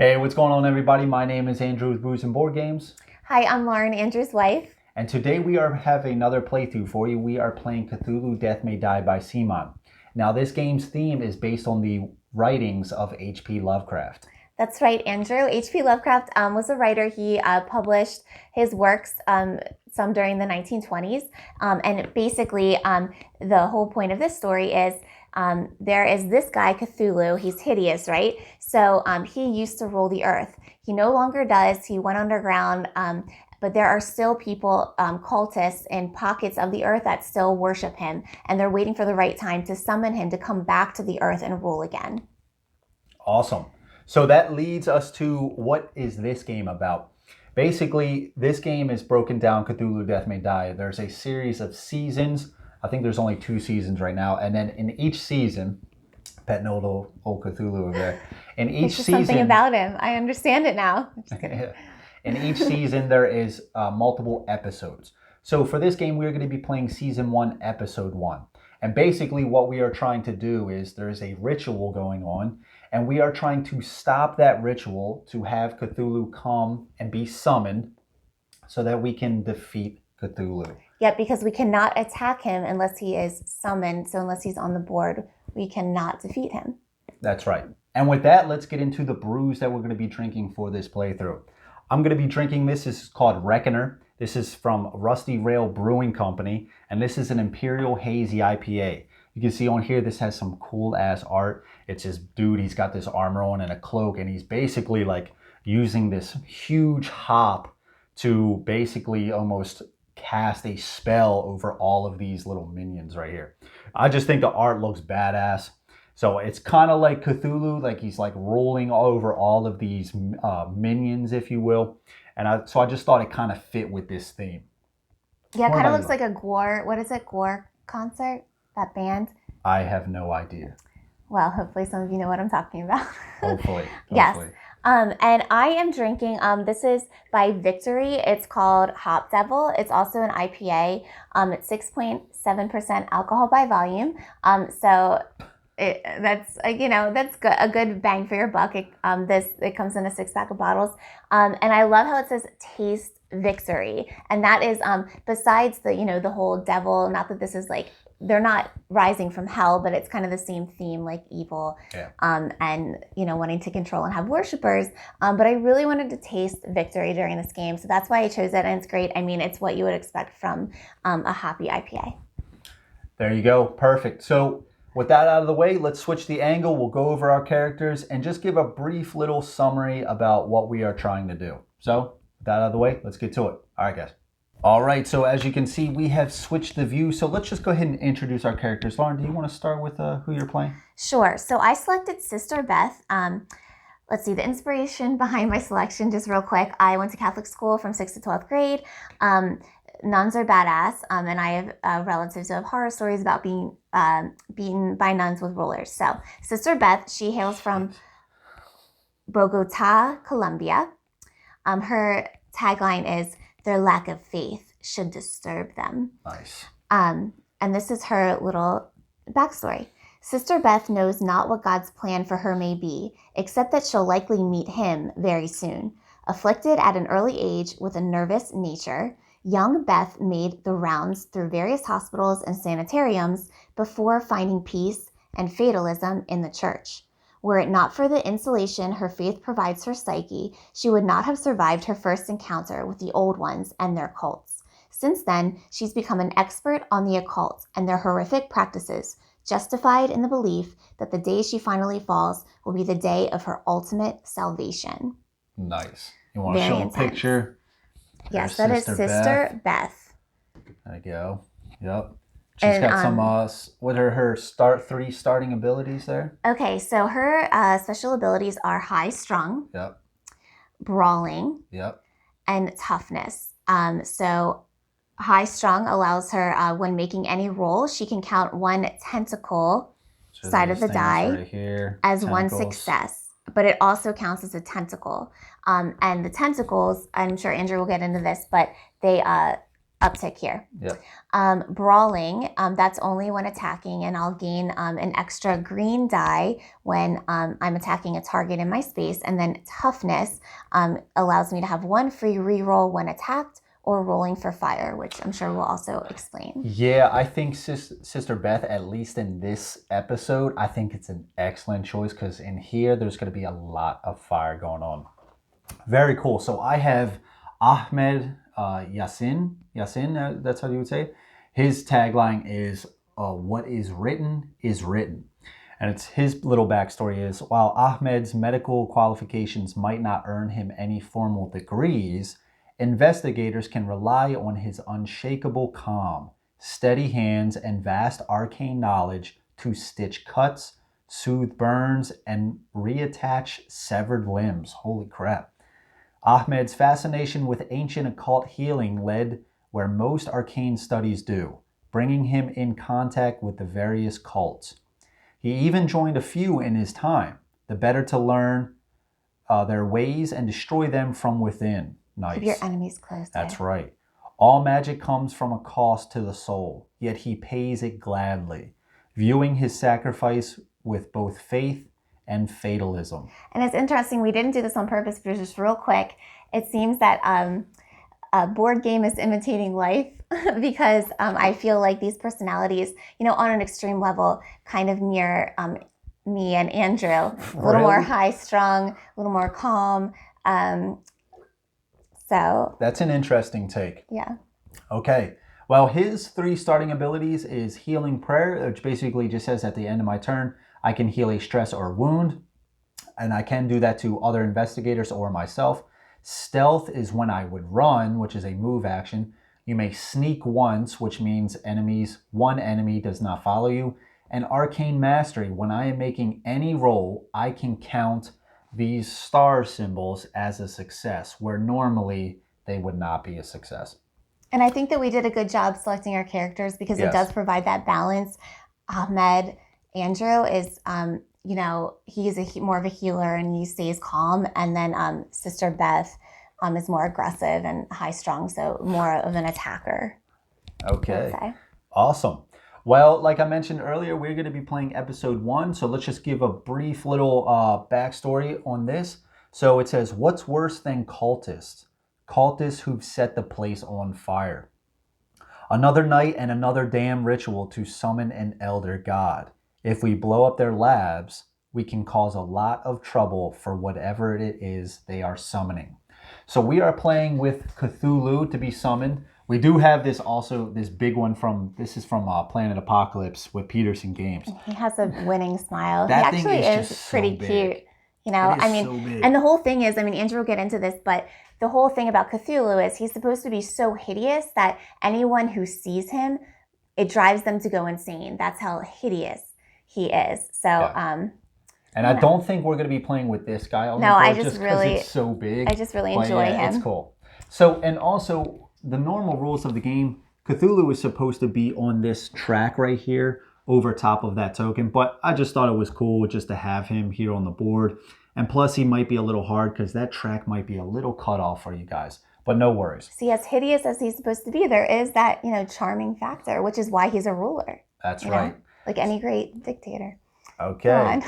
Hey, what's going on, everybody? My name is Andrew with Brews and Board Games. Hi, I'm Lauren, Andrew's wife. And today we have another playthrough for you. We are playing Cthulhu Death May Die by Simon. Now, this game's theme is based on the writings of H.P. Lovecraft. That's right, Andrew. H.P. Lovecraft was a writer. He published his works some during the 1920s. And basically, the whole point of this story is there is this guy, Cthulhu. He's hideous, right? So he used to rule the earth. He no longer does. He went underground. But there are still people, cultists in pockets of the earth that still worship him. And they're waiting for the right time to summon him to come back to the earth and rule again. Awesome. So that leads us to, what is this game about? Basically, this game is broken down, Cthulhu Death May Die. There's a series of seasons. I think there's only 2 seasons right now. And then in each season, petting old Cthulhu over there. In each season, something about him. I understand it now. In each season, there is multiple episodes. So for this game, we're going to be playing Season 1, Episode 1. And basically what we are trying to do is there's a ritual going on, and we are trying to stop that ritual to have Cthulhu come and be summoned so that we can defeat Cthulhu. Yeah, because we cannot attack him unless he is summoned. So unless he's on the board, we cannot defeat him. That's right. And with that, let's get into the brews that we're going to be drinking for this playthrough. I'm going to be drinking this. This is called Reckoner. This is from Rusty Rail Brewing Company, and this is an Imperial Hazy IPA. You can see on here, this has some cool ass art. It's this dude, he's got this armor on and a cloak, and he's basically like using this huge hop to basically almost cast a spell over all of these little minions right here. I just think the art looks badass. So it's kind of like Cthulhu, like he's like rolling over all of these minions, if you will. And so I just thought it kind of fit with this theme. Yeah, it kind of looks like a Gore, what is it, Gore concert, that band? I have no idea. Well, hopefully some of you know what I'm talking about. Hopefully. Yes. And I am drinking, this is by Victory. It's called Hop Devil. It's also an IPA. It's 6.7% alcohol by volume. That's good, a good bang for your buck. It comes in a 6-pack of bottles, and I love how it says "Taste Victory," and that is besides the whole devil. Not that this is like they're not rising from hell, but it's kind of the same theme, like evil, and wanting to control and have worshipers. But I really wanted to taste victory during this game, so that's why I chose it, and it's great. I mean, it's what you would expect from a hoppy IPA. There you go, perfect. So, with that out of the way, let's switch the angle. We'll go over our characters and just give a brief little summary about what we are trying to do. So, with that out of the way, let's get to it. All right, guys. All right, so as you can see, we have switched the view. So let's just go ahead and introduce our characters. Lauren, do you want to start with who you're playing? Sure. So I selected Sister Beth. Let's see, the inspiration behind my selection, just real quick. I went to Catholic school from 6th to 12th grade. Nuns are badass, and I have relatives who have horror stories about being beaten by nuns with rulers. So Sister Beth, she hails from Bogota, Colombia. Her tagline is, "Their lack of faith should disturb them." Nice. And this is her little backstory. Sister Beth knows not what God's plan for her may be, except that she'll likely meet him very soon. Afflicted at an early age with a nervous nature, young Beth made the rounds through various hospitals and sanitariums before finding peace and fatalism in the church. Were it not for the insulation her faith provides her psyche, she would not have survived her first encounter with the old ones and their cults. Since then, she's become an expert on the occult and their horrific practices, justified in the belief that the day she finally falls will be the day of her ultimate salvation. Nice. You want to show a picture? Yes, that is Sister Beth. There you go. Yep. She's got some, what are her 3 starting abilities there? Okay, so her special abilities are high strung, yep, brawling, yep, and toughness. So high strung allows her, when making any roll, she can count 1 tentacle side of the die right here, as tentacles. 1 success. But it also counts as a tentacle. And the tentacles, I'm sure Andrew will get into this, but they uptick here. Yep. Brawling, that's only when attacking, and I'll gain an extra green die when I'm attacking a target in my space. And then toughness allows me to have 1 free reroll when attacked or rolling for fire, which I'm sure we'll also explain. Yeah, I think Sister Beth, at least in this episode, I think it's an excellent choice because in here, there's going to be a lot of fire going on. Very cool. So I have Ahmed Yassin, that's how you would say it. His tagline is, what is written is written. And it's his little backstory is, while Ahmed's medical qualifications might not earn him any formal degrees, investigators can rely on his unshakable calm, steady hands, and vast arcane knowledge to stitch cuts, soothe burns, and reattach severed limbs. Holy crap. Ahmed's fascination with ancient occult healing led where most arcane studies do, bringing him in contact with the various cults. He even joined a few in his time, the better to learn their ways and destroy them from within. Nice. Keep your enemies close. That's right. All magic comes from a cost to the soul, yet he pays it gladly, viewing his sacrifice with both faith and fatalism. And it's interesting, we didn't do this on purpose, but just real quick, it seems that a board game is imitating life because I feel like these personalities, on an extreme level, kind of mirror me and Andrew. A little more high-strung, a little more calm. So that's an interesting take. Yeah. Okay. Well, his 3 starting abilities is Healing Prayer, which basically just says at the end of my turn, I can heal a stress or wound, and I can do that to other investigators or myself. Stealth is when I would run, which is a move action. You may sneak once, which means one enemy does not follow you. And Arcane Mastery, when I am making any roll, I can count these star symbols as a success, where normally they would not be a success. And I think that we did a good job selecting our characters because it does provide that balance. Ahmed, Andrew is, he's more of a healer and he stays calm. And then Sister Beth is more aggressive and high-strung, so more of an attacker. Okay, awesome. Well, like I mentioned earlier, we're going to be playing episode 1. So let's just give a brief little backstory on this. So it says, what's worse than cultists? Cultists who've set the place on fire. Another night and another damn ritual to summon an elder god. If we blow up their labs, we can cause a lot of trouble for whatever it is they are summoning. So we are playing with Cthulhu to be summoned. We do have this big one from Planet Apocalypse with Peterson Games. He has a winning smile. That he thing actually is is pretty so cute. big. So big. And the whole thing is, Andrew will get into this, but the whole thing about Cthulhu is he's supposed to be so hideous that anyone who sees him, it drives them to go insane. That's how hideous he is. So, and I don't think we're going to be playing with this guy on the board just because it's so big. I just really enjoy him. It's cool. So, and also the normal rules of the game, Cthulhu is supposed to be on this track right here over top of that token, but I just thought it was cool just to have him here on the board. And plus he might be a little hard because that track might be a little cut off for you guys, but no worries. See, as hideous as he's supposed to be, there is that, charming factor, which is why he's a ruler. That's right. Like any great dictator. Okay.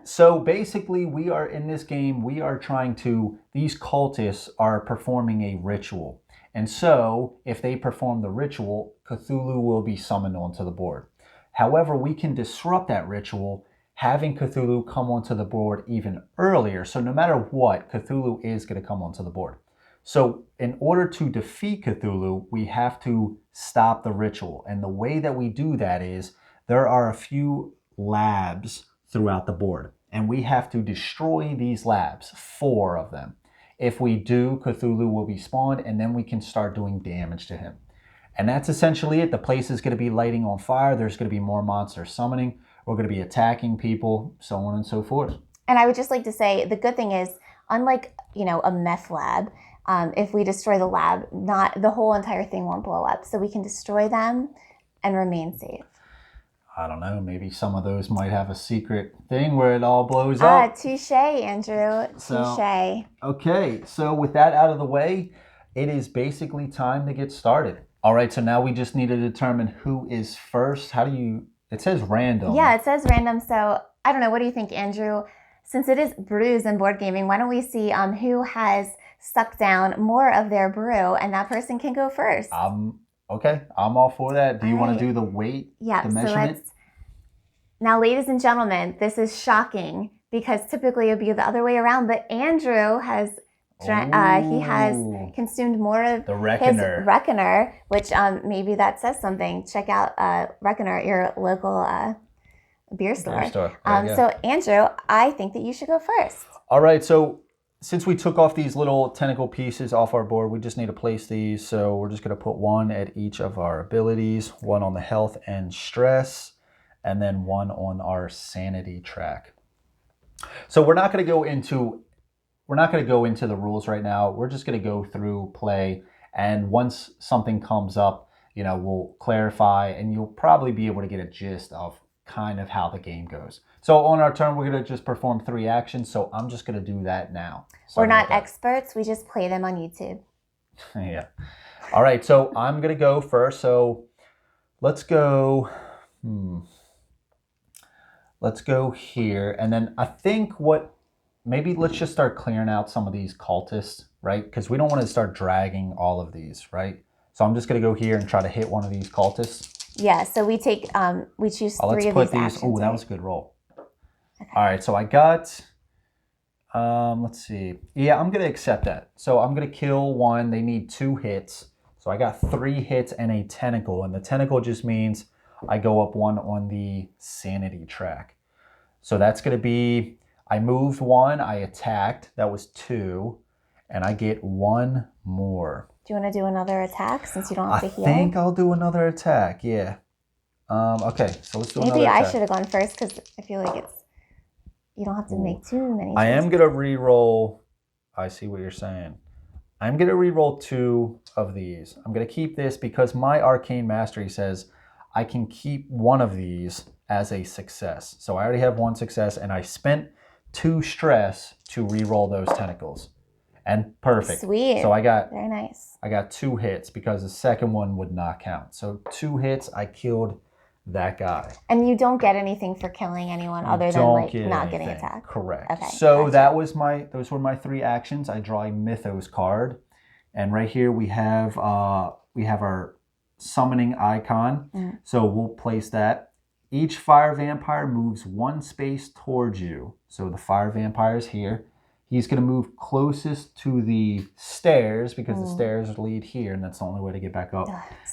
So basically we are in this game, these cultists are performing a ritual. And so if they perform the ritual, Cthulhu will be summoned onto the board. However, we can disrupt that ritual, having Cthulhu come onto the board even earlier. So no matter what, Cthulhu is going to come onto the board. So in order to defeat Cthulhu, we have to stop the ritual. And the way that we do that is there are a few labs throughout the board. And we have to destroy these labs, 4 of them. If we do, Cthulhu will be spawned and then we can start doing damage to him. And that's essentially it. The place is going to be lighting on fire. There's going to be more monsters summoning. We're going to be attacking people, so on and so forth. And I would just like to say, the good thing is, unlike, a meth lab, if we destroy the lab, not the whole entire thing won't blow up. So we can destroy them and remain safe. I don't know. Maybe some of those might have a secret thing where it all blows up. Touche, Andrew. Touche. Okay, so with that out of the way, it is basically time to get started. All right, so now we just need to determine who is first. How do you, it says random. Yeah, it says random. So I don't know. What do you think, Andrew? Since it is brews and board gaming, why don't we see who has sucked down more of their brew, and that person can go first. Okay, I'm all for that. Do you want right. to do the weight, Yeah, the measurement? so now, ladies and gentlemen, this is shocking because typically it would be the other way around, but Andrew has he has consumed more of the Reckoner. his Reckoner, which maybe that says something. Check out Reckoner at your local beer store. So Andrew, I think that you should go first. All right, so since we took off these little tentacle pieces off our board, we just need to place these. So we're just going to put one at each of our abilities, one on the health and stress, and then one on our sanity track. So we're not going to go into the rules right now. We're just going to go through play, and once something comes up, we'll clarify, and you'll probably be able to get a gist of kind of how the game goes. So on our turn, we're going to just perform 3 actions. So I'm just going to do that now. We're not experts. We just play them on YouTube. Yeah. All right. So I'm going to go first. So let's go. Let's go here. And then I think maybe let's just start clearing out some of these cultists, right? Because we don't want to start dragging all of these, right? So I'm just going to go here and try to hit one of these cultists. Yeah, so we choose 3 of these actions. Oh, that was a good roll. Okay. All right, so I got, let's see. Yeah, I'm going to accept that. So I'm going to kill one. They need 2 hits. So I got 3 hits and a tentacle. And the tentacle just means I go up 1 on the sanity track. So that's going to be, I moved 1, I attacked. That was 2. And I get 1 more. Do you want to do another attack since you don't have to heal? I think I'll do another attack, yeah. Okay, so let's do another attack. Maybe I should have gone first because I feel like you don't have to make too many. I am going to re-roll. I see what you're saying. I'm going to re-roll 2 of these. I'm going to keep this because my Arcane Mastery says I can keep one of these as a success. So I already have 1 success, and I spent 2 stress to re-roll those tentacles. And perfect. Sweet. So very nice. I got 2 hits because the second one would not count. So 2 hits, I killed that guy. And you don't get anything for killing anyone other than not getting attacked. Correct. Okay. So those were my 3 actions. I draw a Mythos card, and right here we have our summoning icon. Mm. So we'll place that. Each fire vampire moves 1 space towards you. So the fire vampire is here. He's going to move closest to the stairs because the stairs lead here, and that's the only way to get back up.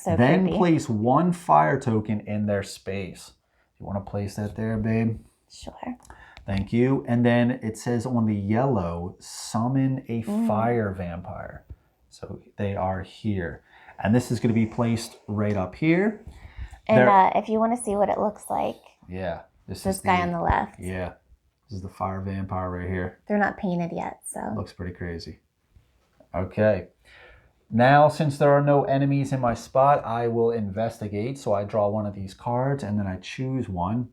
Then creepy. Place 1 fire token in their space. You want to place that there, babe? Sure. Thank you. And then it says on the yellow, summon a fire vampire. So they are here. And this is going to be placed right up here. And if you want to see what it looks like. Yeah. This guy on the left. Yeah. This is the fire vampire right here. They're not painted yet, so. Looks pretty crazy. Okay. Now, since there are no enemies in my spot, I will investigate. So I draw one of these cards, and then I choose one.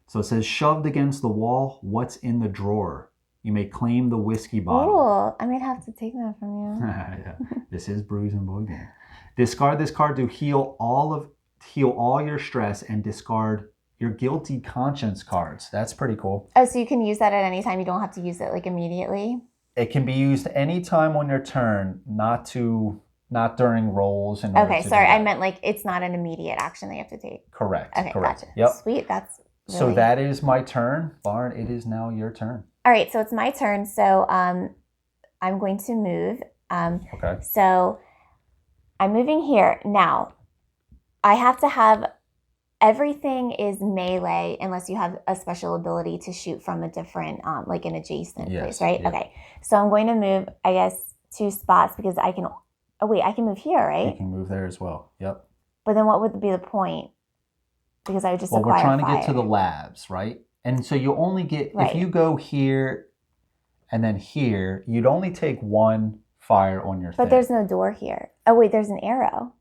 So it says, shoved against the wall, what's in the drawer? You may claim the whiskey bottle. Oh, I might have to take that from you. Yeah. This is Brews and Board Game. Discard this card to heal all your stress and discard your guilty conscience cards. That's pretty cool. Oh, so you can use that at any time. You don't have to use it immediately? It can be used anytime on your turn, not during rolls. Okay, sorry. I meant it's not an immediate action that you have to take. Correct. Okay, correct. Gotcha. Yep. Sweet. That's really... So that is my turn. Lauren, it is now your turn. All right, so it's my turn. So I'm going to move. Okay. So I'm moving here. Now, I have to have... Everything is melee unless you have a special ability to shoot from a different, an adjacent place, right? Yeah. Okay. So I'm going to move, I guess, 2 spots because I can... Oh, wait, I can move here, right? You can move there as well. Yep. But then what would be the point? Because I would just acquire we're trying fire. To get to the labs, right? And so you only get... If you go here and then here, you'd only take 1 fire on your thing. But there's no door here. Oh, wait, there's an arrow.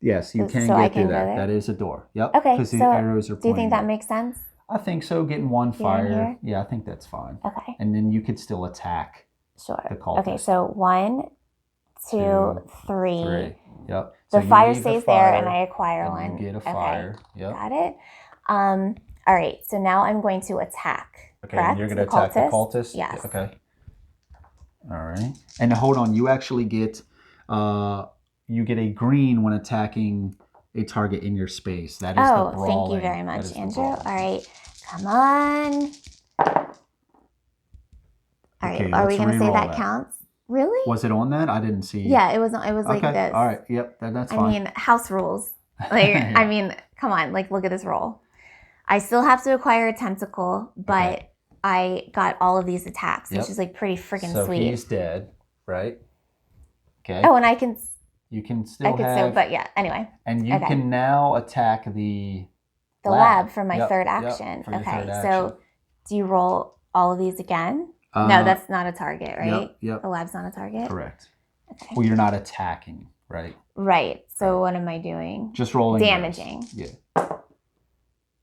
Yes, you can get through that. That is a door. Yep. Okay. Because the arrows are pointing. Do you think that makes sense? I think so. Getting 1 fire. Yeah, I think that's fine. Okay. And then you could still attack. Sure. The cultist. Okay, so 1, 2, 3. Yep. The So fire you need the stays there, and fire, I acquire and one. you get a Okay. fire. Yep. Got it. All right. So now I'm going to attack. Okay, correct? and you're going to attack the cultist? Yes. Okay. All right. And hold on, you actually get you get a green when attacking a target in your space. That is the brawling. Thank you very much, Andrew. All right. Come on. All right. Okay, Are we let's going to say re-roll that counts? Really? Was it on that? I didn't see. Yeah, it was like Okay, this. all right. Yep, that's fine. I mean, house rules. Like, Yeah. I mean, come on. Like, look at this roll. I still have to acquire a tentacle, but Okay. I got all of these attacks, Yep. which is like pretty freaking So sweet. he's dead, right? Okay. Oh, and I can still have. but yeah. Anyway. And you can now attack the lab for my Yep, third yep, action. for your Okay. third action. So, do you roll all of these again? No, that's not a target, right? Yep. The lab's not a target. Correct. Okay. Well, you're not attacking, right? Right. So what am I doing? Just rolling. Damaging. Those. Yeah. All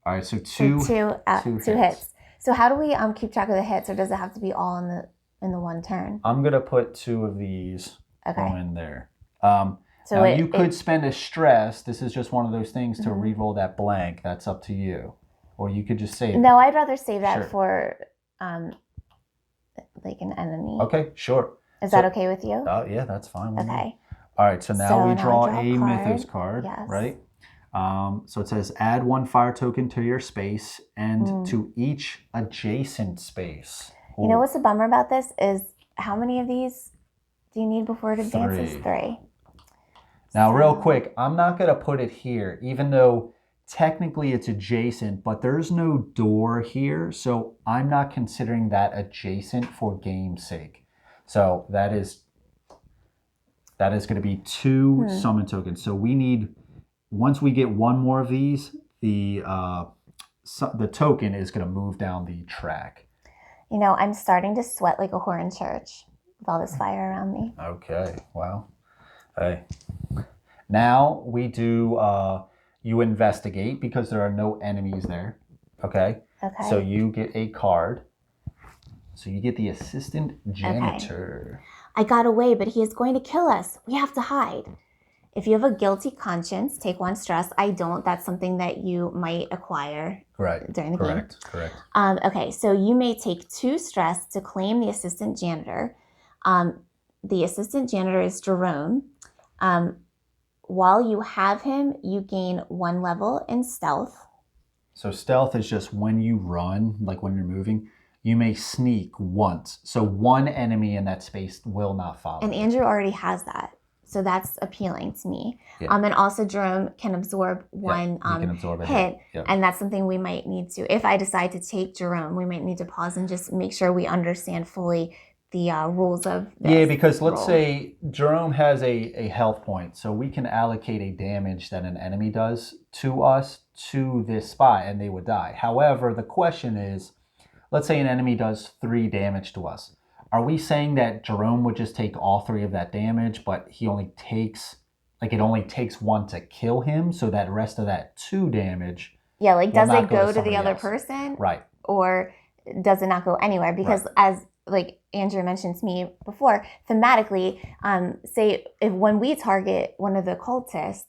right. So two hits. So how do we keep track of the hits, or does it have to be all in the one turn? I'm gonna put 2 of these in there. So now you could spend a stress. This is just one of those things to re-roll that blank. That's up to you, or you could just save. No, I'd rather save that Sure. for like an enemy. Okay, sure. Is that okay with you? Oh yeah, that's fine. With Okay. me. All right. So now we draw a mythos card, yes. right? So it says add 1 fire token to your space and to each adjacent space. You know what's the bummer about this is how many of these do you need before it advances? 3. 3. Now, real quick, I'm not going to put it here, even though technically it's adjacent, but there's no door here, so I'm not considering that adjacent for game's sake. So that is going to be 2 summon tokens. So we need, once we get 1 more of these, the token is going to move down the track. You know, I'm starting to sweat like a whore in church with all this fire around me. Okay, well, hey. Now we do, you investigate because there are no enemies there. Okay? Okay. So you get a card. So you get the assistant janitor. Okay. I got away, but he is going to kill us. We have to hide. If you have a guilty conscience, take 1 stress. I don't. That's something that you might acquire during the game. Correct. Okay, so you may take 2 stress to claim the assistant janitor. The assistant janitor is Jerome. While you have him, you gain 1 level in stealth. So stealth is just when you run, like when you're moving, you may sneak once. So 1 enemy in that space will not follow. And Andrew already has that. So that's appealing to me. Yeah. And also Jerome can absorb 1 hit. Yeah. And that's something we might need to, if I decide to take Jerome, we might need to pause and just make sure we understand fully the rules of this. Yeah, because let's say Jerome has a health point. So we can allocate a damage that an enemy does to us to this spot and they would die. However, the question is, let's say an enemy does 3 damage to us. Are we saying that Jerome would just take all 3 of that damage, but he only takes, like it only takes 1 to kill him, so that rest of that 2 damage? Yeah, like does it go to the other person? Right. Or does it not go anywhere? Because as like Andrew mentioned to me before, thematically, say if when we target one of the cultists,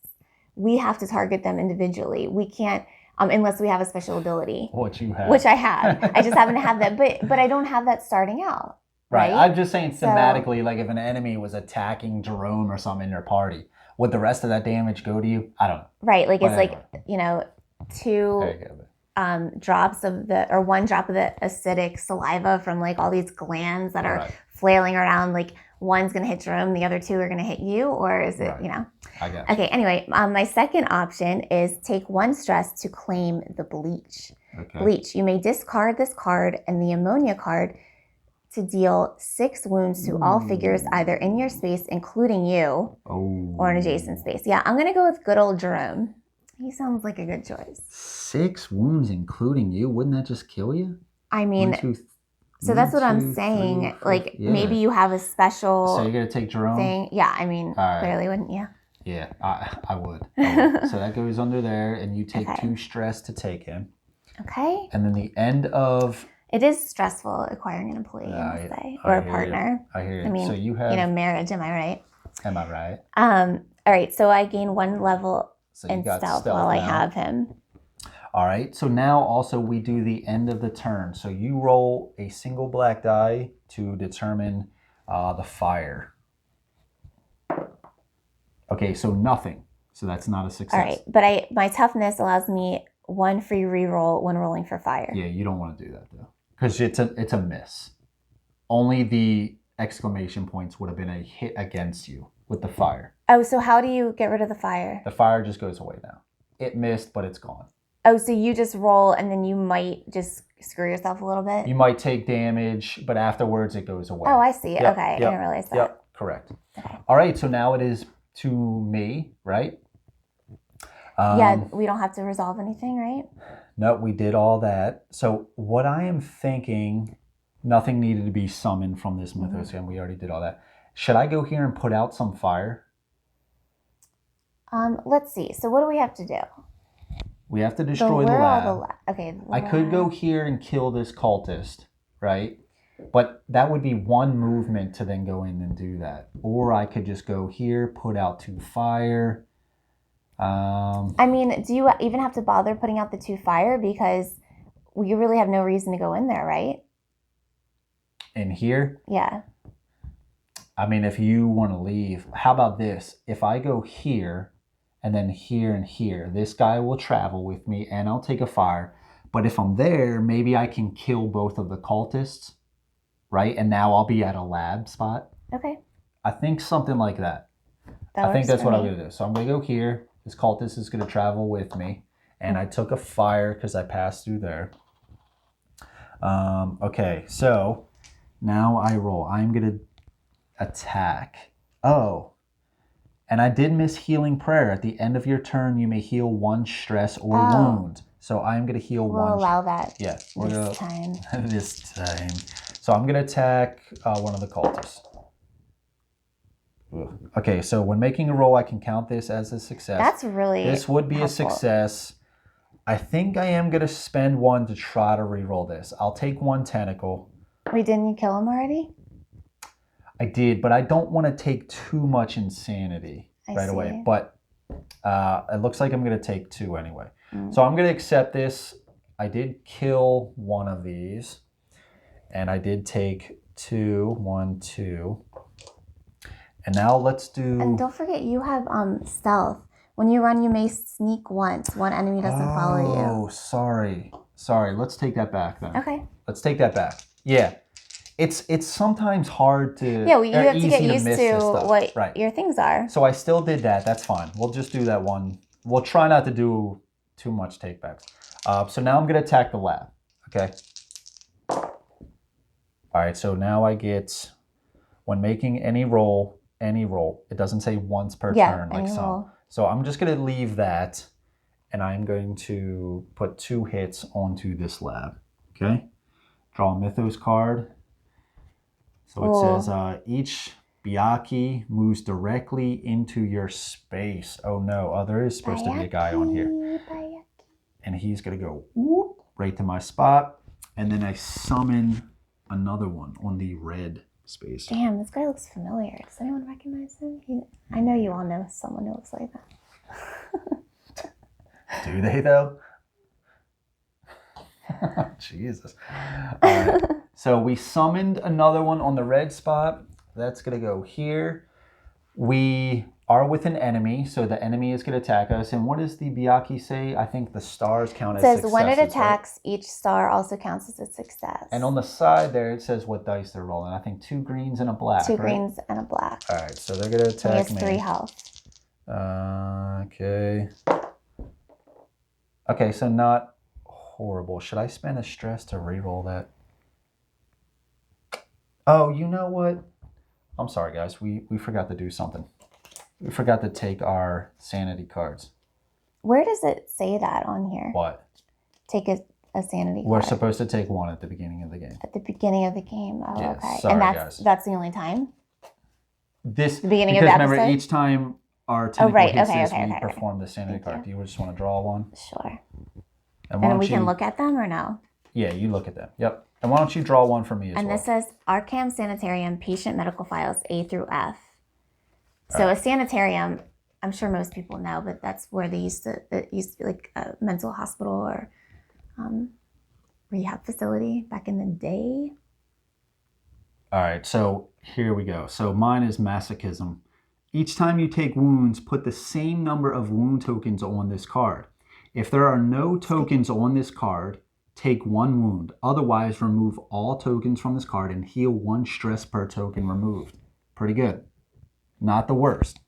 we have to target them individually. We can't, unless we have a special ability. Which you have. Which I have. I just happen to have that, but I don't have that starting out. Right. I'm just saying thematically, like if an enemy was attacking Jerome or something in your party, would the rest of that damage go to you? I don't know. Right. Like it's like, 2 drops of or 1 drop of the acidic saliva from like all these glands that are flailing around. Like 1's going to hit Jerome, the other 2 are going to hit you, or is it, I guess. Okay. Anyway, my second option is take 1 stress to claim the bleach. Okay. Bleach. You may discard this card and the ammonia card to deal 6 wounds to all figures either in your space, including you, or an adjacent space. Yeah, I'm going to go with good old Jerome. He sounds like a good choice. 6 wounds, including you? Wouldn't that just kill you? I mean, so that's what I'm saying. 3, 4, like, maybe you have a special So you're going to take Jerome? Thing. Yeah, I mean, clearly wouldn't you? Yeah, I would. So that goes under there, and you take 2 stress to take him. Okay. And then the end of... It is stressful acquiring an employee, I must say, or a partner. I hear you. I mean, so you have, marriage, am I right? Am I right? All right, so I gain 1 level So you in got stealth stealth while I now. have him. All right, so now also we do the end of the turn. So you roll a single black die to determine the fire. Okay, so nothing. So that's not a success. All right, but my toughness allows me 1 free reroll when rolling for fire. Yeah, you don't want to do that though, because it's a miss. Only the exclamation points would have been a hit against you with the fire. Oh, so how do you get rid of the fire? The fire just goes away now. It missed, but it's gone. Oh, so you just roll and then you might just screw yourself a little bit? You might take damage, but afterwards it goes away. Oh, I see. Yep, Okay, yep, I didn't realize that. Yep, correct. Okay. All right, so now it is to me, right? Yeah, we don't have to resolve anything, right? No, we did all that. So what I am thinking, nothing needed to be summoned from this mythos, and we already did all that. Should I go here and put out some fire? Let's see. So what do we have to do? We have to destroy the lab. Okay. I could go here and kill this cultist, right? But that would be 1 movement to then go in and do that. Or I could just go here, put out 2 fire. I mean, do you even have to bother putting out the 2 fire? Because you really have no reason to go in there, right? In here? Yeah. I mean, if you want to leave, how about this? If I go here and then here and here, this guy will travel with me and I'll take a fire. But if I'm there, maybe I can kill both of the cultists, right? And now I'll be at a lab spot. Okay. I think something like that. I think that's what I'm going to do. So I'm going to go here. This cultist is going to travel with me. And I took a fire because I passed through there. Okay, so now I roll. I'm going to attack. Oh, and I did miss healing prayer. At the end of your turn, you may heal 1 stress or wound. So I'm going to heal 1. We'll allow that. Yeah, this time. This time. So I'm going to attack one of the cultists. Okay, so when making a roll, I can count this as a success. That's really This would be helpful. a success. I think I am going to spend 1 to try to reroll this. I'll take 1 tentacle. Wait, didn't you kill him already? I did, but I don't want to take too much insanity right away. But it looks like I'm going to take 2 anyway. So I'm going to accept this. I did kill 1 of these. And I did take 2. 1, 2. And now let's do... And don't forget, you have stealth. When you run, you may sneak once. 1 enemy doesn't follow you. Oh, sorry. Sorry, let's take that back then. Okay. Let's take that back. Yeah. It's sometimes hard to... Yeah, you have to get used to what right. your things are. So I still did that. That's fine. We'll just do that 1. We'll try not to do too much takebacks. So now I'm going to attack the lab. Okay. All right, so now I get... When making any roll, it doesn't say once per turn like some. Roll. So I'm just going to leave that, and I'm going to put 2 hits onto this lab. Okay. Draw a mythos card. So it says each Biaki moves directly into your space. Oh no, there is supposed to be a guy on here. And he's going to go whoop, right to my spot. And then I summon another one on the red space. Damn, this guy looks familiar. Does anyone recognize him? I know you all know someone who looks like that. Do they though? Jesus. All right. So we summoned another one on the red spot. That's going to go here. We are with an enemy, so the enemy is going to attack us. And what does the Biaki say? I think the stars count as successes. It says when it attacks, right? Each star also counts as a success. And on the side there, it says what dice they're rolling. I think 2 greens and a black, 2 greens and a black. All right, so they're going to attack me. He has 3 health. Okay. Okay, so not horrible. Should I spend a stress to reroll that? Oh, you know what? I'm sorry, guys. We forgot to do something. We forgot to take our sanity cards. Where does it say that on here? What? Take a sanity card. We're supposed to take 1 at the beginning of the game. At the beginning of the game. Oh, yes, okay. Sorry, and that's the only time? The beginning of the episode? Remember, each time our tentacle hits this, we perform the sanity card. Do you just want to draw 1? Sure. And we can look at them or no? Yeah, you look at them. Yep. And why don't you draw 1 for me as well? And this says Arkham Sanitarium Patient Medical Files A through F. So a sanitarium I'm sure most people know, but that's where it used to be like a mental hospital or rehab facility back in the day. All right, so here we go. So mine is masochism. Each time you take wounds, put the same number of wound tokens on this card. If there are no tokens on this card, take 1 wound. Otherwise, remove all tokens from this card and heal 1 stress per token removed. Pretty good. Not the worst.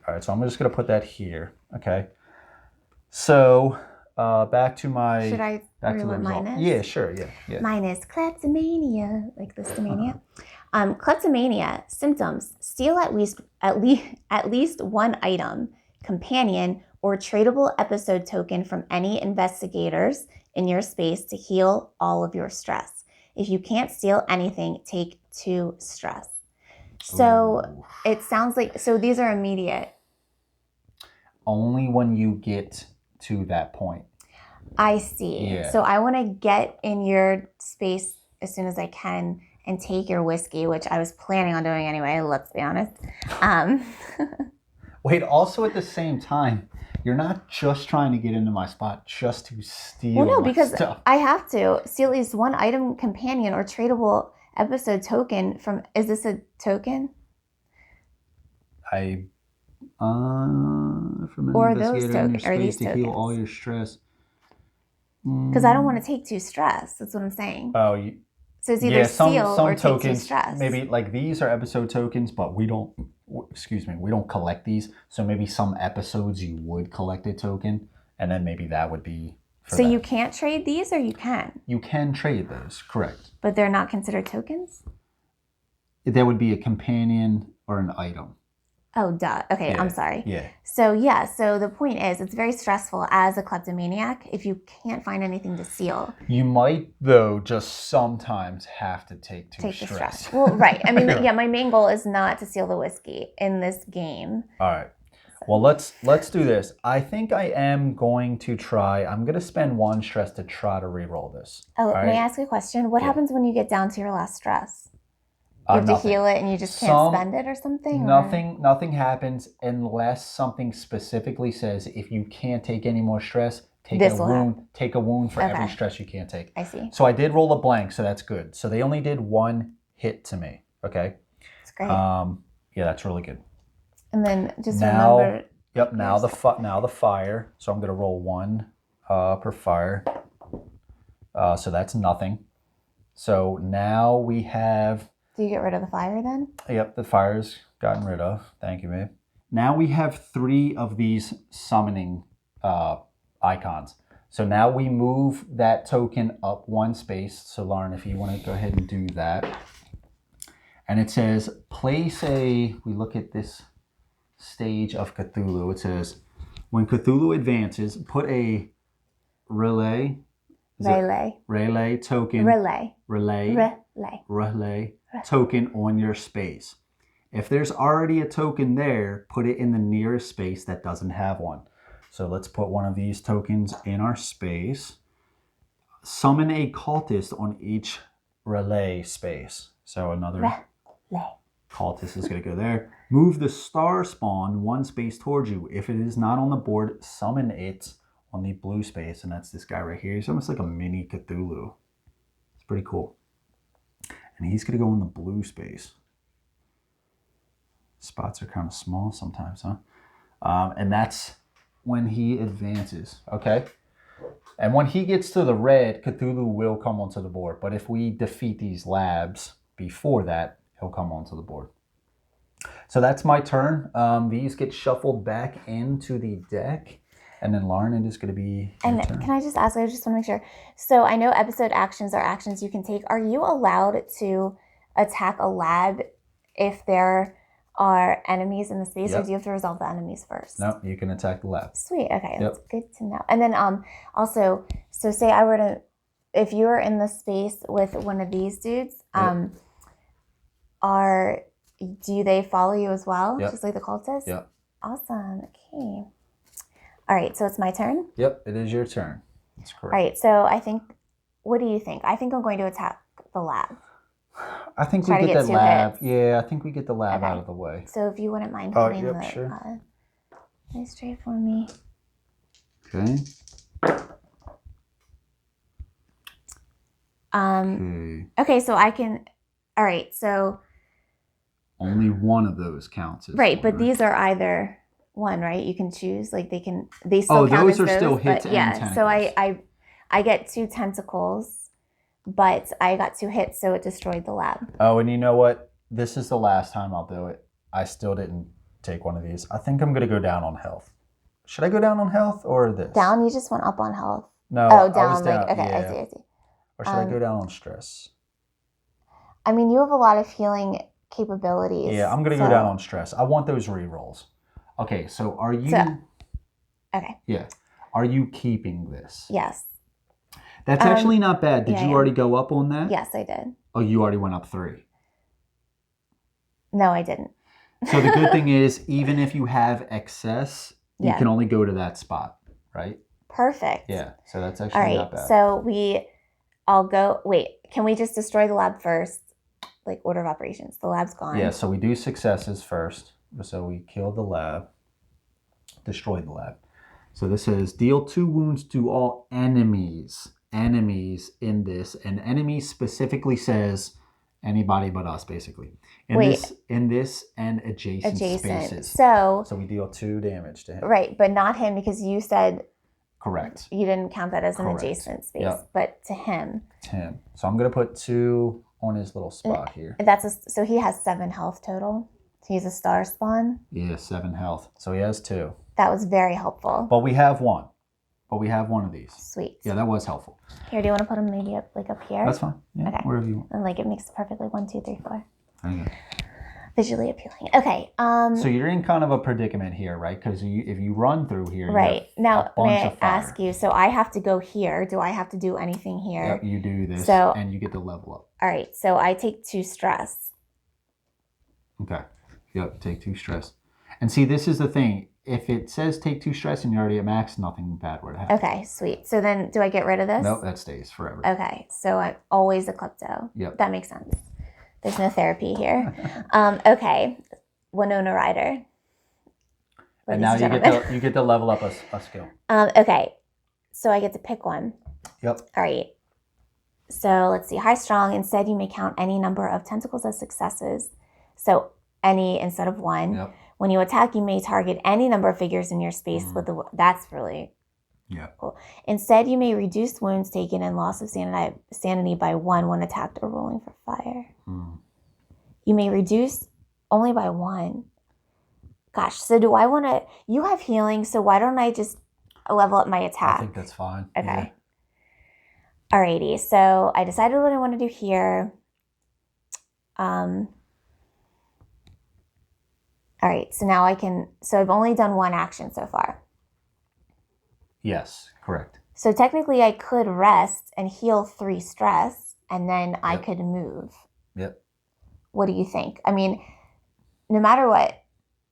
All right, so I'm just going to put that here. Okay. So back to my... Should I read what mine is? Yeah, sure. Yeah. Mine is kleptomania, like listomania. Kleptomania symptoms: steal at least 1 item, companion, or tradable episode token from any investigators in your space to heal all of your stress. If you can't steal anything, take 2 stress. So it sounds like, so these are immediate. Only when you get to that point. I see. Yeah. So I want to get in your space as soon as I can and take your whiskey, which I was planning on doing anyway, let's be honest. Wait, also at the same time, you're not just trying to get into my spot just to steal Well, no, my because stuff. I have to steal at least 1 item, companion, or tradable episode token from, is this a token? From an Or investigator those in your tokens, or these space to heal tokens? all your stress. Because I don't want to take 2 stress. That's what I'm saying. Oh, So it's either steal some or tokens, take 2 stress. maybe like these are episode tokens, but we don't collect these. So maybe some episodes you would collect a token, and then maybe that would be for So that. you can't trade these, or you can? You can trade those, correct. But they're not considered tokens? There would be a companion or an item. Oh, duh. Okay, Yeah, I'm sorry. Yeah. So yeah, so the point is, it's very stressful as a kleptomaniac if you can't find anything to steal. You might, though, just sometimes have to take the stress. stress. Well, right. I mean, yeah, my main goal is not to steal the whiskey in this game. All right. Well, let's do this. I think I am going to try. I'm going to spend 1 stress to try to re-roll this. Oh, right? may I ask a question? What happens when you get down to your last stress? You have Nothing. to heal it and you just can't spend it or something? Nothing happens unless something specifically says if you can't take any more stress, take a wound for every stress you can't take. I see. So I did roll a blank, so that's good. So they only did 1 hit to me. Okay. That's great. Yeah, that's really good. And then just remember. Yep. Now the fire. So I'm gonna roll 1 per fire. So that's nothing. So now we have. Do you get rid of the fire then? Yep, the fire's gotten rid of. Thank you, babe. Now we have 3 of these summoning icons. So now we move that token up 1 space. So Lauren, if you want to go ahead and do that. And it says, we look at this stage of Cthulhu. It says, when Cthulhu advances, put a relay token. Relay token on your space. If there's already a token there, put it in the nearest space that doesn't have one. So let's put 1 of these tokens in our space. Summon a cultist on each relay space. So another cultist is going to go there. Move the star spawn 1 space towards you. If it is not on the board, summon it on the blue space. And that's this guy right here. He's almost like a mini Cthulhu. It's pretty cool. And he's going to go in the blue space. Spots are kind of small sometimes, huh? And that's when he advances, okay? And when he gets to the red, Cthulhu will come onto the board. But if we defeat these labs before that, he'll come onto the board. So that's my turn. These get shuffled back into the deck. And then Lauren, it is going to be your turn. Can I just ask, I just want to make sure. So I know episode actions are actions you can take. Are you allowed to attack a lab if there are enemies in the space, or do you have to resolve the enemies first? No, you can attack the lab. Sweet, okay, that's good to know. And then also, so say I were to, if you were in the space with one of these dudes, do they follow you as well? Just like the cultists? Yep. Awesome, okay. All right, so it's my turn? Yep, it is your turn. That's correct. All right, so I think, what do you think? I think I'm going to attack the lab. I think try we to get get that 2 lab. hits. Yeah, I think we get the lab Okay. out of the way. So if you wouldn't mind Oh, holding yep, the sure. nice tray for me. Okay. Okay, so I can. All right, so. Only one of those counts as Right, one, but these are either one, right? You can choose. Like they still count those as are those, still hits but and yeah. tentacles. So I get 2 tentacles, but I got 2 hits, so it destroyed the lab. Oh, and you know what? This is the last time I'll do it. I still didn't take one of these. I think I'm gonna go down on health. Should I go down on health or this? Down, you just went up on health. No. Oh, down, I was down. like okay, Yeah. I see. Or should I go down on stress? I mean, you have a lot of healing capabilities. Yeah, I'm gonna go down on stress. I want those re-rolls. Okay, so are you? Okay. Yeah. Are you keeping this? Yes. That's actually not bad. Did you already go up on that? Yes, I did. Oh, you already went up 3. No, I didn't. So the good thing is, even if you have excess, you can only go to that spot, right? Perfect. Yeah, so that's actually not bad. So I'll go, wait, can we just destroy the lab first? Like order of operations. The lab's gone. Yeah, so we do successes first. So we kill the lab, destroy the lab. So this says deal 2 wounds to all enemies in this, and enemies specifically says anybody but us, basically. In this and adjacent spaces. So we deal 2 damage to him. Right, but not him because you said correct. You didn't count that as an adjacent space, but to him. To him. So I'm gonna put 2 on his little spot here. So he has 7 health total. So he's a star spawn. Yeah, 7 health. So he has 2. That was very helpful. But we have one. We have one of these. Sweet. Yeah, that was helpful. Here, do you want to put him maybe up here? That's fine. Yeah, okay. Wherever you want. And like it makes perfectly 1, 2, 3, 4. Okay. Visually appealing. Okay. So you're in kind of a predicament here, right? Because if you run through here, right now, may I ask ask you? So I have to go here. Do I have to do anything here? Yep, you do this, and you get to level up. All right. So I take 2 stress. Okay. Yep. Take 2 stress. And see, this is the thing. If it says take 2 stress and you're already at max, nothing bad would happen. Okay, sweet. So then do I get rid of this? Nope, that stays forever. Okay, so I'm always a klepto. Yep. That makes sense. There's no therapy here. Okay, Winona Ryder. And now you get to level up a skill. Okay, so I get to pick one. Yep. All right. So let's see. High strong. Instead, you may count any number of tentacles as successes. So any instead of 1. Yep. When you attack, you may target any number of figures in your space with the. That's really cool. Instead, you may reduce wounds taken and loss of sanity by 1 when attacked or rolling for fire. You may reduce only by 1. Gosh, so do I want to? You have healing, so why don't I just level up my attack? I think that's fine. Okay. Yeah. Alrighty, so I decided what I want to do here. All right, so now so I've only done 1 action so far. Yes, correct. So technically I could rest and heal 3 stress, and then I could move. Yep. What do you think? I mean, no matter what,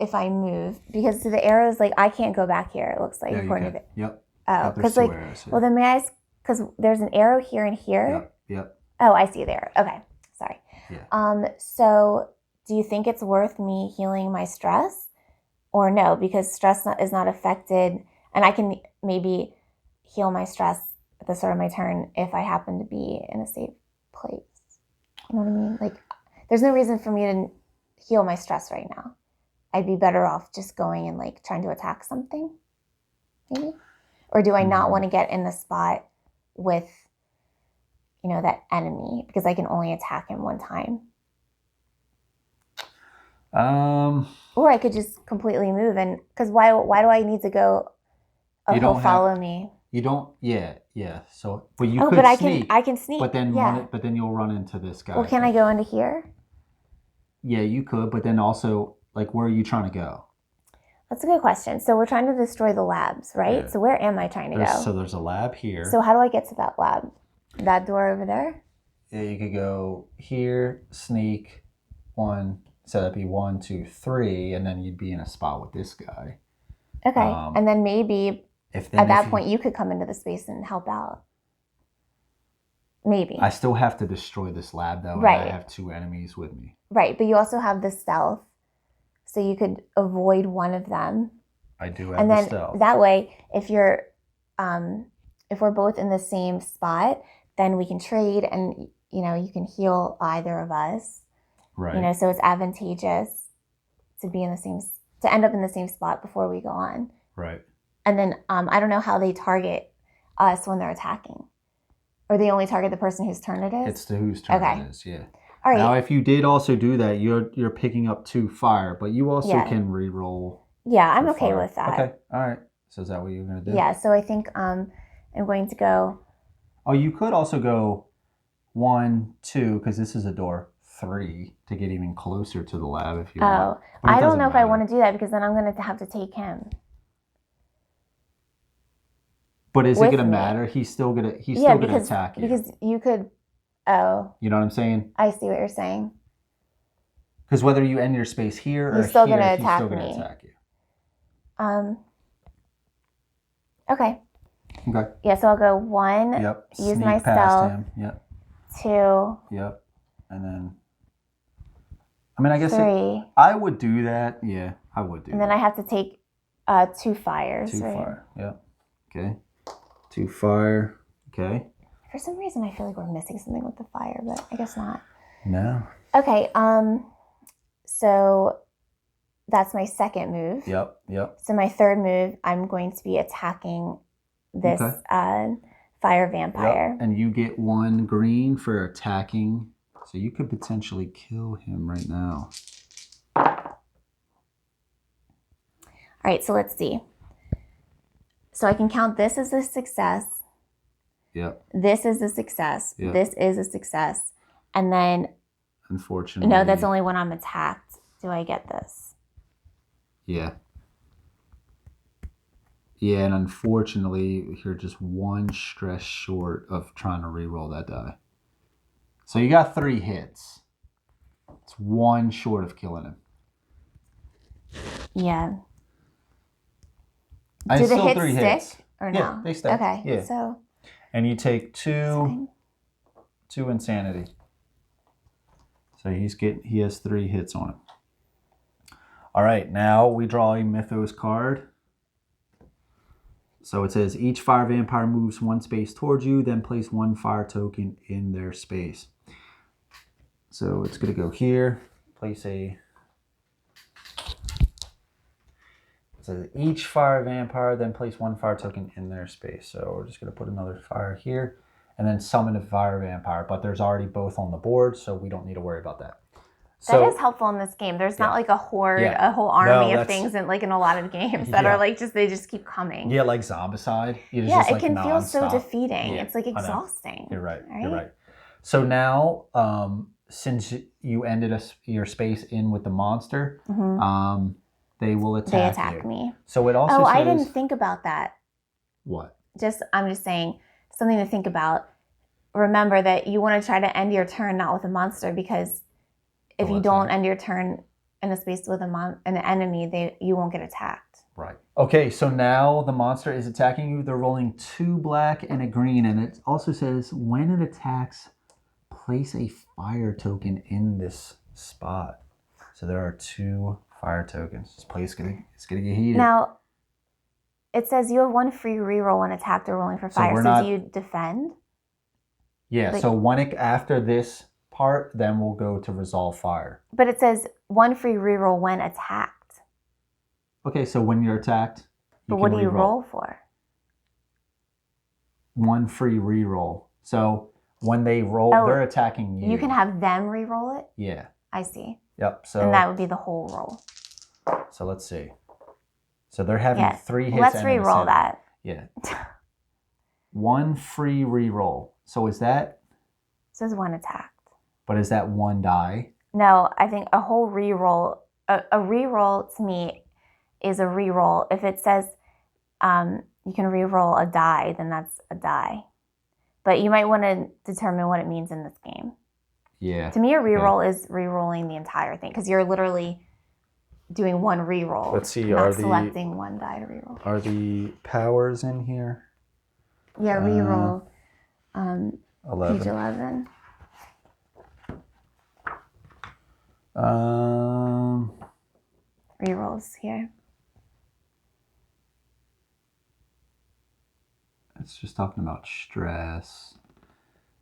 if I move, because to the arrows, like I can't go back here, it looks like. Yeah, according to Yep. Oh, because like, arrows, well then may I, because there's an arrow here and here. Yep. Oh, I see there. Okay, sorry. Yeah. So do you think it's worth me healing my stress or no? Because stress is not affected, and I can maybe heal my stress at the start of my turn if I happen to be in a safe place. You know what I mean? Like, there's no reason for me to heal my stress right now. I'd be better off just going and like trying to attack something, maybe? Or do I not want to get in the spot with, that enemy because I can only attack him 1 time? Or I could just completely move, and because why do I need to go? Oh, he'll follow me. You don't. Yeah. So, but you. Oh, could but sneak, I can sneak. But then but then you'll run into this guy. Well, can I go into here? Yeah, you could, but then also, like, where are you trying to go? That's a good question. So we're trying to destroy the labs, right? Yeah. So where am I trying to go? So there's a lab here. So how do I get to that lab? That door over there? Yeah, you could go here, sneak 1. So that'd be 1, 2, 3, and then you'd be in a spot with this guy. Okay, and then maybe at that point you could come into the space and help out. Maybe. I still have to destroy this lab, though, Right. and I have 2 enemies with me. Right, but you also have the stealth, so you could avoid one of them. I do have and the then stealth. that way, if we're both in the same spot, then we can trade, and you can heal either of us. Right. So it's advantageous to end up in the same spot before we go on. Right. And then I don't know how they target us when they're attacking. Or they only target the person whose turn it is? It's to whose turn Okay. it is, yeah. All right. Now, if you did also do that, you're picking up 2 fire, but you also can re-roll. Yeah, I'm for okay fire. with that. Okay, all right. So is that what you're going to do? Yeah, so I think I'm going to go... Oh, you could also go 1, 2, because this is a door, 3, to get even closer to the lab if you want. Oh, I don't know if I want to do that, because then I'm going to have to take him. But is it going to matter? He's still going to attack you. Because you could... Oh. You know what I'm saying? I see what you're saying. Because whether you end your space here or he's still here, gonna he's attack still going to me. attack you. Okay. Okay. Yeah, so I'll go 1. Yep. Use Sneak my past stealth. him. Yep. 2. Yep. And then... I mean, I guess 3. I would do that. Yeah, I would do that. And then I have to take 2 fires, 2 right? fire. Yep. Okay. 2 fire. Okay. For some reason, I feel like we're missing something with the fire, but I guess not. No. Okay. So that's my second move. Yep. Yep. So my third move, I'm going to be attacking this fire vampire. Yep. And you get 1 green for attacking. So you could potentially kill him right now. All right, so let's see. So I can count this as a success. Yep. This is a success. Yep. This is a success. And then... Unfortunately... No, that's only when I'm attacked. Do I get this? Yeah. Yeah, and unfortunately, you're just 1 stress short of trying to re-roll that die. So you got 3 hits. It's 1 short of killing him. Yeah. Do the hits still 3 stick hits. or no? Yeah, they stick. Okay. Yeah. So. And you take 2 insanity. So he has 3 hits on him. All right, now we draw a Mythos card. So it says each fire vampire moves 1 space towards you, then place 1 fire token in their space. So it's going to go here. So each fire vampire, then place 1 fire token in their space. So we're just going to put another fire here and then summon a fire vampire. But there's already both on the board, so we don't need to worry about that. So, that is helpful in this game. There's not like a horde, a whole army of things in a lot of games that are they just keep coming. Yeah, like Zombicide. It can feel so defeating. Yeah, it's exhausting. You're right. You're right. So now, since you ended your space in with the monster, they will attack me. So it also says... I didn't think about that. What? I'm just saying something to think about. Remember that you want to try to end your turn not with a monster, because if you don't end your turn in a space with an enemy, you won't get attacked. Right. Okay, so now the monster is attacking you. They're rolling 2 black and a green, and it also says when it attacks, place a fire token in this spot. So there are 2 fire tokens. This place it's gonna get heated. Now, it says you have 1 free reroll when attacked or rolling for fire. So do you defend? Yeah. So after this part, then we'll go to resolve fire. But it says 1 free reroll when attacked. Okay, so when you're attacked, but what do you roll for? 1 free reroll. So when they roll, they're attacking you. You can have them re-roll it? Yeah. I see. Yep. So and that would be the whole roll. So let's see. So they're having 3 hits. Let's re-roll that. Yeah. 1 free re-roll. So is that? It says 1 attacked. But is that 1 die? No, I think a whole re-roll. A re-roll to me is a re-roll. If it says you can re-roll a die, then that's a die. But you might want to determine what it means in this game. Yeah. To me, a re-roll is re-rolling the entire thing, because you're literally doing 1 re-roll. Let's see. Not selecting 1 die to re-roll. Are the powers in here? Yeah, re-roll. 11. Page 11. Rerolls here. It's just talking about stress.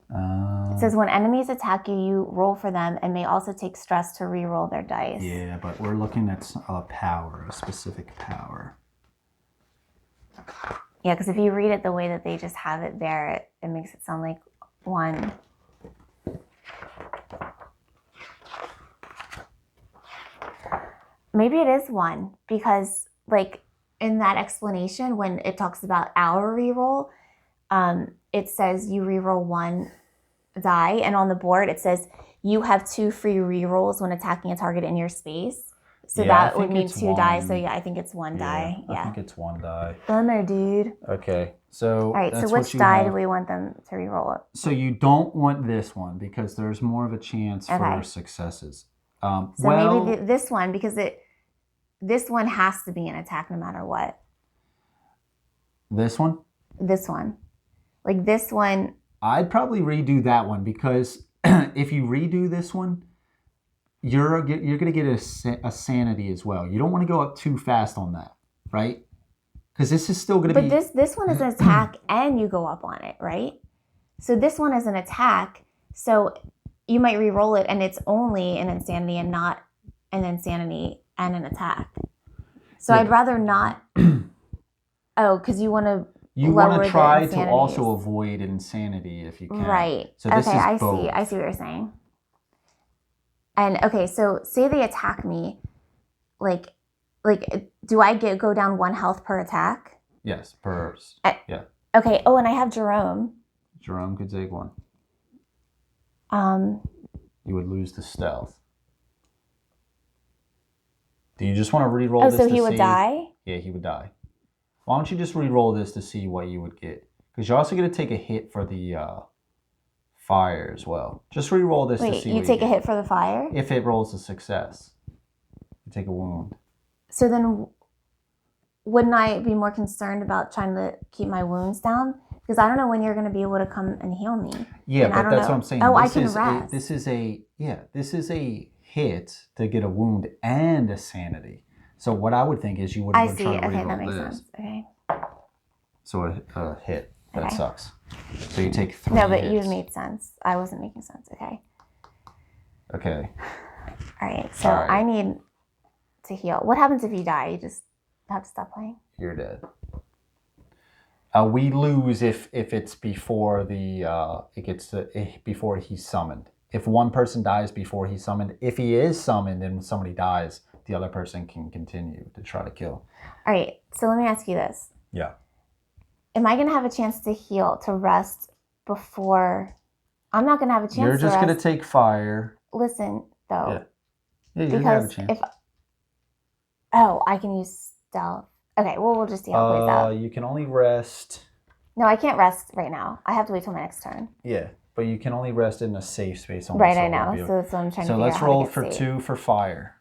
It says when enemies attack you, you roll for them and may also take stress to re-roll their dice. Yeah, but we're looking at a power, a specific power. Yeah, because if you read it the way that they just have it there, it makes it sound like 1. Maybe it is 1 because, like, in that explanation, when it talks about our reroll, it says you reroll 1 die, and on the board it says you have 2 free rerolls when attacking a target in your space. So Yeah, that would mean 2 die. So yeah, I think it's 1 die. Yeah, I think it's 1 die. Bummer, dude. Okay, so All right, that's so which die do we want them to reroll it? So you don't want this one because there's more of a chance for successes. So maybe this one, because this one has to be an attack no matter what. This one? This one. Like this one. I'd probably redo that one because if you redo this one, you're going to get a sanity as well. You don't want to go up too fast on that, right? Because this is still going to be... But this one is an attack and you go up on it, right? So this one is an attack. So you might re-roll it and it's only an insanity and not an insanity and an attack. So I'd rather not... Oh, because you want to... You want to try to also avoid insanity if you can. Right. So this okay, is both. I see what you're saying. And okay, so say they attack me, like do I go down 1 health per attack? Yes, yeah. Okay. Oh, and I have Jerome. Jerome could take 1. You would lose the stealth. Do you just want to re-roll this? Oh, so he would die? Yeah, he would die. Why don't you just re-roll this to see what you would get? Because you're also going to take a hit for the fire as well. Just re-roll this to see what you take a hit for the fire? If it rolls a success, you take a wound. So then wouldn't I be more concerned about trying to keep my wounds down? Because I don't know when you're going to be able to come and heal me. Yeah, but that's what I'm saying. Oh, I can rest. This is a hit to get a wound and a sanity. So what I would think is you would try to re-roll this. That makes sense. Okay. So a hit. That sucks. So you take 3 No, but hits. you made sense. I wasn't making sense. Okay. Okay. All right. So I need to heal. What happens if you die? You just have to stop playing? You're dead. We lose if it's before before he's summoned. If one person dies before he's summoned, if he is summoned and somebody dies, the other person can continue to try to kill. All right. So let me ask you this. Yeah. Am I going to have a chance to heal, to rest before? I'm not going to have a chance to rest. You're just going to take fire. Listen, though. Yeah, you're going to have a chance. I can use stealth. Okay, well, we'll just see how it plays out. You can only rest. No, I can't rest right now. I have to wait till my next turn. Yeah, but you can only rest in a safe space. Right, I know. So that's what I'm trying to figure out. So let's roll for 2 for fire.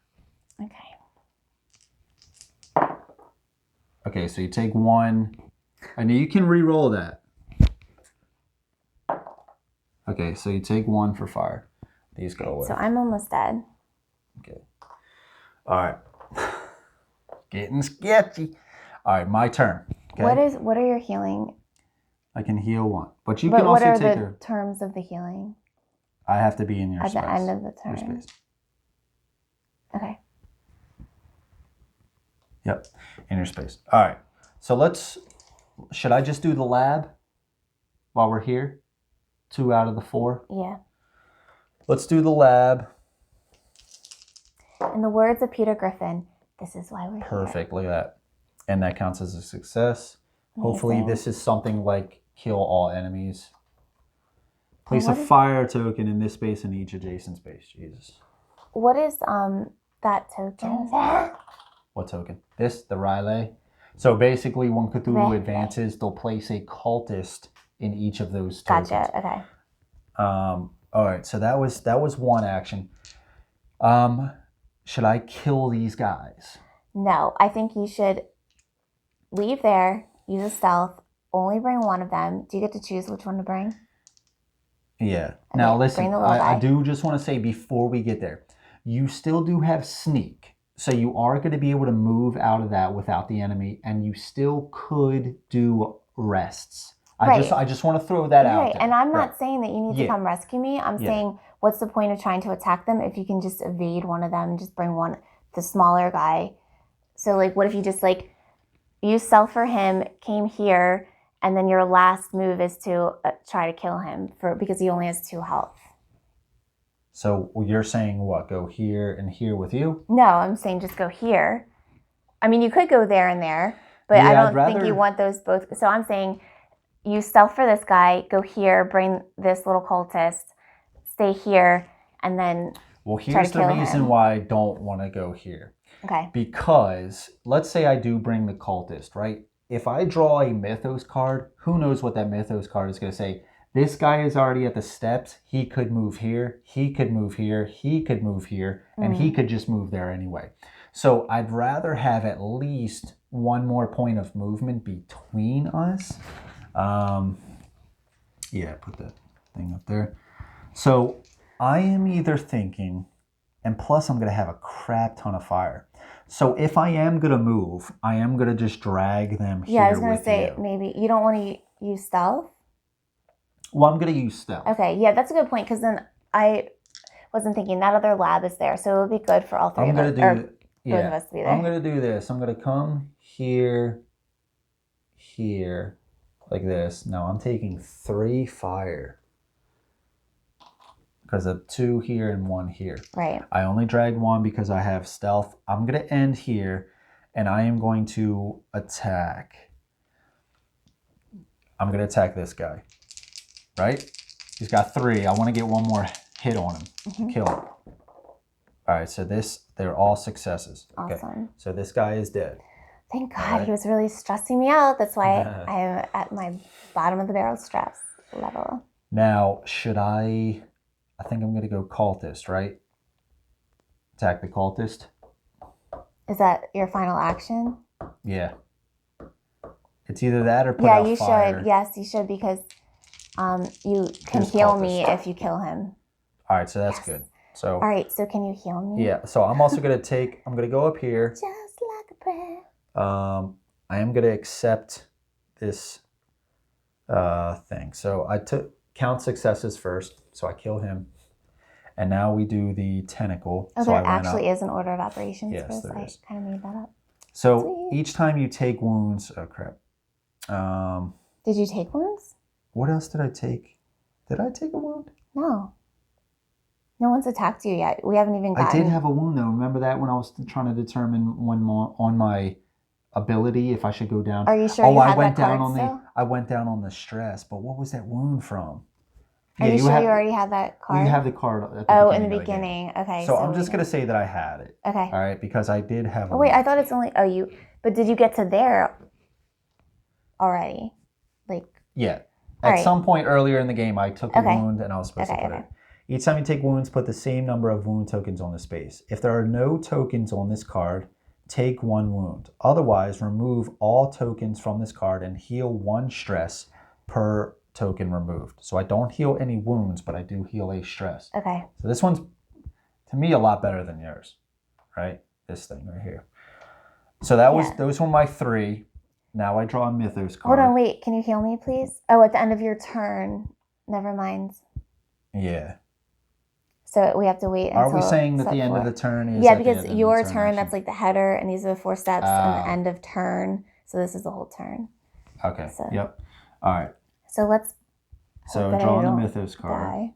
Okay. Okay, so you take 1. And you can re-roll that. Okay, so you take 1 for fire. These go away. So I'm almost dead. Okay. All right. Getting sketchy. All right, my turn. Okay? What are your healing? I can heal 1, but you can also take. What are the terms of the healing? I have to be in your space. At the end of the turn. Your space. Okay. Yep, in your space. All right. So should I just do the lab while we're here? 2 out of the 4? Yeah. Let's do the lab. In the words of Peter Griffin, this is why we're here. Perfect. Look at that. And that counts as a success. Amazing. Hopefully this is something like kill all enemies. Place a fire token in this space and each adjacent space. Jesus. What is that token? What token? The Riley. So basically, when Cthulhu advances, they'll place a cultist in each of those tokens. Gotcha. Okay. All right. So that was 1 action. Should I kill these guys? No, I think you should leave there. Use a stealth. Only bring 1 of them. Do you get to choose which one to bring? Yeah. Okay, Now listen, bring the little I guy. do just want to say before we get there, you still do have sneak. So you are going to be able to move out of that without the enemy, and you still could do rests. Right. I just want to throw that out Right. there. And I'm Right. not saying that you need to Yeah. come rescue me. I'm Yeah. saying, what's the point of trying to attack them if you can just evade one of them and just bring the smaller guy? So, like, what if you just, like, you sell for him, came here, and then your last move is to try to kill him because he only has 2 health? So you're saying what? Go here and here with you? No, I'm saying just go here. I mean, you could go there and there, but Yeah, I I'd don't think you rather- want those both. So I'm saying you stealth for this guy, go here, bring this little cultist, stay here, and then Well, try here's to the kill reason him. why I don't want to go here. Okay. Because let's say I do bring the cultist, right? If I draw a Mythos card, who knows what that Mythos card is going to say? This guy is already at the steps. He could move here. He could move here. He could move here. And he could just move there anyway. So I'd rather have at least one more point of movement between us. Yeah, put that thing up there. So I am either thinking, and plus I'm going to have a crap ton of fire. So if I am going to move, I am going to just drag them here. Yeah, I was going to with say, you. maybe you don't want to use stealth. Well, I'm going to use stealth. Okay, yeah, that's a good point, because then I wasn't thinking that other lab is there, so it would be good for all three of us, or both of us to be there. I'm going to do this. I'm going to come here, here, like this. Now I'm taking 3 fire because of 2 here and 1 here. Right. I only dragged 1 because I have stealth. I'm going to end here, and I am going to attack. I'm going to attack this guy, right? He's got 3. I want to get 1 more hit on him, kill him. All right, so they're all successes. Okay, Awesome. so this guy is dead. Thank God, Right. he was really stressing me out. That's why I'm at my bottom of the barrel stress level. Now, should I think I'm going to go cultist, right? Attack the cultist. Is that your final action? Yeah. It's either that or put Yeah, out you fire. should. Yes, you should, because you can Here's heal me cultist. if you kill him. All right, so that's Yes. good. So All right, so can you heal me? yeah, so I'm also going to I'm going to go up here. Just like a prayer. I am going to accept this thing. So I count successes first. So I kill him. And now we do the tentacle. Oh, so there I went actually up. is an order of operations Yes, for this. there I is. kind of made that up. So Sweet. each time you take wounds, oh crap. Did you take wounds? What else did I take? Did I take a wound? No. No one's attacked you yet. We haven't even gotten... I did have a wound though. Remember that when I was trying to determine one more on my ability if I should go down? Are you sure Oh, you I had went that down card on still? I went down on the stress. But what was that wound from? Are you sure you already had that card? You have the card at the Oh, beginning in the of game. beginning. Okay. So I'm we just didn't- gonna say that I had it. Okay. All right, because I did have. Oh wait, I thought it's only... Oh, you... But did you get to there already? Like... Yeah. All At right. some point earlier in the game, I took a Okay. wound and I was supposed to put Okay. it. Each time you take wounds, put the same number of wound tokens on the space. If there are no tokens on this card, take 1 wound. Otherwise, remove all tokens from this card and heal 1 stress per token removed. So I don't heal any wounds, but I do heal a stress. Okay. So this one's, to me, a lot better than yours, right? This thing right here. So those were my 3. Now I draw a Mythos card. Hold on, wait. Can you heal me, please? Oh, at the end of your turn. Never mind. Yeah. So we have to wait until... Are we saying that step the end 4. of the turn is... Yeah, at the because end of the your turn turn, action? that's like the header, and these are the 4 steps, and the Oh. end of turn. So this is the whole turn. Okay, So- yep. All right. So let's... So hope that I drawing a don't Mythos card. die.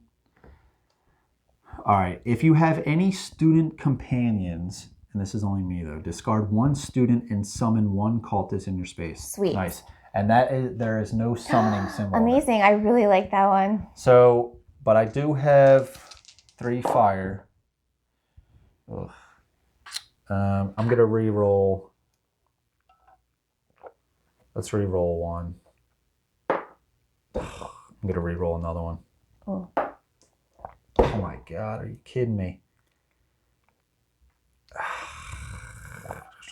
All right. If you have any student companions, and this is only me though, discard 1 student and summon 1 cultist in your space. Sweet. Nice. And there is no summoning symbol. on it. Amazing. I really like that one. So, but I do have 3 fire. Ugh. I'm gonna re-roll. Let's re-roll 1. I'm gonna re-roll another one. Oh. Oh my God, are you kidding me?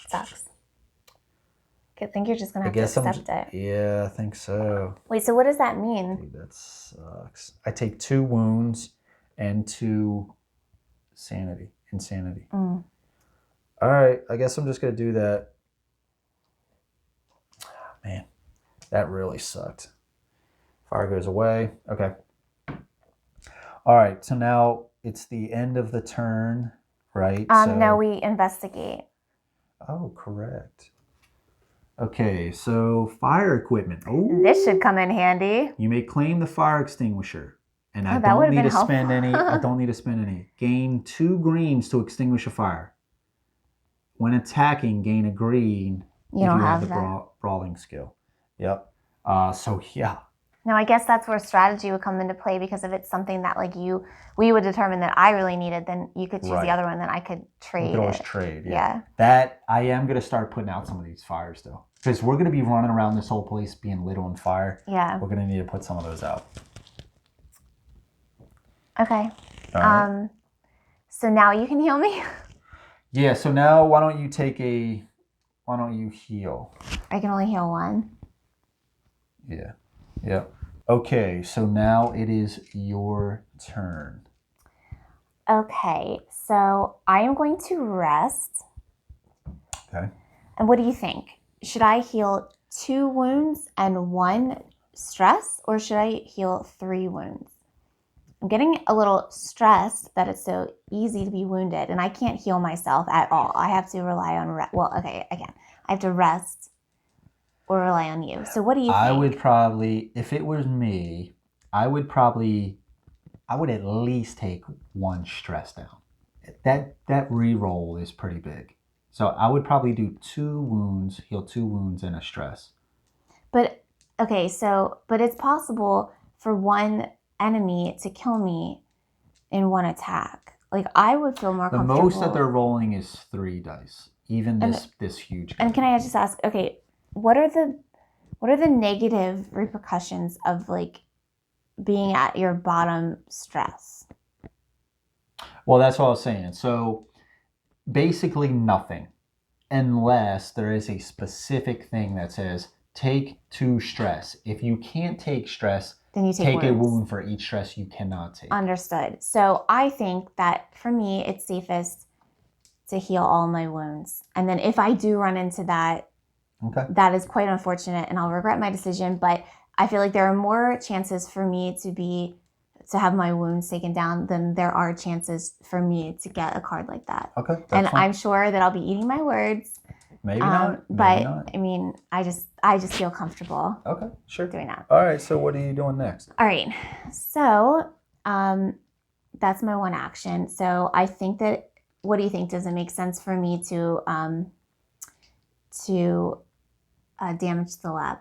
Sucks. I think you're just going to I have to guess accept it. Yeah, I think so. Wait, so what does that mean? Dude, that sucks. I take 2 wounds and 2 insanity. Mm. All right, I guess I'm just going to do that. Man, that really sucked. Fire goes away. Okay. All right, so now it's the end of the turn, right? No, we investigate. Oh, correct. Okay, so fire equipment. Oh, This should come in handy. You may claim the fire extinguisher, and I that don't would've need been to spend any. helpful. I don't need to spend any. Gain 2 greens to extinguish a fire. When attacking, gain a green You if don't you have have the that. brawling skill. Yep. So yeah. Now, I guess that's where strategy would come into play, because if it's something that we would determine that I really needed, then you could choose Right. the other one, then I could trade. We could always it. trade. Yeah. That I am gonna start putting out some of these fires though, because we're gonna be running around this whole place being lit on fire. Yeah. We're gonna need to put some of those out. Okay. All right. So now you can heal me. Yeah. So now, why don't you heal? I can only heal 1. Yeah. Yep. Okay, so now it is your turn. Okay, so I am going to rest. Okay. And what do you think? Should I heal 2 wounds and 1 stress, or should I heal 3 wounds? I'm getting a little stressed that it's so easy to be wounded, and I can't heal myself at all. I have to rely on I have to rest or rely on you. So what do you think? I would probably, if it was me, I would at least take 1 stress down. That re-roll is pretty big. So I would probably do 2 wounds, heal 2 wounds and a stress. But it's possible for one enemy to kill me in 1 attack. Like, I would feel more comfortable. The most that they're rolling is 3 dice, even this huge guy. And can I just ask, okay, what are the negative repercussions of like being at your bottom stress? Well, that's what I was saying. So basically nothing, unless there is a specific thing that says take 2 stress. If you can't take stress, then you take a wound for each stress you cannot take. Understood. So I think that for me, it's safest to heal all my wounds. And then if I do run into that, okay, that is quite unfortunate and I'll regret my decision, but I feel like there are more chances for me to have my wounds taken down than there are chances for me to get a card like that. Okay. And fine. I'm sure that I'll be eating my words. Maybe not. But not. I mean, I just feel comfortable. Okay, sure. Doing that. All right. So what are you doing next? All right. So that's my 1 action. So I think that. What do you think? Does it make sense for me to damage the lab?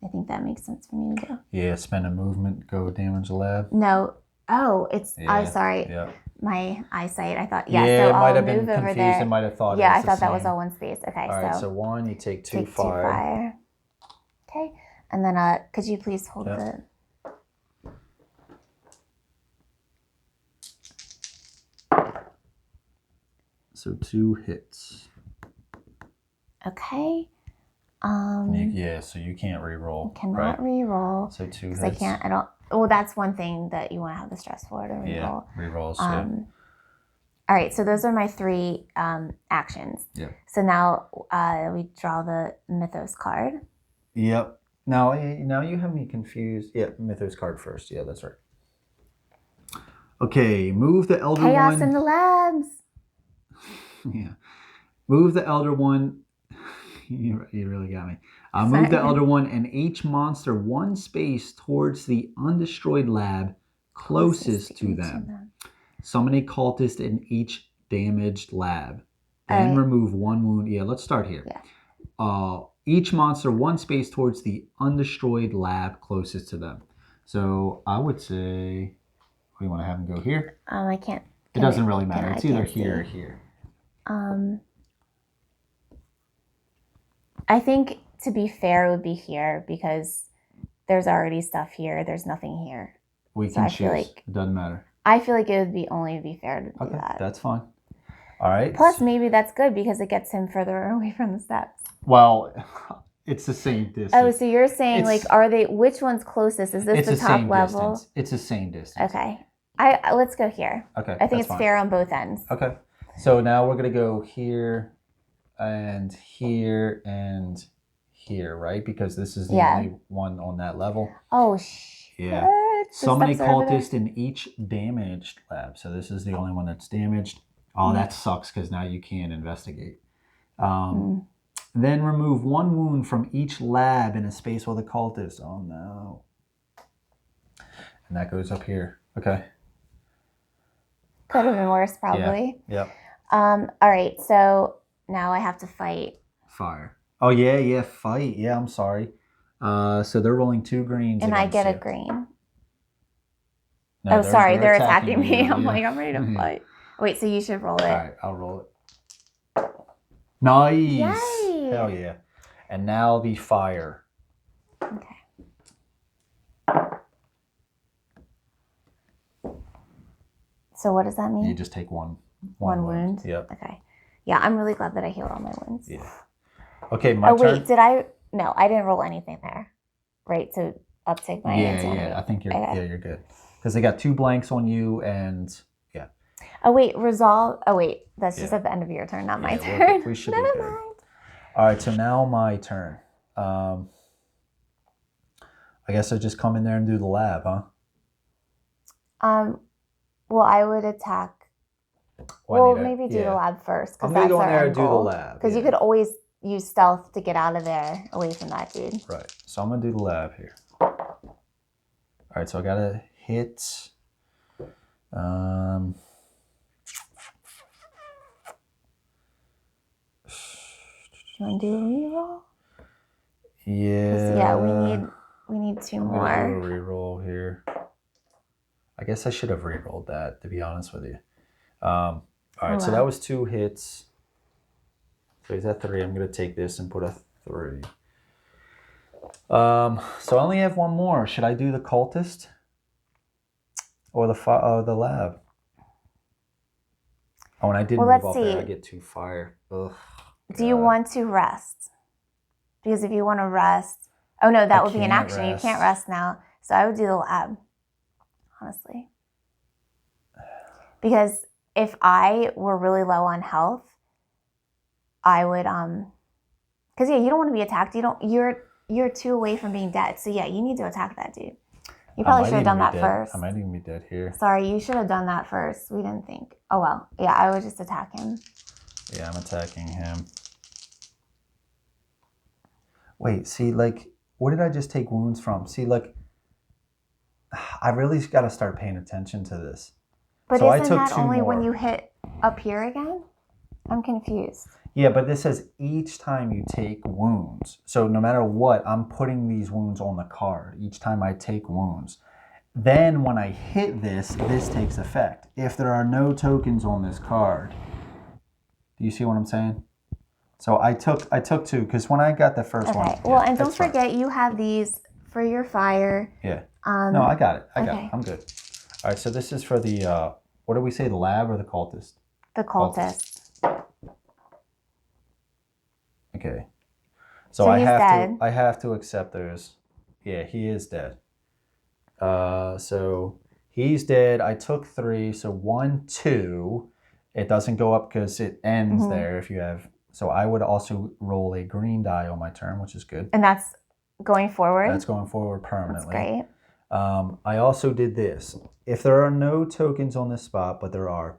I think that makes sense for me to do. Yeah, spend a movement, go damage the lab. No. Oh, it's. Yeah, I'm sorry. Yeah. My eyesight. I thought. Yeah, so it might I'll have been move over confused. there. It might have thought. Yeah, it I was thought the that was same. all 1 space. Okay. All right. So 1, you take 2 take fire. 2 fire. Okay, and then could you please hold the. So 2 hits. Okay. So you can't re-roll. Cannot re-roll. So 2 hits. I can't. I don't. Well, that's one thing that you want to have the stress for, to re-roll. Yeah, re-rolls. All right, so those are my 3 actions. Yeah. So now we draw the Mythos card. Yep. Now you have me confused. Yeah, Mythos card first. Yeah, that's right. Okay, move the Elder One. Chaos in the labs. Yeah. Move the Elder One. You really got me. Move the Elder One and each monster 1 space towards the undestroyed lab closest to them. Summon a cultist in each damaged lab. Then remove 1 wound. Yeah, let's start here. Yeah. Each monster 1 space towards the undestroyed lab closest to them. So I would say, we want to have him go here. I can't. It doesn't really matter. It's either here or here. I think, to be fair, it would be here because there's already stuff here. There's nothing here. We can choose. It doesn't matter. I feel like it would only be fair to do that. That's fine. All right. Plus, maybe that's good because it gets him further away from the steps. Well, it's the same distance. Oh, so you're saying It's- like, are they? Which one's closest? Is this It's the the top same level? distance. It's the same distance. Okay. Let's go here. Okay. I think that's it's fine. fair on both ends. Okay. So now we're gonna go here and here and here, right? Because this is the only one on that level. Oh shit. Yeah. So many cultists in each damaged lab. So this is the only one that's damaged. Oh, that sucks because now you can't investigate. Then remove 1 wound from each lab in a space with a cultist. Oh no. And that goes up here. Okay. Could have been worse, probably. Yeah. Yep. All right. So now I have to fight. Fire. Oh yeah, fight. Yeah, I'm sorry. So they're rolling 2 greens. And I get you. a green. No, oh, sorry, they're attacking me. you, I'm yeah. like, I'm ready to fight. Wait, so you should roll it. All right, I'll roll it. Nice. Yay. Hell yeah. And now the fire. Okay. So what does that mean? You just take one wound. Yep. Okay. Yeah, I'm really glad that I healed all my wounds. Yeah. Okay, my turn. Wait, did I? No, I didn't roll anything there. Right, so uptake my insanity. Yeah. I think you're good. Because they got 2 blanks on you and yeah. Oh wait, resolve. Oh wait, that's just at the end of your turn, not my turn. We should be good. All right, so now my turn. I guess I just come in there and do the lab, huh? Well, I would attack. Maybe do the lab first. I'm gonna go in there and do the lab. Because you could always use stealth to get out of there, away from that dude. Right. So I'm gonna do the lab here. All right. So I gotta hit. You want to do a reroll? Yeah. Yeah, we need 2 more. I'm gonna do a reroll here. I guess I should have rerolled that, to be honest with you. All right, so that was 2 hits. So he's at 3. I'm going to take this and put a 3. So I only have 1 more. Should I do the cultist or the lab? Oh, and I didn't move up there. I get 2 fire. Ugh. Do you want to rest? Because if you want to rest, oh no, that would be an action. You can't rest now. So I would do the lab. Honestly. Because if I were really low on health, I would because you don't want to be attacked. You're 2 away from being dead. So yeah, you need to attack that dude. You probably should have done that first. I might even be dead here. Sorry, you should have done that first. We didn't think. Oh well. Yeah, I would just attack him. Yeah, I'm attacking him. Wait, see, like, what did I just take wounds from? See, like, I really got to start paying attention to this. But so isn't that only when you hit up here again? I'm confused. Yeah, but this says each time you take wounds. So no matter what, I'm putting these wounds on the card each time I take wounds. Then when I hit this takes effect. If there are no tokens on this card, do you see what I'm saying? So I took 2 because when I got the first one. Well, and don't forget you have these for your fire. Yeah. No, I got it. I got it. I'm good. All right, so this is for the, what did we say, the lab or the cultist? The cultist. Okay. So I have to accept those. Yeah, he is dead. So he's dead. I took 3, so 1, 2. It doesn't go up because it ends there if you have. So I would also roll a green die on my turn, which is good. And that's going forward? That's going forward permanently. That's great. I also did this. If there are no tokens on this spot, but there are,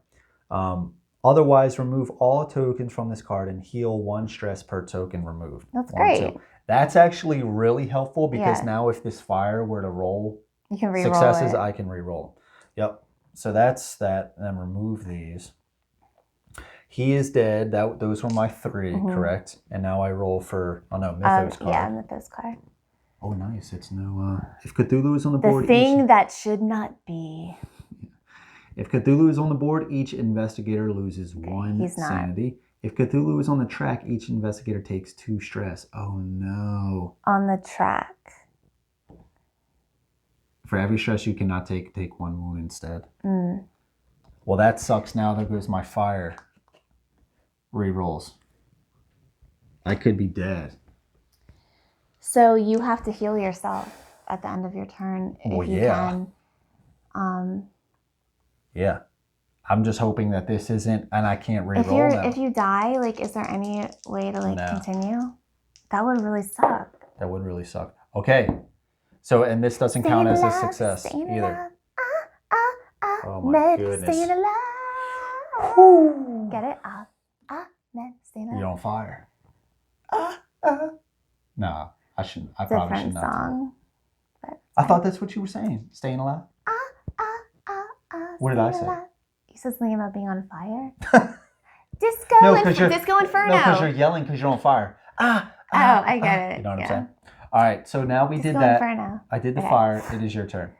otherwise remove all tokens from this card and heal 1 stress per token removed. That's great. 2. That's actually really helpful because now if this fire were to roll you can re-roll successes, it. I can re-roll. Yep. So that's that. And then remove these. He is dead. Those were my 3, correct? And now I roll for, Mythos card. Yeah, Mythos card. Oh, nice. It's no, if Cthulhu is on the board. The thing that should not be. If Cthulhu is on the board, each investigator loses 1 sanity. If Cthulhu is on the track, each investigator takes 2 stress. Oh, no. On the track. For every stress you cannot take 1 wound instead. Well, that sucks now. There goes my fire. Rerolls. I could be dead. So you have to heal yourself at the end of your turn if you can. Yeah. I'm just hoping that this isn't, and I can't re-roll now. If you die, like, is there any way to continue? That would really suck. That would really suck. Okay. So, and this doesn't count as a success either. Oh my goodness. Staying alive. Get it? Staying alive. You're on fire. No, I shouldn't. I probably should not. Song. I thought that's what you were saying. Staying alive. What did I say? You said something about being on fire. Disco Inferno. No, because you're yelling because you're on fire. I get it. You know what I'm saying? All right. So now we did that. Inferno. I did the fire. It is your turn.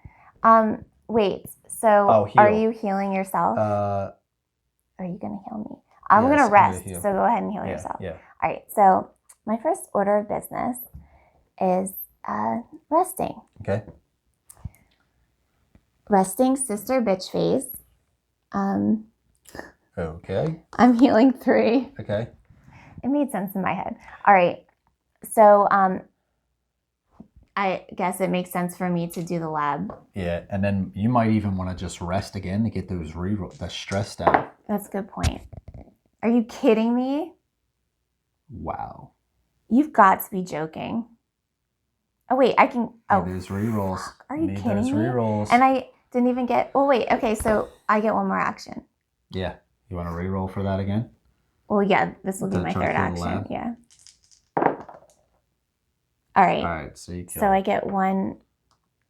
Wait. So are you healing yourself? Are you gonna heal me? I'm gonna rest. So go ahead and heal yourself. Yeah. All right. So my first order of business is resting. Okay. Resting, sister bitch face. Okay. I'm healing 3. Okay. It made sense in my head. All right. So I guess it makes sense for me to do the lab. Yeah, and then you might even want to just rest again to get those the stress down. That's a good point. Are you kidding me? Wow. You've got to be joking. Oh wait, I can. Oh, there's rerolls. Are you kidding those me? Rerolls. And I didn't even get. Oh wait. Okay, so I get one more action. Yeah. You want to reroll for that again? Well, yeah. This will be my third action. Yeah. All right. All right. So you kill. So I get 1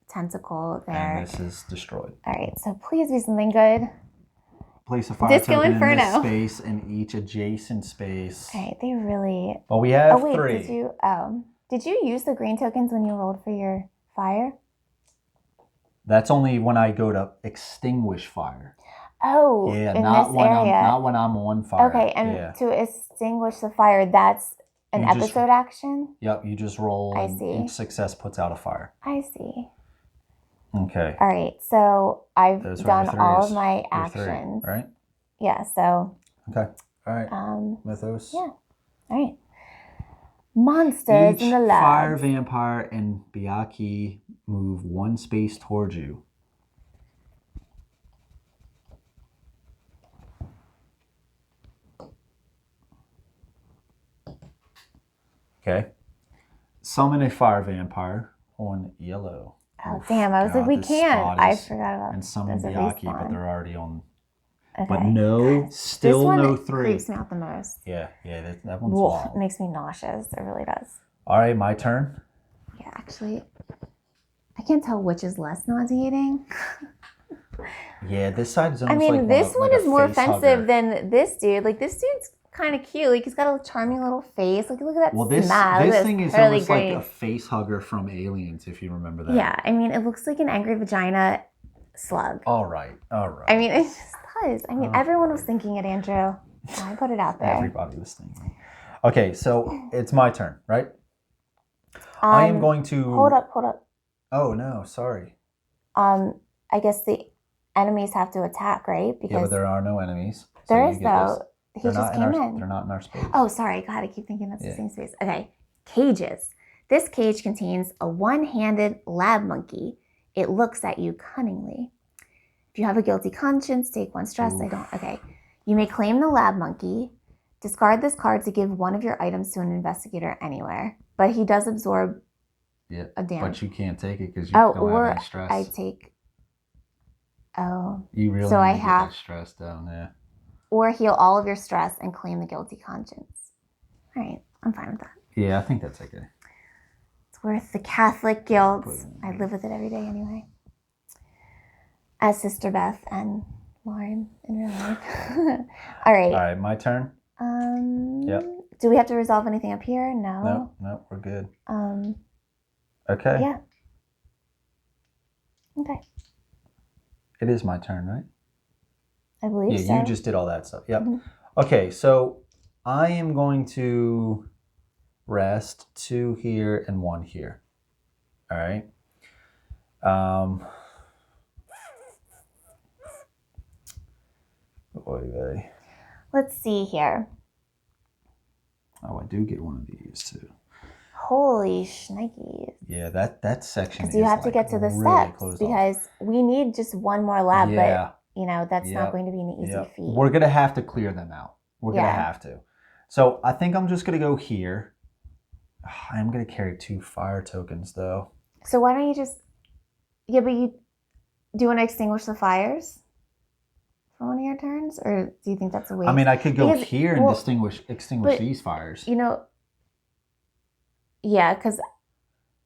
tentacle there. And this is destroyed. All right. So please be something good. Place a fire Disco token Inferno. in this space and each adjacent space. All right. They really. Well, we have 3. Did you use the green tokens when you rolled for your fire? That's only when I go to extinguish fire. Oh, yeah, in not this when area. not when I'm on fire. Okay, and to extinguish the fire, that's an episode action? Yep, you just roll and each success puts out a fire. I see. Okay. All right, so I've done all of my Three, actions. right? Yeah, so. Okay, all right. Mythos. Yeah, all right. Monsters in the lab. Fire vampire and Byakhee move 1 space towards you. Okay. Summon a fire vampire on yellow. Oh, damn. I was like, we can't. I forgot about that. And summon Byakhee, but they're already on. Okay. But no, still no 3. Creeps me out the most. Yeah, that one's wild. It makes me nauseous. It really does. All right, my turn. Yeah, actually, I can't tell which is less nauseating. Yeah, this side is almost this one is more offensive than this dude. Like, this dude's kind of cute. Like, he's got a charming little face. Like, look at that smile. This thing is almost like a face hugger from Aliens, if you remember that. Yeah, I mean, it looks like an angry vagina slug. All right. I mean, it just does. I mean, everyone was thinking it, Andrew. I put it out there. Everybody was thinking. Okay, so it's my turn, right? I am going to... Hold up. Oh, no, sorry. I guess the enemies have to attack, right? Because but there are no enemies. So there is, though. He just came in. They're not in our space. Oh, sorry. God, I keep thinking that's the same space. Okay. Cages. This cage contains a 1-handed lab monkey. It looks at you cunningly. If you have a guilty conscience, take 1 stress. Oof. I don't. Okay. You may claim the lab monkey. Discard this card to give 1 of your items to an investigator anywhere. But he does absorb a damage. But you can't take it because you don't have any stress. I take... Oh. You really need to get that stress down there. Or heal all of your stress and claim the guilty conscience. All right. I'm fine with that. Yeah, I think that's okay. It's worth the Catholic guilt. I live with it every day anyway. As Sister Beth and Lauren in real life. All right. All right, my turn? Yep. Do we have to resolve anything up here? No. No, we're good. Okay. Yeah. Okay. It is my turn, right? I believe so. Yeah, you just did all that stuff. Yep. Okay, so I am going to rest 2 here and 1 here. All right. Let's see here. Oh, I do get one of these too. Holy shnikes. Yeah, that section Because is you have to like get to the really steps closed because we need just one more lab, Yeah. but that's not Yep. going to be an easy Yep. feat. We're gonna have to clear them out. We're gonna Yeah. have to. So I think I'm just gonna go here. I'm gonna carry 2 fire tokens though. So why don't you just... Yeah, but do you want to extinguish the fires for one of your turns? Or do you think that's a waste? I mean, I could go Because- here and well, extinguish but, these fires. Yeah, because...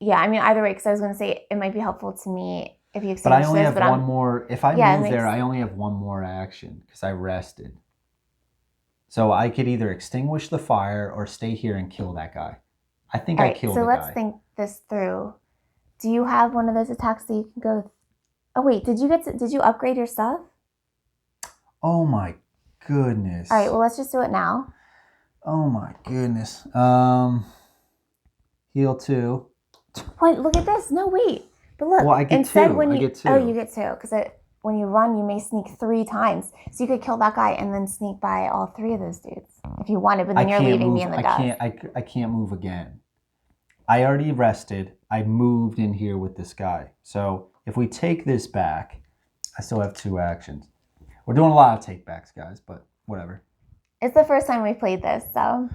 Yeah, I mean, either way, because I was going to say it might be helpful to me if you extinguish But I only this, have one more. If I move there, I only have one more action because I rested. So I could either extinguish the fire or stay here and kill that guy. I think I killed the guy. So let's think this through. Do you have one of those attacks that you can go... Oh, wait, did you upgrade your stuff? Oh my goodness. All right, well, let's just do it now. Oh my goodness. Heal 2. Wait, look at this. No, wait. But look, well, I get instead 2. when you... I get 2. Oh, you get 2. Because when you run, you may sneak 3 times. So you could kill that guy and then sneak by all 3 of those dudes if you wanted, but then you're leaving me in the dust. I can't move again. I already rested. I moved in here with this guy. So if we take this back, I still have 2 actions. We're doing a lot of take backs, guys, but whatever. It's the first time we played this, so...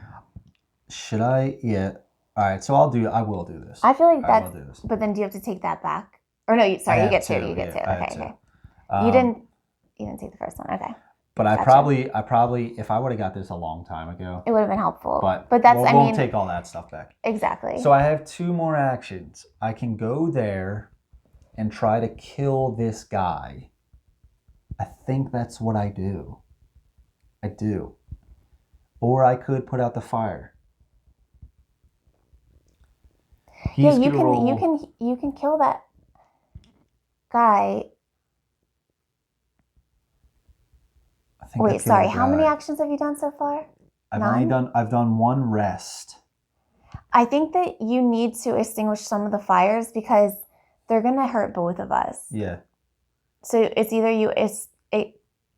Should I? Yeah. All right, so I will do this. I feel like I will do this. But then do you have to take that back? Or no, sorry, you get 2. You get 2. Okay. You didn't take the first one. Okay. But gotcha. I probably, if I would have got this a long time ago, it would have been helpful. But that's, we won't take all that stuff back. Exactly. So I have 2 more actions. I can go there and try to kill this guy. I think that's what I do. I do. Or I could put out the fire. Yeah, you can kill that guy. Wait, sorry. How many actions have you done so far? I've done 1 rest. I think that you need to extinguish some of the fires because they're gonna hurt both of us. Yeah. So it's either you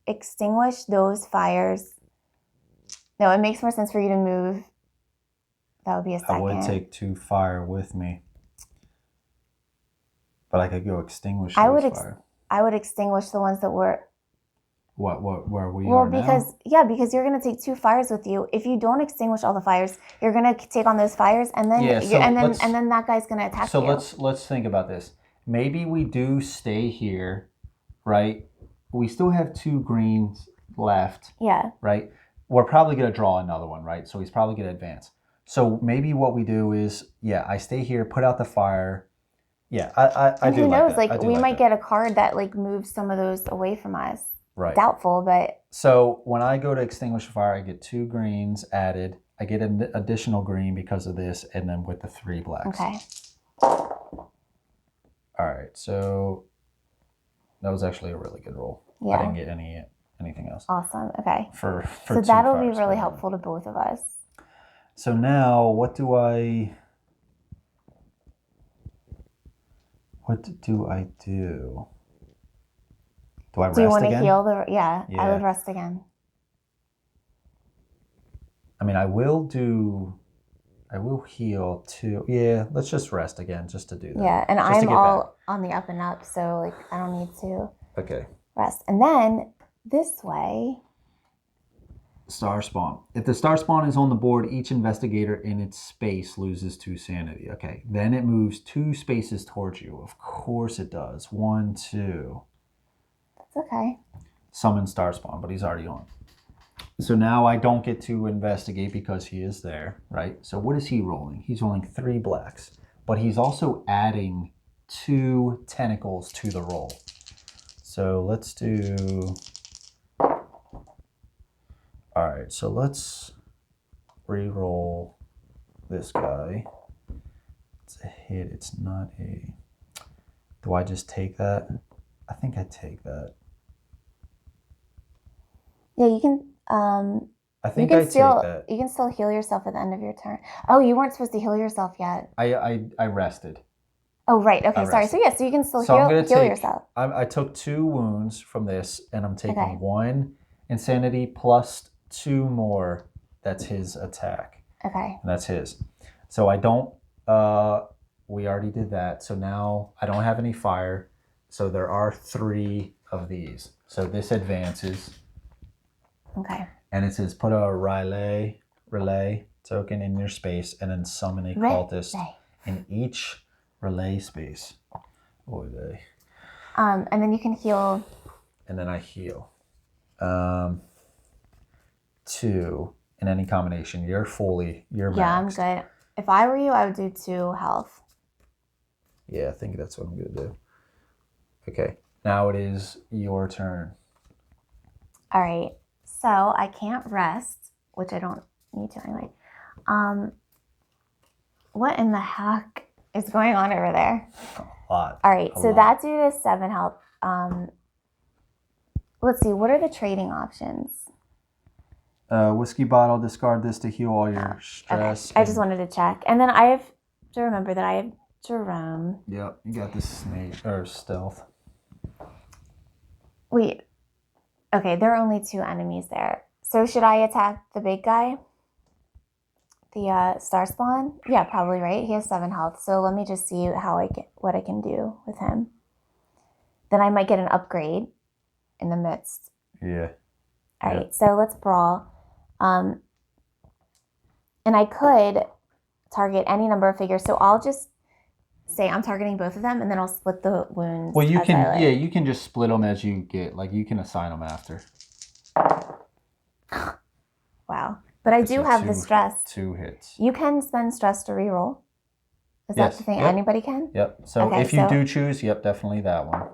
extinguish those fires. No, it makes more sense for you to move. That would be a second. I would take 2 fire with me. But I could go extinguish those fire. I would extinguish the ones that were... Where we are now? Because you're going to take 2 fires with you. If you don't extinguish all the fires, you're going to take on those fires and then and then that guy's going to attack you. So let's think about this. Maybe we do stay here, right? We still have 2 greens left. Yeah. Right? We're probably going to draw another one, right? So he's probably going to advance. So maybe what we do is, I stay here, put out the fire. Yeah, I do. Who knows? We might get a card that moves some of those away from us. Right. Doubtful, but... So when I go to extinguish the fire, I get 2 greens added. I get an additional green because of this, and then with the 3 blacks. Okay. All right, so that was actually a really good roll. Yeah. I didn't get anything else. Awesome. Okay. For so that'll be really helpful to both of us. So now, what do I do? Do I rest again? Do you want to heal the... Yeah, I would rest again. I mean, I will heal too. Yeah, let's just rest again just to do that. Yeah, and I'm all on the up and up, so I don't need to rest. And then this way... Star spawn. If the star spawn is on the board, each investigator in its space loses 2 sanity. Okay, then it moves 2 spaces towards you. Of course it does. 1, 2. That's okay. Summon star spawn, but he's already on. So now I don't get to investigate because he is there, right? So what is he rolling? He's rolling 3 blacks, but he's also adding 2 tentacles to the roll. So let's do... All right, so let's re-roll this guy. It's a hit, it's not a... Do I just take that? I think I take that. Yeah, you can... I think I take that. You can still heal yourself at the end of your turn. Oh, you weren't supposed to heal yourself yet. I rested. Oh, right. Okay, sorry. So so you can still heal yourself. I took 2 wounds from this, and I'm taking 1 insanity plus 2 more. That's his attack. Okay. And that's his. So I don't, we already did that. So now I don't have any fire. So there are 3 of these. So this advances. Okay. And it says put a relay token in your space and then summon a cultist in each relay space. And then you can heal. And then I heal. 2 in any combination. You're maxed. Yeah, I'm good. If I were you, I would do 2 health. Yeah, I think that's what I'm going to do. Okay, now it is your turn. All right. So I can't rest, which I don't need to anyway. What in the heck is going on over there? A lot. All right, so that dude is 7 health. Let's see, what are the trading options? Whiskey bottle, discard this to heal all your stress. Okay. I just wanted to check. And then I have to remember that I have Jerome. Yep, you got this snake or stealth. Wait. Okay, there are only 2 enemies there. So should I attack the big guy? The star spawn? Yeah, probably, right? He has 7 health. So let me just see what I can do with him. Then I might get an upgrade in the midst. Yeah. All right, so let's brawl. And I could target any number of figures. So I'll just say I'm targeting both of them, and then I'll split the wounds. Well, you can, you can just split them as you get, like you can assign them after. Wow. But I do have the stress. 2 hits. You can spend stress to reroll. Is that the thing? Yep. Anybody can? Yep. So okay, if you do choose, yep, definitely that one.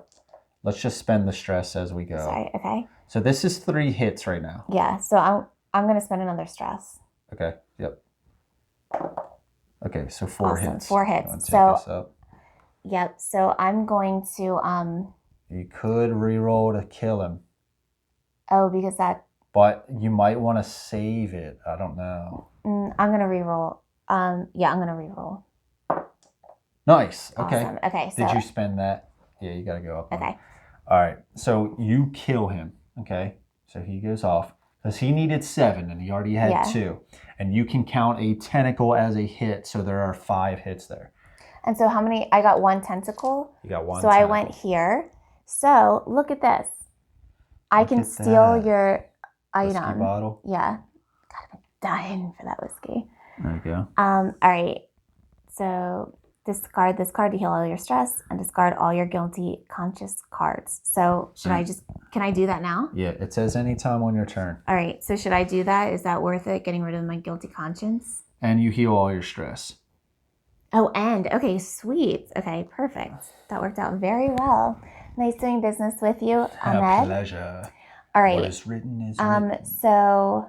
Let's just spend the stress as we go. Sorry, okay. So this is 3 hits right now. Yeah, so I'm going to spend another stress. Okay, yep. Okay, so 4 hits. 4 hits. So, yep, so I'm going to... You could reroll to kill him. Oh, because that... But you might want to save it. I don't know. I'm going to reroll. Yeah, I'm going to reroll. Nice. Okay. Awesome. Okay, so... Did you spend that? Yeah, you got to go up. Okay. All right, so you kill him, okay? So he goes off. Because he needed 7 and he already had 2. And you can count a tentacle as a hit, so there are 5 hits there. And so how many? I got 1 tentacle. You got 1 So tentacle. I went here. So look at this. I can steal your item. Whiskey bottle? Yeah. God, I'm dying for that whiskey. There you go. All right. So discard this card to heal all your stress and discard all your guilty conscious cards. So should I just, can I do that now? Yeah, it says anytime on your turn. All right, so should I do that? Is that worth it, getting rid of my guilty conscience? And you heal all your stress. Oh, and, okay, sweet. Okay, perfect. That worked out very well. Nice doing business with you, Ahmed. A pleasure. All right. What is written is written. So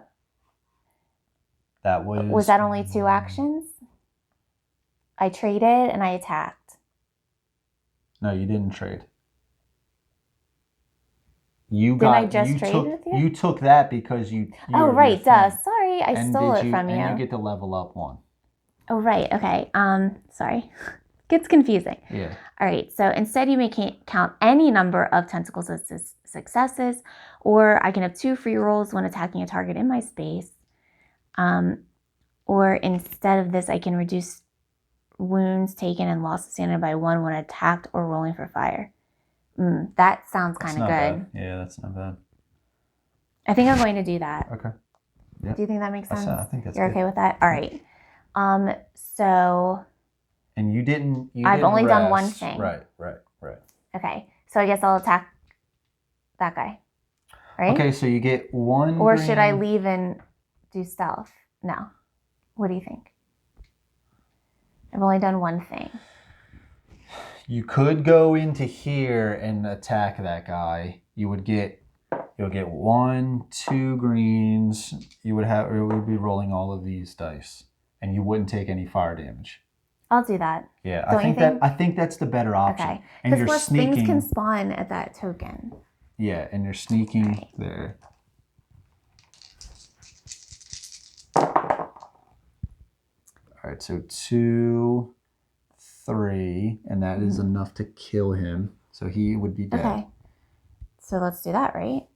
that was that only 2 actions? I traded and I attacked. No, you didn't trade. You took that because you oh, right, duh. Sorry, I stole it from you. And you get to level up 1. Oh, right, okay. Sorry. Gets confusing. Yeah. All right, so instead you may count any number of tentacles as successes, or I can have 2 free rolls when attacking a target in my space. Or instead of this, I can reduce wounds taken and loss sustained by 1 when attacked or rolling for fire. That sounds kind of good. Yeah, that's not bad. I think I'm going to do that. Okay. Yep. Do you think that makes sense? I think that's You're good. Okay with that? All right. So... And you didn't I've only rest. done 1 thing. Right. Okay, so I guess I'll attack that guy. Right? Okay, so you get 1 Or green... should I leave and do stealth? No. What do you think? I've only done 1 thing. You could go into here and attack that guy. You'll get 1, 2 greens. You would be rolling all of these dice, and you wouldn't take any fire damage. I'll do that. Yeah, I think that's the better option. Okay. And you're plus sneaking. Things can spawn at that token. Yeah, and you're sneaking there. All right, so 2, 3, and that is enough to kill him. So he would be dead. Okay. So let's do that, right?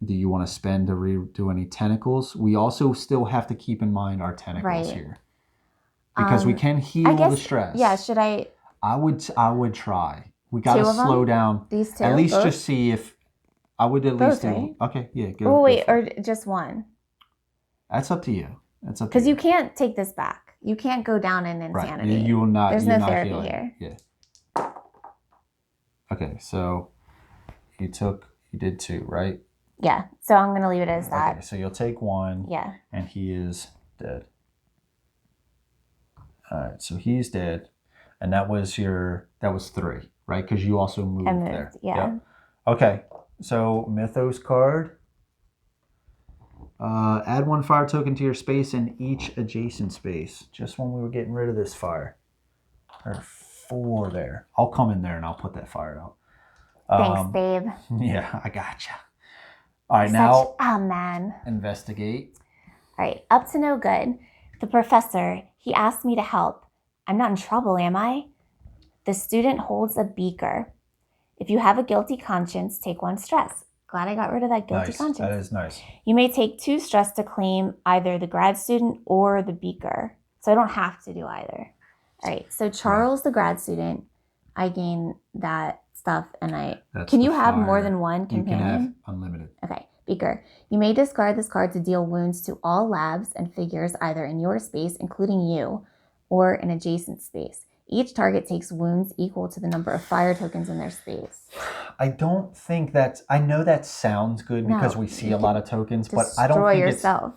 Do you want to spend to redo any tentacles? We also still have to keep in mind our tentacles here. Because we can heal the stress. Yeah, should I? I would try. We got to Two of them? slow down. These two? At least Both? just see if... I would at least Both, do... right? Okay, yeah, go. Oh, wait, go or just one? That's up to you. That's up to you. Because you can't take this back. You can't go down in insanity. Right. You will not. There's no therapy healing. here. Yeah. Okay, so you did 2, right? Yeah, so I'm going to leave it as that. Okay, so you'll take 1. Yeah. And he is dead. All right, so he's dead. And that was 3, right? Because you also moved, there. Yeah. Yep. Okay, so Mythos card. Add 1 fire token to your space in each adjacent space. Just when we were getting rid of this fire. There are 4 there. I'll come in there and I'll put that fire out. Thanks, babe. Yeah, I gotcha. All right, now... Oh, man. Investigate. All right, up to no good. The professor, he asked me to help. I'm not in trouble, am I? The student holds a beaker. If you have a guilty conscience, take 1 stress. Glad I got rid of that guilty conscience. That is nice. You may take 2 stress to claim either the grad student or the beaker. So I don't have to do either. All right, so Charles, the grad student, I gain that stuff, and can you have more than 1 companion? You can have unlimited. Okay, beaker. You may discard this card to deal wounds to all labs and figures either in your space, including you, or an adjacent space. Each target takes wounds equal to the number of fire tokens in their space. I don't think that's... I know that sounds good because we see a lot of tokens, but I don't think yourself.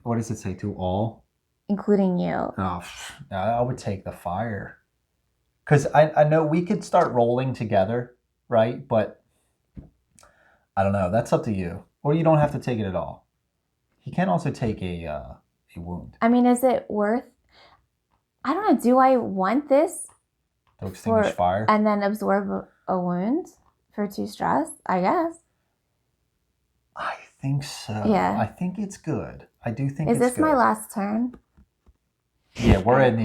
What does it say? To all? Including you. Oh, I would take the fire. Because I know we could start rolling together, right? But I don't know. That's up to you. Or you don't have to take it at all. He can also take a wound. I mean, is it worth... I don't know. Do I want this? To extinguish fire? And then absorb a wound for 2 stress, I guess. I think so. Yeah. I think it's good. I do think it's good. Is this my last turn? Yeah, we're in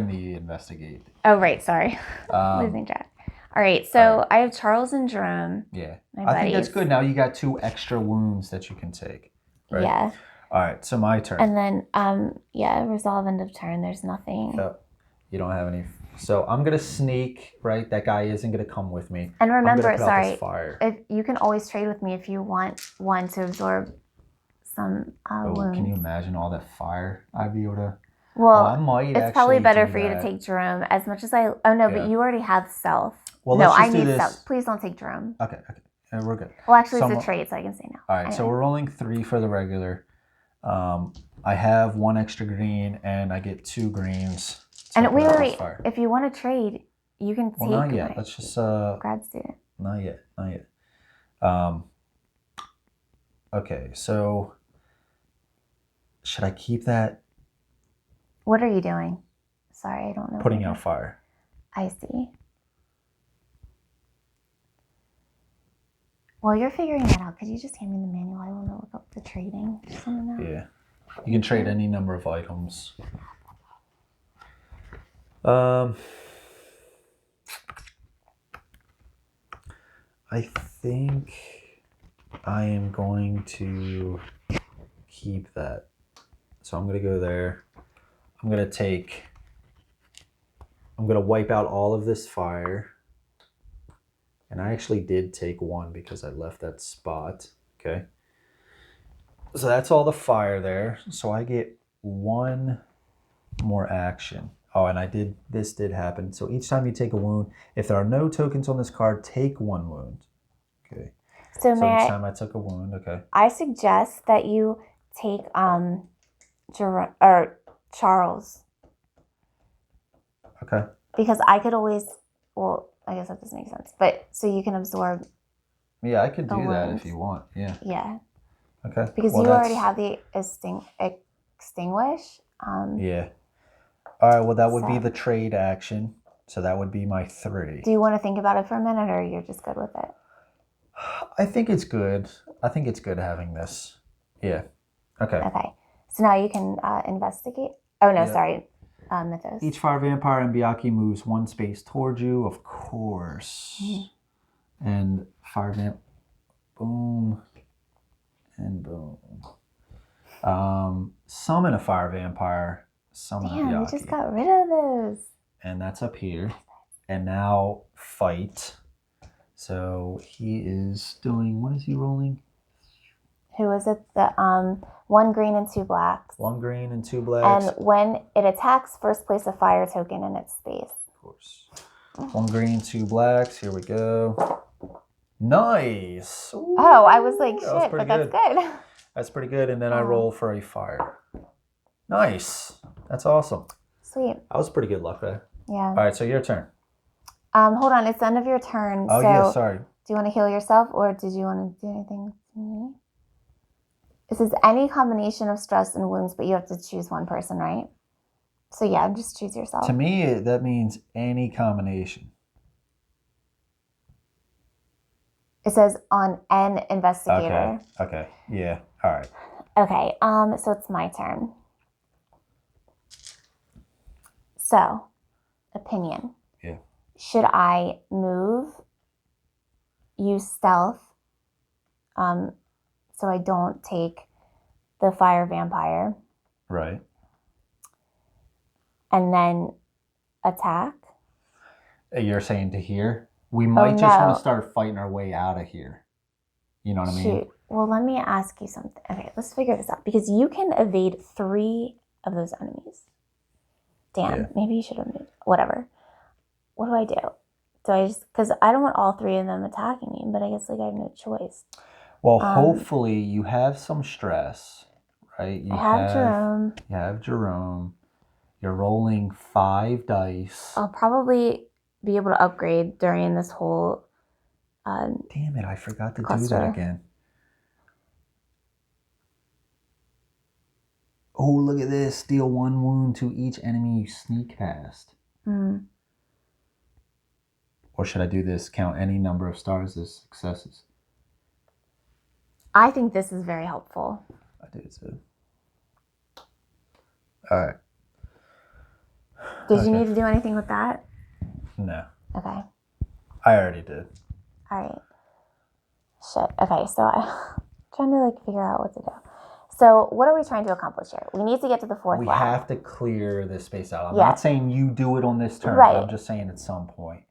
the investigate. Oh, right. Sorry. Losing track. All right. So I have Charles and Jerome. Yeah. I think that's good. Now you got 2 extra wounds that you can take. Right? Yeah. All right. So my turn. And then, resolve end of turn. There's nothing. Yep. You don't have any. So I'm going to sneak, right? That guy isn't going to come with me. And remember, fire. If you can always trade with me if you want 1 to absorb some wounds. Can you imagine all that fire I'd be able to... Well, I might it's probably better for you to take Jerome as much as I... Oh, no, but you already have self. Well, no, I need self. Please don't take Jerome. Okay. We're good. Well, actually, it's a trade, so I can say no. All right, so we're rolling 3 for the regular. I have 1 extra green, and I get 2 greens. And wait. If you want to trade, you can take... Well, not yet. Let's just... grad student. Not yet. Okay, so... Should I keep that? What are you doing? Sorry, I don't know. Putting out fire. I see. While you're figuring that out, could you just hand me the manual? I want to look up the trading. Yeah. You can trade any number of items. I think I am going to keep that. So I'm going to go there. I'm going to wipe out all of this fire. And I actually did take 1 because I left that spot. Okay. So that's all the fire there. So I get 1 more action. Oh, and this did happen. So each time you take a wound, if there are no tokens on this card, take 1 wound. Okay. So each time I took a wound, okay. I suggest that you take Charles. Okay. Because I could always, well, I guess that doesn't make sense. But so you can absorb. Yeah, I could do that if you want. Yeah. Yeah. Okay. Because you already have the extinguish. Yeah. All right. Well, that would be the trade action. So that would be my 3. Do you want to think about it for a minute, or you're just good with it? I think it's good. I think it's good having this. Yeah. Okay. Okay. So now you can investigate. Oh no, sorry. Mythos. Each fire vampire in Byakhee moves 1 space towards you, of course. Mm-hmm. And fire vamp. Boom. And boom. Summon a fire vampire. Summon a Damn, we Yaki. just got rid of those. And that's up here. And now fight. So he is doing, what is he rolling? Who is it? The 1 green and 2 blacks. 1 green and 2 blacks. And when it attacks, first place a fire token in its space. Of course. 1 green, 2 blacks. Here we go. Nice. Ooh, oh, I was like, shit, but that's good. That's pretty good. And then I roll for a fire. Nice. That's awesome. Sweet. That was pretty good luck there. Yeah. All right, so your turn. Hold on, it's the end of your turn. Oh, so yeah, sorry. Do you want to heal yourself, or did you want to do anything to me? This is any combination of stress and wounds, but you have to choose one person, right? So yeah, just choose yourself. To me, that means any combination. It says on an investigator. Okay. Yeah. All right. Okay. So it's my turn. So, opinion. Yeah. Should I move, use stealth, so I don't take the fire vampire, Right. and then attack? You're saying to here? We might just want to start fighting our way out of here. You know what I mean? Shoot. Well, let me ask you something. Okay, let's figure this out. Because you can evade 3 of those enemies. Damn, Yeah. maybe you should have moved. Whatever. What do I do? Do I just... Because I don't want all 3 of them attacking me, but I guess like I have no choice. Well, hopefully you have some stress, right? I have Jerome. You have Jerome. You're rolling 5 dice. I'll probably be able to upgrade during this whole... Damn it, I forgot to cluster. do that again. Oh, look at this. Deal 1 wound to each enemy you sneak past. Mm. Or should I do this? Count any number of stars as successes. I think this is very helpful. I do too. All right. Did you need to do anything with that? No. Okay. I already did. All right. Shit. Okay, so I'm trying to like figure out what to do. So what are we trying to accomplish here? We need to get to the 4th We lab. have to clear this space out. I'm Yeah. not saying you do it on this turn. Right. I'm just saying at some point.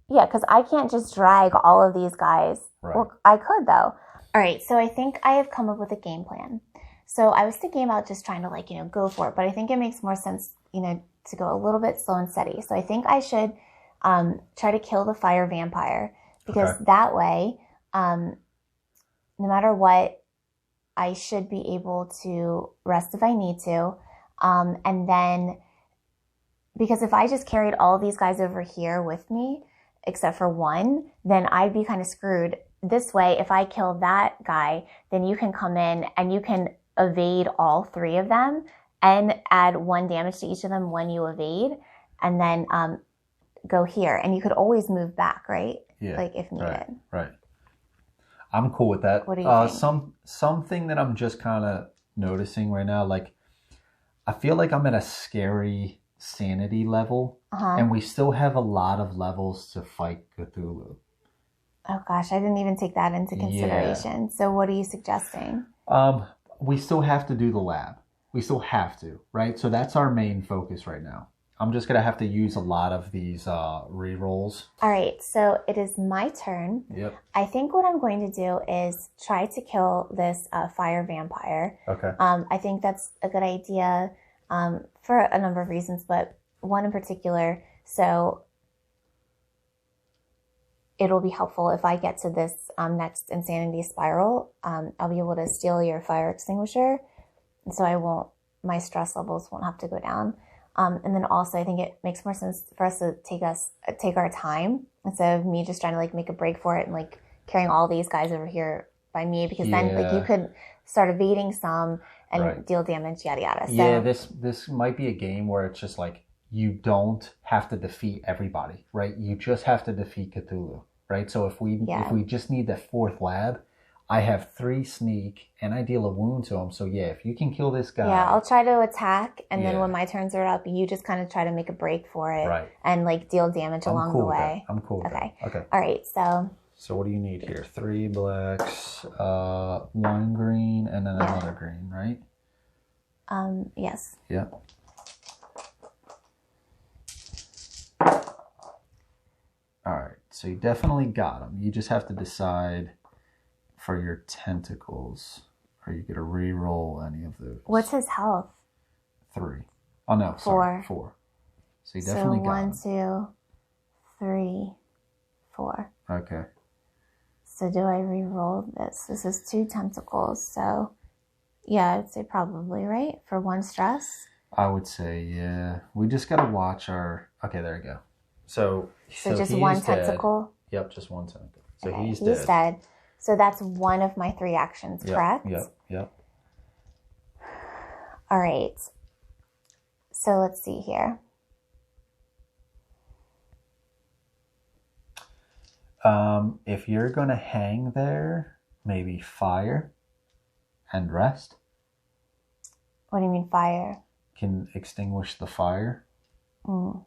Yeah, because I can't just drag all of these guys. Right. Well, I could though. All right, so I think I have come up with a game plan. So I was thinking about just trying to like, go for it, but I think it makes more sense, to go a little bit slow and steady. So I think I should try to kill the fire vampire because that way, no matter what, I should be able to rest if I need to. And then, because if I just carried all of these guys over here with me, except for 1, then I'd be kind of screwed. This way, if I kill that guy, then you can come in and you can evade all 3 of them and add 1 damage to each of them when you evade, and then go here. And you could always move back, right? Yeah. Like if needed. Right. I'm cool with that. What do you think? Something that I'm just kind of noticing right now, like I feel like I'm at a scary sanity level, and we still have a lot of levels to fight Cthulhu. Oh gosh, I didn't even take that into consideration. Yeah. So what are you suggesting? We still have to do the lab. We still have to, right? So that's our main focus right now. I'm just going to have to use a lot of these rerolls. All right, so it is my turn. Yep. I think what I'm going to do is try to kill this fire vampire. Okay. I think that's a good idea for a number of reasons, but one in particular. So it'll be helpful if I get to this next insanity spiral. I'll be able to steal your fire extinguisher, and so my stress levels won't have to go down. And then also, I think it makes more sense for us to take our time instead of me just trying to like make a break for it and like carrying all these guys over here by me, because then like you could start evading some and deal damage, yada yada. So, yeah, this might be a game where it's just like you don't have to defeat everybody, right? You just have to defeat Cthulhu, right? So if we just need the 4th lab, I have 3 sneak and I deal a wound to him. So yeah, if you can kill this guy. Yeah, I'll try to attack, and then when my turns are up, you just kind of try to make a break for it, and like deal damage along the way. I'm cool with that. Okay. All right, so So what do you need here? 3 blacks, 1 green, and then another green, right? Yes. Yeah. Alright, so you definitely got them. You just have to decide for your tentacles. Are you going to re-roll any of those? What's his health? 3. Oh, no, 4. sorry, 4. So you definitely got 1, 2, 3, 4. Okay. So do I re-roll this? This is 2 tentacles, so yeah, I'd say probably, right? For 1 stress? I would say, yeah. We just got to watch our... Okay, there you go. So just 1 tentacle? Dead. Yep, just 1 tentacle. So okay, he's dead. So that's one of my 3 actions, correct? Yep. All right. So let's see here. If you're going to hang there, maybe fire and rest. What do you mean fire? Can extinguish the fire. Mm.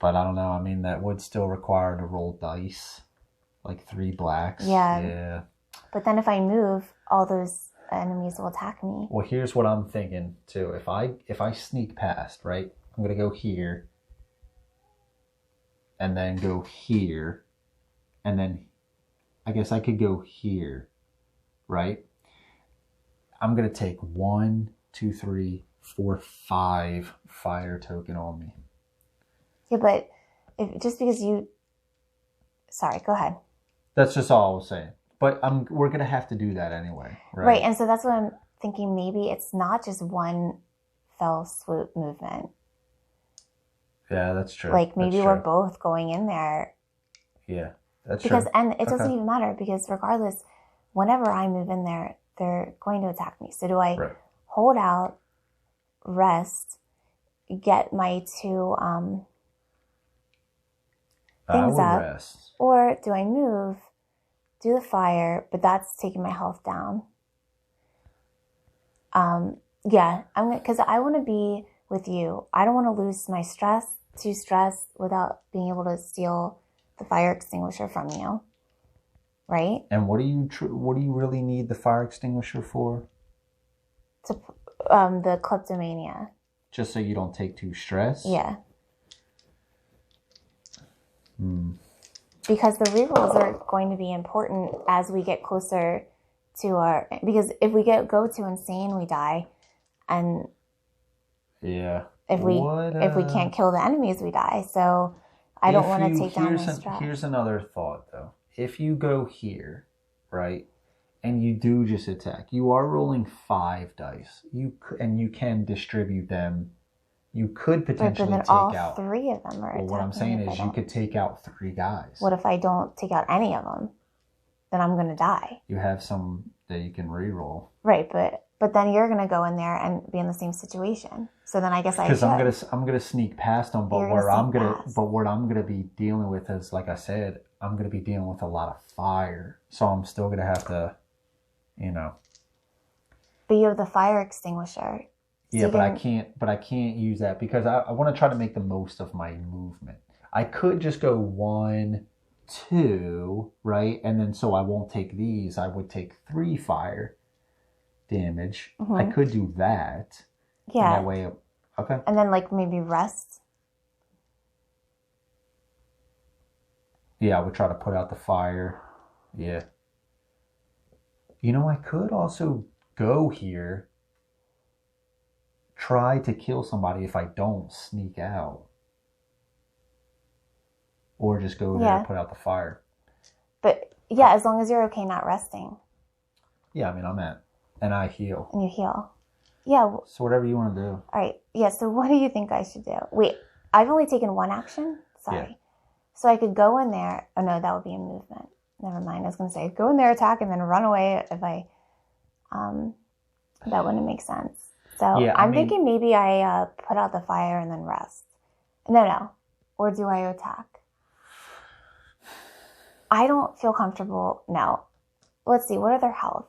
But I don't know. I mean, that would still require to roll dice. Like 3 blacks. Yeah. But then if I move, all those enemies will attack me. Well, here's what I'm thinking too. If I sneak past, right? I'm going to go here. And then go here. And then I guess I could go here. Right? I'm going to take 1, 2, 3, 4, 5 fire token on me. Yeah, but just because you... Sorry, go ahead. That's just all I was saying. But we're going to have to do that anyway. Right, and so that's what I'm thinking. Maybe it's not just one fell swoop movement. Yeah, that's true. Like maybe we're both going in there. Yeah, that's true. And it Okay. doesn't even matter because regardless, whenever I move in there, they're going to attack me. So do I hold out, rest, get my 2 things up, rest. Or do I move, do the fire, but that's taking my health down? Yeah, because I want to be with you. I don't want to lose my stress without being able to steal the fire extinguisher from you, right? And what do you really need the fire extinguisher for? To the kleptomania. Just so you don't take 2 stress? Yeah. Because the rerolls are going to be important as we get closer to our... Because if we go to insane, we die. And if we can't kill the enemies, we die. So I don't want to take down my stress. Here's another thought, though. If you go here, right, and you do just attack, you are rolling 5 dice. You can distribute them. You could potentially take out... all 3 of them are attacking. What I'm saying is you could take out 3 guys. What if I don't take out any of them? Then I'm going to die. You have some that you can re-roll. Right, but then you're going to go in there and be in the same situation. So then I guess I should. Because I'm going to sneak past them, but what I'm going to be dealing with is, like I said, I'm going to be dealing with a lot of fire. So I'm still going to have to, But you have the fire extinguisher. Yeah, but I can't use that because I want to try to make the most of my movement. I could just go 1, 2, right? And then so I won't take these. I would take 3 fire damage. Mm-hmm. I could do that. Yeah. That way, okay. And then maybe rest. Yeah, I would try to put out the fire. Yeah. I could also go here. Try to kill somebody if I don't sneak out. Or just go there and put out the fire. But, yeah, as long as you're okay not resting. Yeah, I mean, and I heal. And you heal. Yeah. So whatever you want to do. All right. Yeah, so what do you think I should do? Wait, I've only taken 1 action? Sorry. Yeah. So I could go in there. Oh, no, that would be a movement. Never mind. I was going to say, go in there, attack, and then run away if I... that wouldn't make sense. So yeah, I'm thinking maybe I put out the fire and then rest. No. Or do I attack? I don't feel comfortable. No. Let's see. What are their health?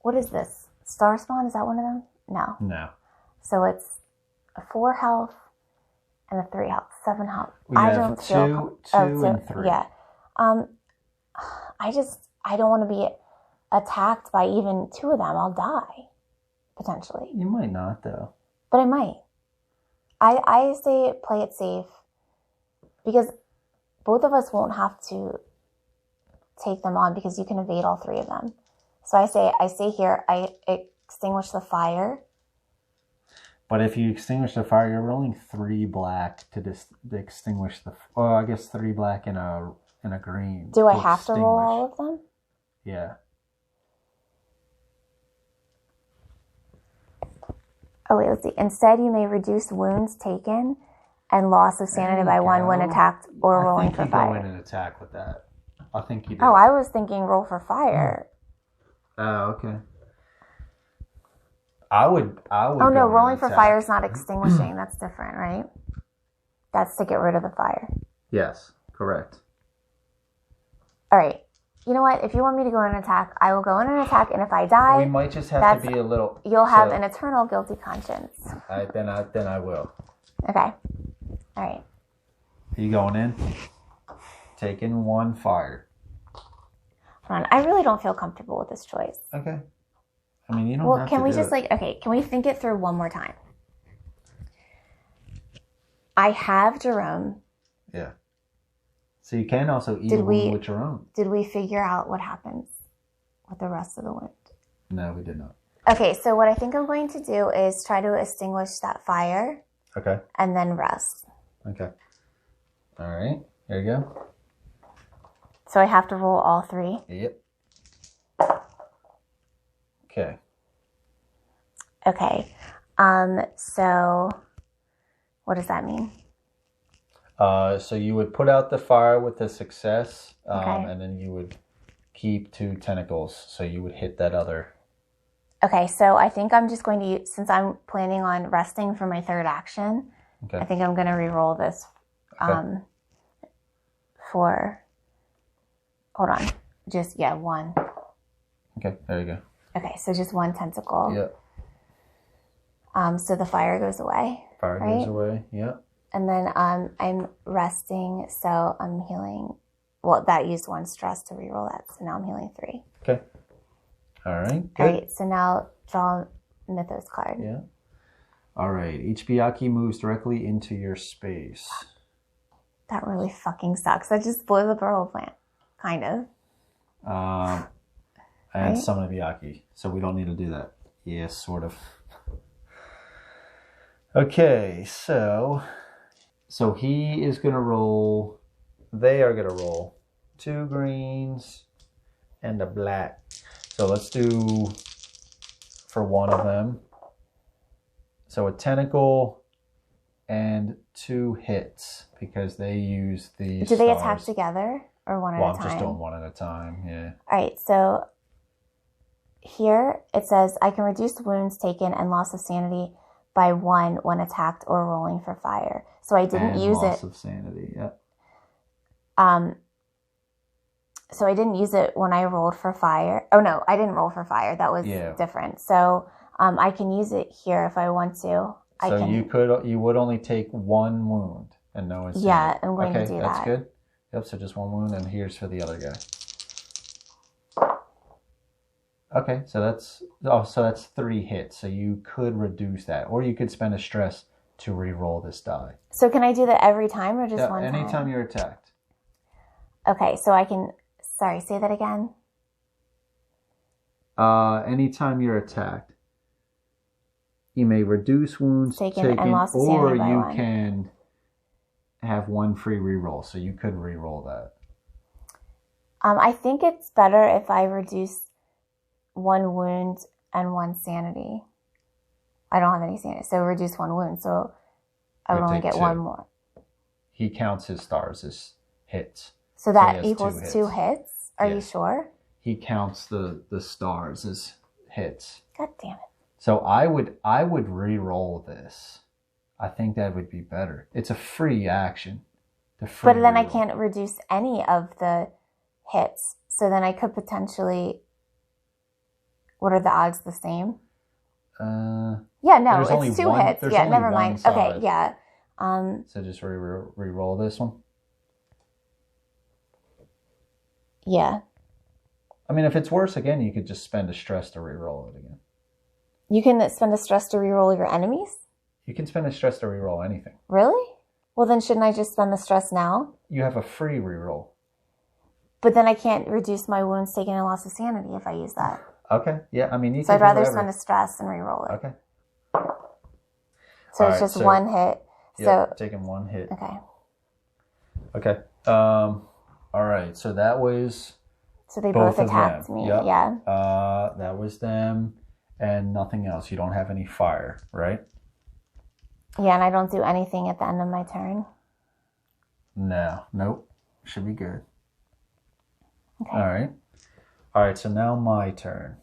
What is this? Star Spawn? Is that one of them? No. So it's a 4 health and a 3 health. 7 health. I don't feel... 2 and 3. Yeah. I don't want to be attacked by even 2 of them. I'll die, potentially. You might not, though. But I might. I say play it safe because both of us won't have to take them on because you can evade all 3 of them. So I stay here, I extinguish the fire. But if you extinguish the fire, you're rolling 3 black to extinguish the... Well, I guess 3 black and a green. Do I have to roll all of them? Yeah. Oh, wait, let's see. Instead, you may reduce wounds taken and loss of sanity by 1 when attacked or rolling for fire. I think you go in and attack with that. I think you do. Oh, I was thinking roll for fire. Oh, okay. I would. Oh, no, rolling for fire is not extinguishing. That's different, right? That's to get rid of the fire. Yes, correct. All right. You know what? If you want me to go in and attack, I will go in and attack, and if I die... We might just have to be a little... You'll have an eternal guilty conscience. Then I will. Okay. All right. Are you going in? Taking 1 fire. Hold on. I really don't feel comfortable with this choice. Okay. I mean, you don't have to. Well, can we just can we think it through one more time? I have Jerome. Yeah. So you can also eat a wound with Jerome. Did we figure out what happens with the rest of the wound? No, we did not. Okay, so what I think I'm going to do is try to extinguish that fire. Okay. And then rest. Okay. All right. There you go. So I have to roll all 3? Yep. Okay. Okay. So what does that mean? So you would put out the fire with a success, Okay. And then you would keep 2 tentacles. So you would hit that other. Okay, so I think I'm just going to use, since I'm planning on resting for my 3rd action, Okay. I think I'm going to re-roll this for, hold on, just, 1. Okay, there you go. Okay, so just 1 tentacle. Yep. So the fire goes away. Fire right? goes away, yep. And then I'm resting, so I'm healing. Well, that used 1 stress to reroll that, so now I'm healing 3. Okay. All right. Good. All right, so now draw a Mythos card. Yeah. All right. Each Byakhee moves directly into your space. That really fucking sucks. That just blew the burrow plant, kind of. And right? summon a Byakhee, so we don't need to do that. Yes, sort of. Okay, so he is going to roll, they are going to roll 2 greens and a black. So let's do for 1 of them. So a tentacle and 2 hits because they use the Do they attack together or one at a time? Well, I'm just doing 1 at a time, yeah. All right, so here it says, I can reduce wounds taken and loss of sanity by 1 when attacked or rolling for fire. So I didn't use loss it. Of sanity, yeah. So I didn't use it when I rolled for fire. Oh no, I didn't roll for fire. That was different. So I can use it here if I want to. You would only take 1 wound and no insanity. Yeah, I'm going to do that. Okay, that's good. Yep, so just 1 wound, and here's for the other guy. Okay, so that's 3 hits. So you could reduce that, or you could spend a stress to re-roll this die. So can I do that every time or just one time? Anytime you're attacked. Okay, so I can. Sorry, say that again. Anytime you're attacked, you may reduce wounds taken and loss of or sanity by you 1. can have 1 free reroll. So you could reroll that. I think it's better if I reduce 1 wound and 1 sanity. I don't have any sanity, so reduce 1 wound. So I would only get 2. 1 more. He counts his stars as hits. So that equals 2 hits? Are you sure? He counts the stars as hits. God damn it. So I would re-roll this. I think that would be better. It's a free action. But then I can't reduce any of the hits. So then I could potentially... What are the odds the same? Yeah, no, it's 2 hits. Yeah, never mind. Okay, yeah. So just re-roll this one. Yeah. I mean, if it's worse again, you could just spend a stress to reroll it again. You can spend a stress to reroll your enemies? You can spend a stress to reroll anything. Really? Well, then shouldn't I just spend the stress now? You have a free reroll. But then I can't reduce my wounds taken and loss of sanity if I use that. Okay. Yeah. I mean, you. So I'd rather spend a stress and reroll it. Okay. So it's just one hit. Yeah, taking one hit. Okay. Okay. All right. So that was. So they both attacked me. Yep. Yeah. That was them, and nothing else. You don't have any fire, right? Yeah, and I don't do anything at the end of my turn. No. Nope. Should be good. Okay. All right. So now my turn.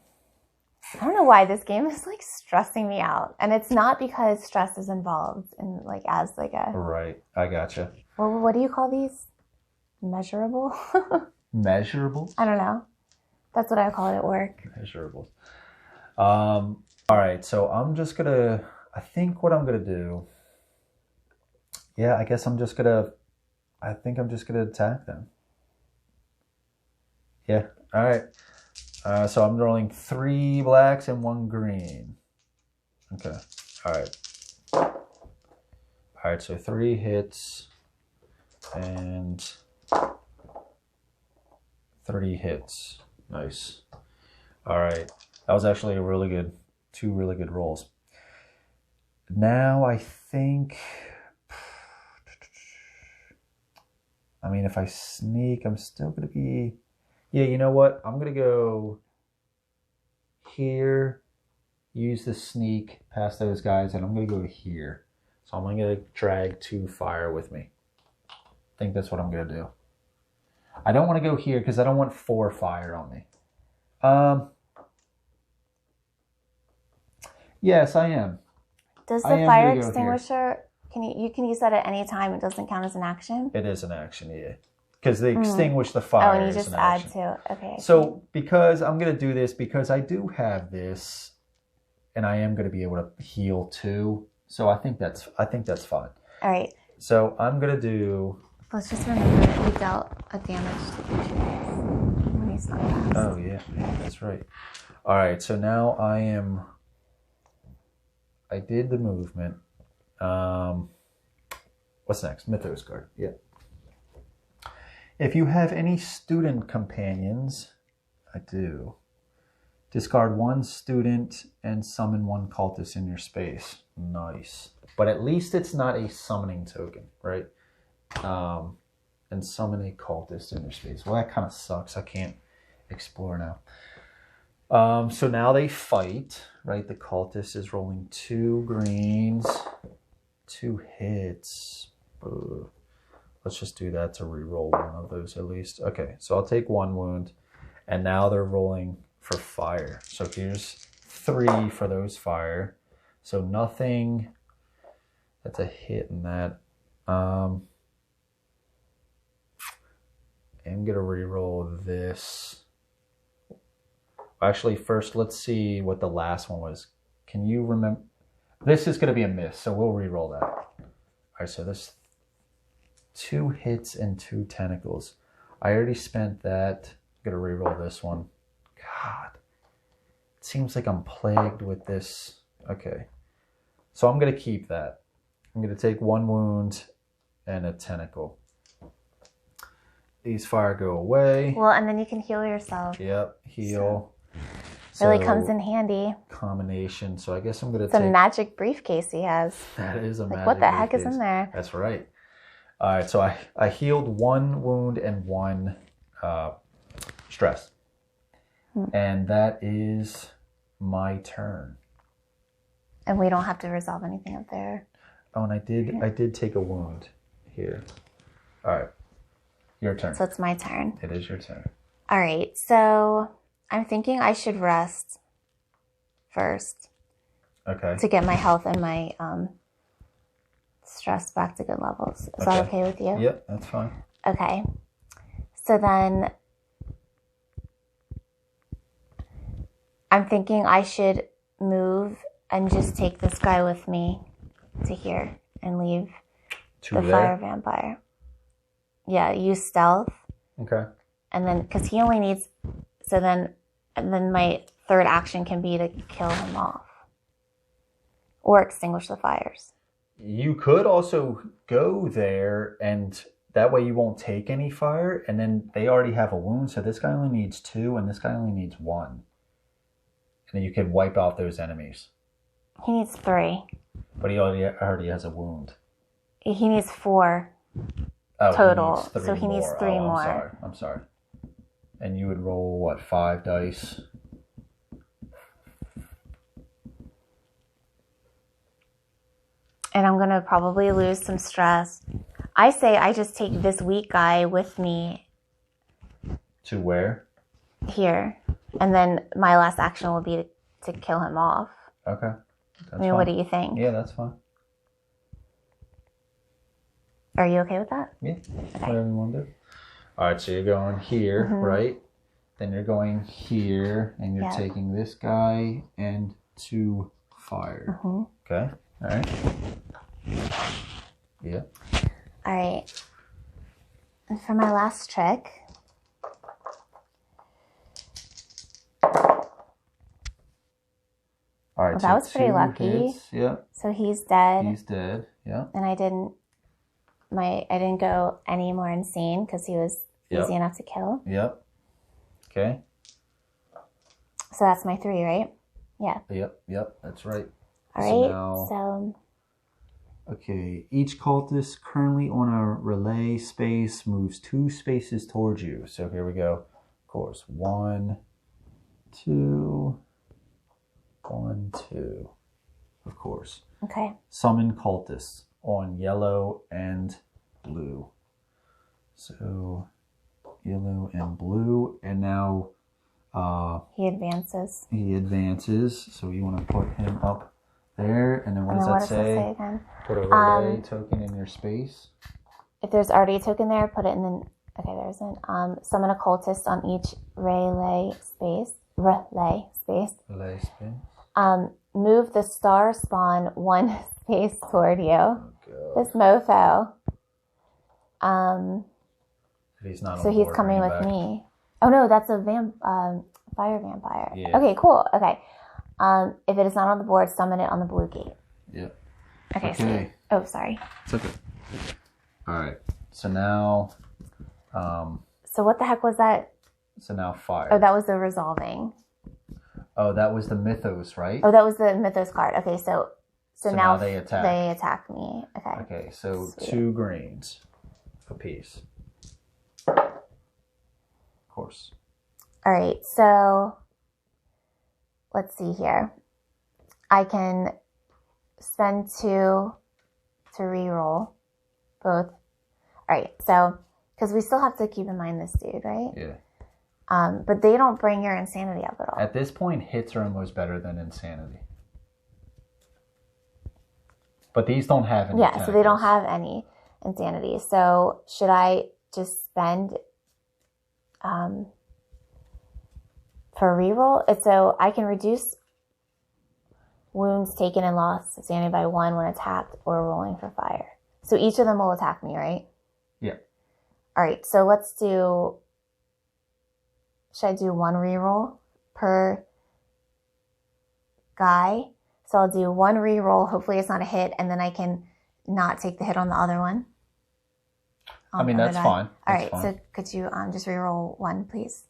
I don't know why this game is like stressing me out, and it's not because stress is involved in like as like a. Right. I gotcha. Well, what do you call these? Measurable. Measurable? I don't know. That's what I call it at work. Measurables. All right. So I'm just gonna. I think what I'm gonna do. Yeah. I guess I'm just gonna. I think I'm just gonna attack them. Yeah. All right. So I'm rolling 3 blacks and 1 green. Okay. All right. All right. So 3 hits and 3 hits. Nice. All right. That was actually a 2 really good rolls. Now I think. I mean, if I sneak, I'm still gonna be. Yeah, you know what? I'm going to go here, use the sneak past those guys, and I'm going to go here. So I'm going to drag 2 fire with me. I think that's what I'm going to do. I don't want to go here because I don't want 4 fire on me. Yes, I am. Does the fire extinguisher, you can use that at any time? It doesn't count as an action? It is an action, yeah. Because they extinguish the fire. Oh, and you just add to it. Okay. So because I'm going to do this, because I do have this, and I am going to be able to heal too. So I think that's fine. All right. So I'm going to do. Let's just remember that we dealt a damage to each of these when he's not fast. Oh yeah, that's right. All right. So now I did the movement. What's next? Mythos card. Yeah. If you have any student companions, I do. Discard 1 student and summon 1 cultist in your space. Nice. But at least it's not a summoning token, right? And summon a cultist in your space. Well, that kind of sucks. I can't explore now. So now they fight, right? The cultist is rolling 2 greens, 2 hits. Ugh. Let's just do that to re-roll one of those at least. Okay, so I'll take 1 wound. And now they're rolling for fire. So here's 3 for those fire. So nothing. That's a hit in that. I'm going to re-roll this. Actually, first, let's see what the last one was. Can you remember? This is going to be a miss, so we'll re-roll that. All right, so this 2 hits and 2 tentacles. I already spent that. I'm going to re-roll this one. God. It seems like I'm plagued with this. Okay. So I'm going to keep that. I'm going to take 1 wound and a tentacle. These fire go away. Well, and then you can heal yourself. Yep, heal. So really comes in handy. Combination. So I guess I'm going to take... It's a magic briefcase he has. That is a magic what the heck briefcase. Is in there? That's right. All right, so I healed 1 wound and 1 stress. And that is my turn. And we don't have to resolve anything up there. Oh, and I did take a wound here. All right. Your turn. So it's my turn. It is your turn. All right. So I'm thinking I should rest first. Okay. To get my health and my stress back to good levels. Is that okay with you? Yep, that's fine. Okay. So then I'm thinking I should move and just take this guy with me to here and leave the fire vampire. Yeah, use stealth. Okay. And then, because he only needs, and then my third action can be to kill him off. Or extinguish the fires. You could also go there, and that way you won't take any fire, and then they already have a wound, so this guy only needs 2, and this guy only needs 1. And then you can wipe out those enemies. He needs 3. But he already has a wound. He needs 4 total, so he needs 3 more. I'm sorry. And you would roll, what, 5 dice? And I'm going to probably lose some stress. I say I just take this weak guy with me. To where? Here. And then my last action will be to kill him off. Okay. I mean, what do you think? Yeah, that's fine. Are you okay with that? Yeah. Okay. Whatever you want to do. All right, so you're going here, right? Then you're going here, and you're taking this guy and 2 fire. Okay. All right. Yeah. All right. And for my last trick, all right. Well, that was pretty lucky. Hits. Yeah. So he's dead. He's dead. Yeah. And I didn't go any more insane because he was easy enough to kill. Yep. Okay. So that's my 3, right? Yeah. Yep. That's right. All right. So. Okay. Each cultist currently on a relay space moves 2 spaces towards you. So here we go. Of course. 1, 2. 1, 2. Of course. Okay. Summon cultists on yellow and blue. So yellow and blue, and now he advances. So you want to put him up there, and then what does that say again? Put a relay token in your space. If there's already a token there, put it in the. Okay, there's an summon a cultist on each relay space. Move the star spawn 1 space toward you. Oh, this mofo. He's not. So he's coming with me. Oh no, that's a fire vampire. Yeah. Okay, cool. Okay. If it is not on the board, summon it on the blue gate. Yeah. Okay. So, oh, sorry. It's okay. All right. So now. So what the heck was that? So now fire. Oh, that was the resolving. Oh, that was the mythos, right? Oh, that was the mythos card. Okay, so now they attack. They attack me. Okay. Okay, so Sweet. 2 greens apiece. Of course. All right, so let's see here. I can spend 2 to reroll both. All right, so because we still have to keep in mind this dude, right? Yeah. But they don't bring your insanity up at all. At this point, hits are almost better than insanity. But these don't have any. Yeah, so they don't have any insanity. So should I just spend for reroll? So I can reduce wounds taken and lost insanity by 1 when attacked or rolling for fire. So each of them will attack me, right? Yeah. All right, so let's do. Should I do 1 reroll per guy? So I'll do 1 reroll. Hopefully it's not a hit, and then I can not take the hit on the other one. I mean, that's fine. All right, so could you just reroll 1, please?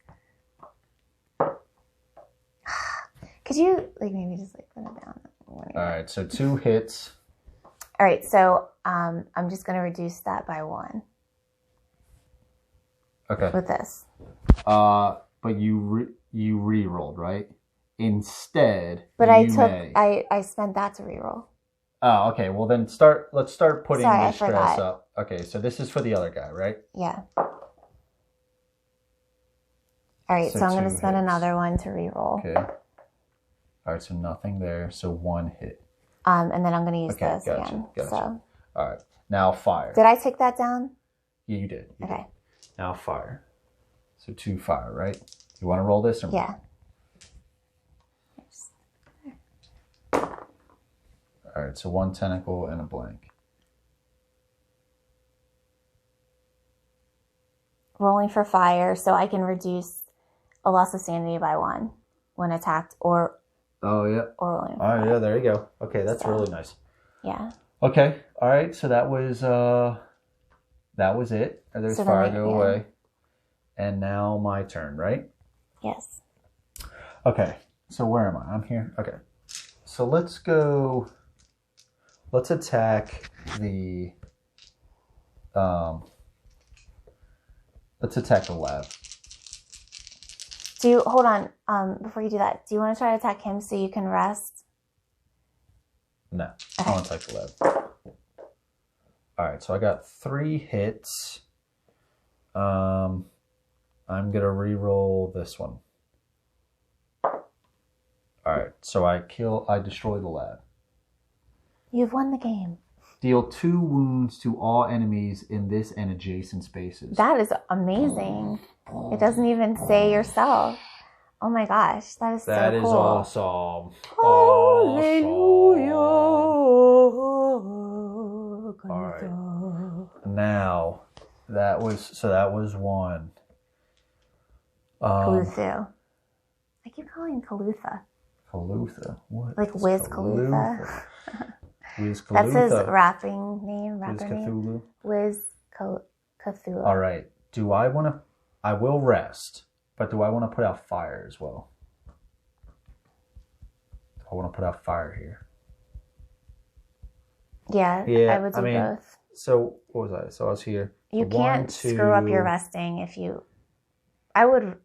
Could you maybe just put it down? All right, so 2 hits. All right, so I'm just going to reduce that by 1. Okay. With this. But you re-rolled, right? Instead, but I spent that to reroll. Oh, okay. Well, then let's start putting the stress up. Okay, so this is for the other guy, right? Yeah. All right, so I'm going to spend another 1 to reroll. Okay. All right, so nothing there. So 1 hit. And then I'm going to use this again. Gotcha. So. All right. Now fire. Did I take that down? Yeah, you did. Okay. Now fire. So 2 fire, right? You want to roll this or yeah. All right, so 1 tentacle and a blank. rolling for fire, so I can reduce a loss of sanity by 1 when attacked, or yeah. or rolling for All right, fire. yeah, there you go. Okay, that's really nice. Yeah. Okay, all right. So that was it. There's So fire then go away, and now my turn, right? Yes. Okay. So where am I? I'm here. Okay. So let's go. Let's attack the. Let's attack the lab. Hold on? Before you do that, do you want to try to attack him so you can rest? No, Okay. I want to attack the lab. All right, so I got 3 hits. I'm gonna re-roll this one. All right, so I destroy the lab. You've won the game. Deal 2 wounds to all enemies in this and adjacent spaces. That is amazing. It doesn't even say yourself. Oh my gosh, that is so cool. That is awesome. Hallelujah. Awesome. All right. Now, that was 1. Cthulhu. I keep calling him Kalutha. Kalutha. What? Like Wiz Khalifa. Wiz Khalifa. That's his rapper name. Cthulhu. Wiz Cthulhu. All right. I will rest, but do I want to put out fire as well? I want to put out fire here. Yeah, I would do both. So, what was I? So I was here. You can't screw up your resting if you... I would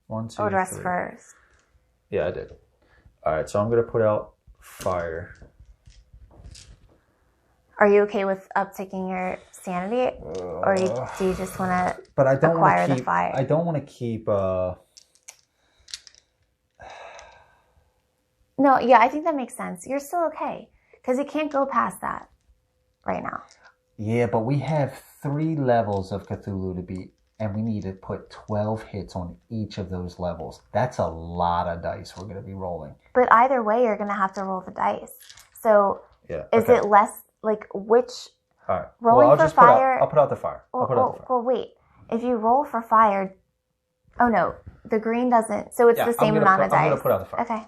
rest 3. first. Yeah, I did. All right, so I'm going to put out fire. Are you okay with uptaking your sanity? Or do you just want to acquire the fire? I don't want to keep... No, yeah, I think that makes sense. You're still okay. Because it can't go past that right now. Yeah, but we have 3 levels of Cthulhu to beat, and we need to put 12 hits on each of those levels. That's a lot of dice we're going to be rolling. But either way, you're going to have to roll the dice. So yeah, is it less, like, which... All right. Rolling for fire... I'll put out the fire. Well, wait. If you roll for fire... Oh, no. The green doesn't... So it's the same amount of dice. I'm going to put out the fire. Okay.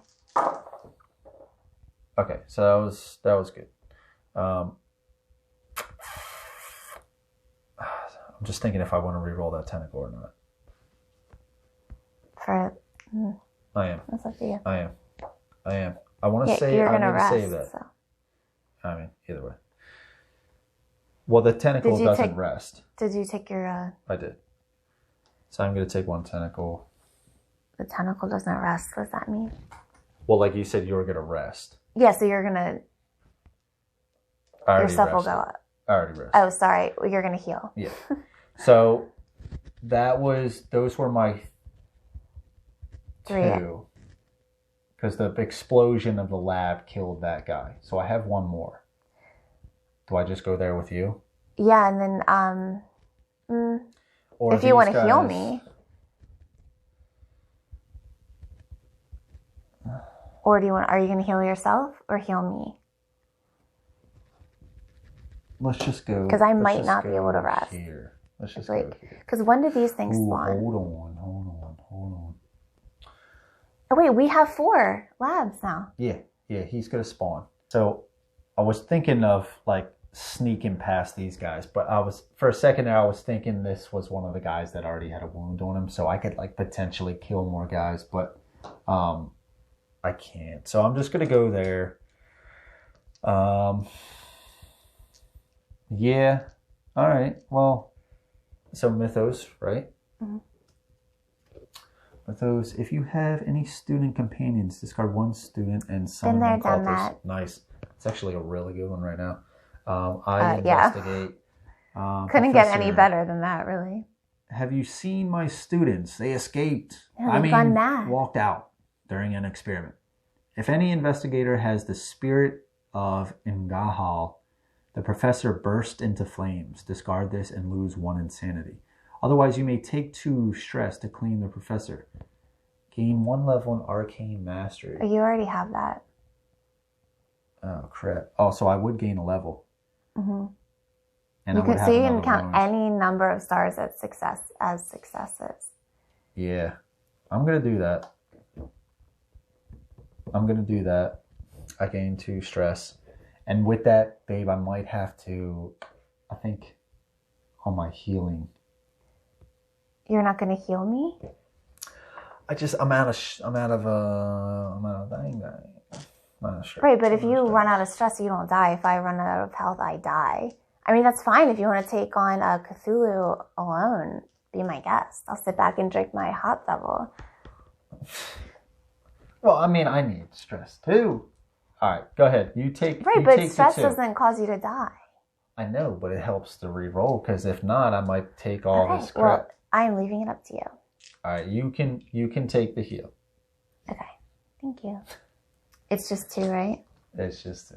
Okay, so that was good. I'm just thinking if I want to re-roll that tentacle or not. I am. That's up to you. I am. I want to save. You're I gonna need rest, to save that. So. I mean, either way. Well, the tentacle doesn't rest. Did you take your... I did. So I'm going to take 1 tentacle. The tentacle doesn't rest. What does that mean? Well, like you said, you were going to rest. Yeah, so you're going to... Your stuff will go up. I already rested. Oh, sorry. You're going to heal. Yeah. So those were my 2. Because the explosion of the lab killed that guy. So I have 1 more. Do I just go there with you? Yeah, and then if you want to heal me. Or are you going to heal yourself or heal me? Let's just go. Because I might not be able to rest. Here. Let's just go here. Because when do these things spawn? Hold on. Oh, wait, we have 4 labs now. Yeah, he's going to spawn. So I was thinking of like sneaking past these guys, but for a second there I was thinking this was one of the guys that already had a wound on him, so I could like potentially kill more guys, but I can't. So I'm just going to go there. Yeah. All right. Well, so Mythos, right? Mm-hmm. Mythos, if you have any student companions, discard 1 student and summon them cultists. Nice. It's actually a really good one right now. I investigate. Yeah. Couldn't get any better than that, really. Have you seen my students? They escaped. Yeah, gone mad. Walked out during an experiment. If any investigator has the spirit of Ngahal, the professor burst into flames. Discard this and lose 1 insanity. Otherwise, you may take 2 stress to clean the professor. Gain 1 level in arcane mastery. You already have that. Oh, crap. Oh, so I would gain a level. Mm-hmm. And You I would can have so you can another count orange. any number of stars as successes. Yeah, I'm gonna do that. I gain 2 stress. And with that, babe, I might have to, I think, on my healing. You're not going to heal me? I'm out of stress. Right, but if you run out of stress, you don't die. If I run out of health, I die. I mean, that's fine if you want to take on Cthulhu alone. Be my guest. I'll sit back and drink my hot devil. Well, I mean, I need stress too. All right, go ahead. You take. Right, you but take stress the 2. doesn't cause you to die. I know, but it helps to re-roll because if not, I might take all this crap. Well, I'm leaving it up to you. All right, you can take the heal. Okay, thank you. It's just 2, right? It's just 2.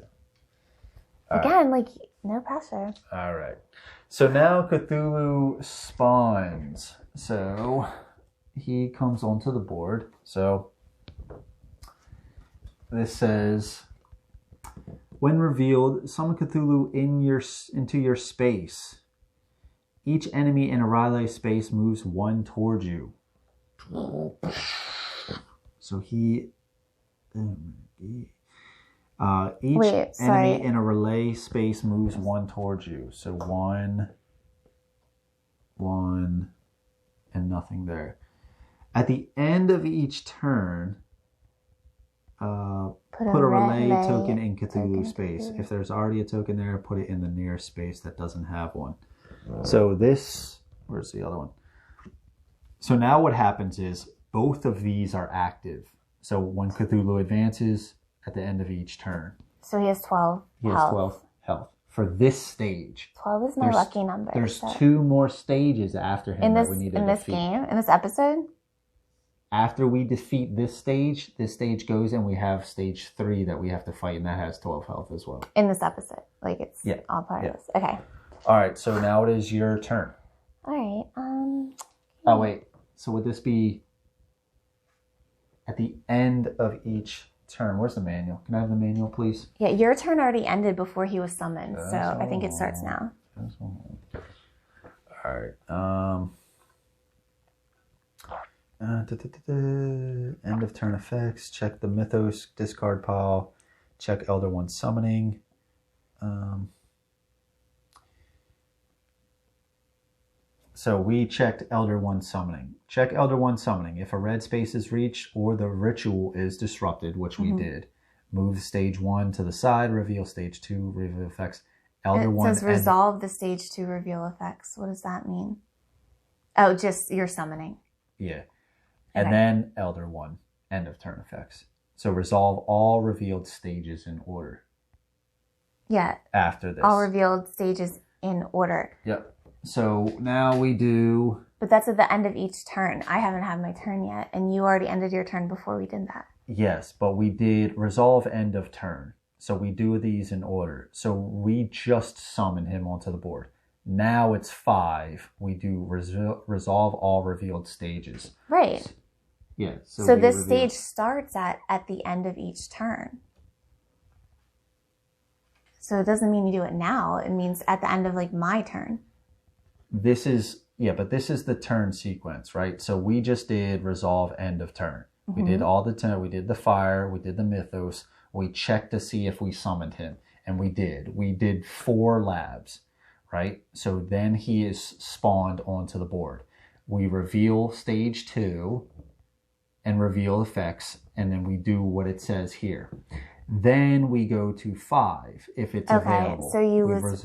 Again, like, no pressure. All right. So now Cthulhu spawns. So he comes onto the board. So this says, when revealed, summon Cthulhu into your space. Each enemy in a relay space moves 1 towards you. So he... each enemy in a relay space moves 1 towards you. So 1, and nothing there. At the end of each turn, put a relay token in Cthulhu space. If there's already a token there, put it in the nearest space that doesn't have one. So this, where's the other one? So now what happens is both of these are active. So when Cthulhu advances at the end of each turn. So he has 12 He has health. 12 health for this stage. 12 is my lucky number. There's 2 more stages after him that we need to defeat. In this game? In this episode? After we defeat this stage goes and we have stage 3 that we have to fight, and that has 12 health as well. In this episode. Like it's all part of this. Okay. Alright, so now it is your turn. Alright, Oh wait, so would this be at the end of each turn? Where's the manual? Can I have the manual, please? Yeah, your turn already ended before he was summoned, so I think it starts now. Alright, end of turn effects. Check the Mythos discard pile. Check Elder One summoning. So we checked Elder One summoning. Check Elder One summoning. If a red space is reached or the ritual is disrupted, which we did, move stage 1 to the side. Reveal stage 2. Reveal effects. Elder One. It says resolve the stage 2 reveal effects. What does that mean? Oh, just your summoning. Yeah. And then Elder One, end of turn effects. So resolve all revealed stages in order. Yeah. After this. All revealed stages in order. Yep. So now we do... But that's at the end of each turn. I haven't had my turn yet, and you already ended your turn before we did that. Yes, but we did resolve end of turn. So we do these in order. So we just summon him onto the board. Now it's 5. We do resolve all revealed stages. Right. Yeah. So this stage starts at the end of each turn. So it doesn't mean you do it now. It means at the end of like my turn. This is, but this is the turn sequence, right? So we just did resolve end of turn. We did all the turn. We did the fire. We did the mythos. We checked to see if we summoned him. And we did. We did 4 labs, right? So then he is spawned onto the board. We reveal stage 2 and reveal effects. And then we do what it says here. Then we go to 5 if it's available. So you lose,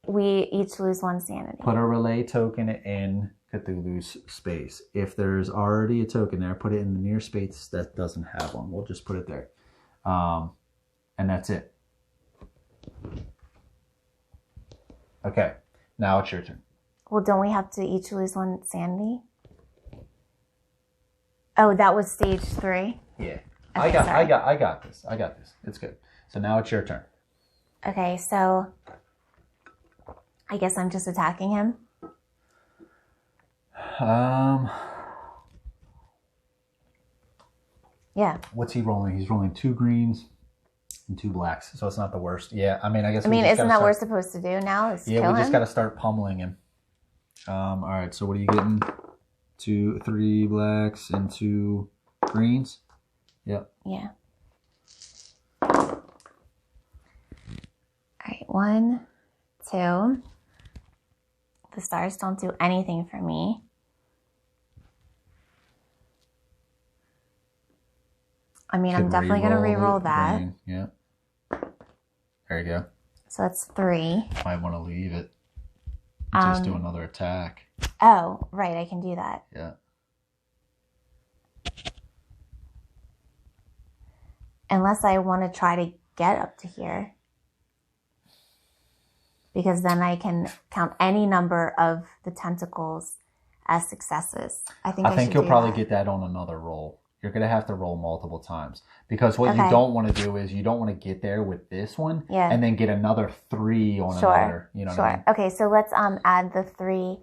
we each lose 1 sanity. Put a relay token in Cthulhu's space. If there's already a token there, put it in the near space that doesn't have one. We'll just put it there. And that's it. Okay, now it's your turn. Well, don't we have to each lose 1 sanity? Oh, that was stage 3? Yeah. Okay, I got this. It's good. So now it's your turn. Okay, so I guess I'm just attacking him. Yeah. What's he rolling? He's rolling 2 greens. And 2 blacks, so it's not the worst. Yeah, I mean, I guess. Isn't that what we're supposed to do now? Is yeah, kill we just him? got to start pummeling him. All right. So what are you getting? 2, 3 blacks and 2 greens. Yep. Yeah. All right, 1, 2. The stars don't do anything for me. I mean, I'm definitely going to re-roll that. Green. Yeah. There you go. So that's 3. Might want to leave it. Just do another attack. Oh, right. I can do that. Yeah. Unless I want to try to get up to here. Because then I can count any number of the tentacles as successes. I think you'll probably get that on another roll. You're going to have to roll multiple times. Because what you don't want to do is you don't want to get there with this one and then get another 3 on another. You know what I mean? Okay, so let's add the 3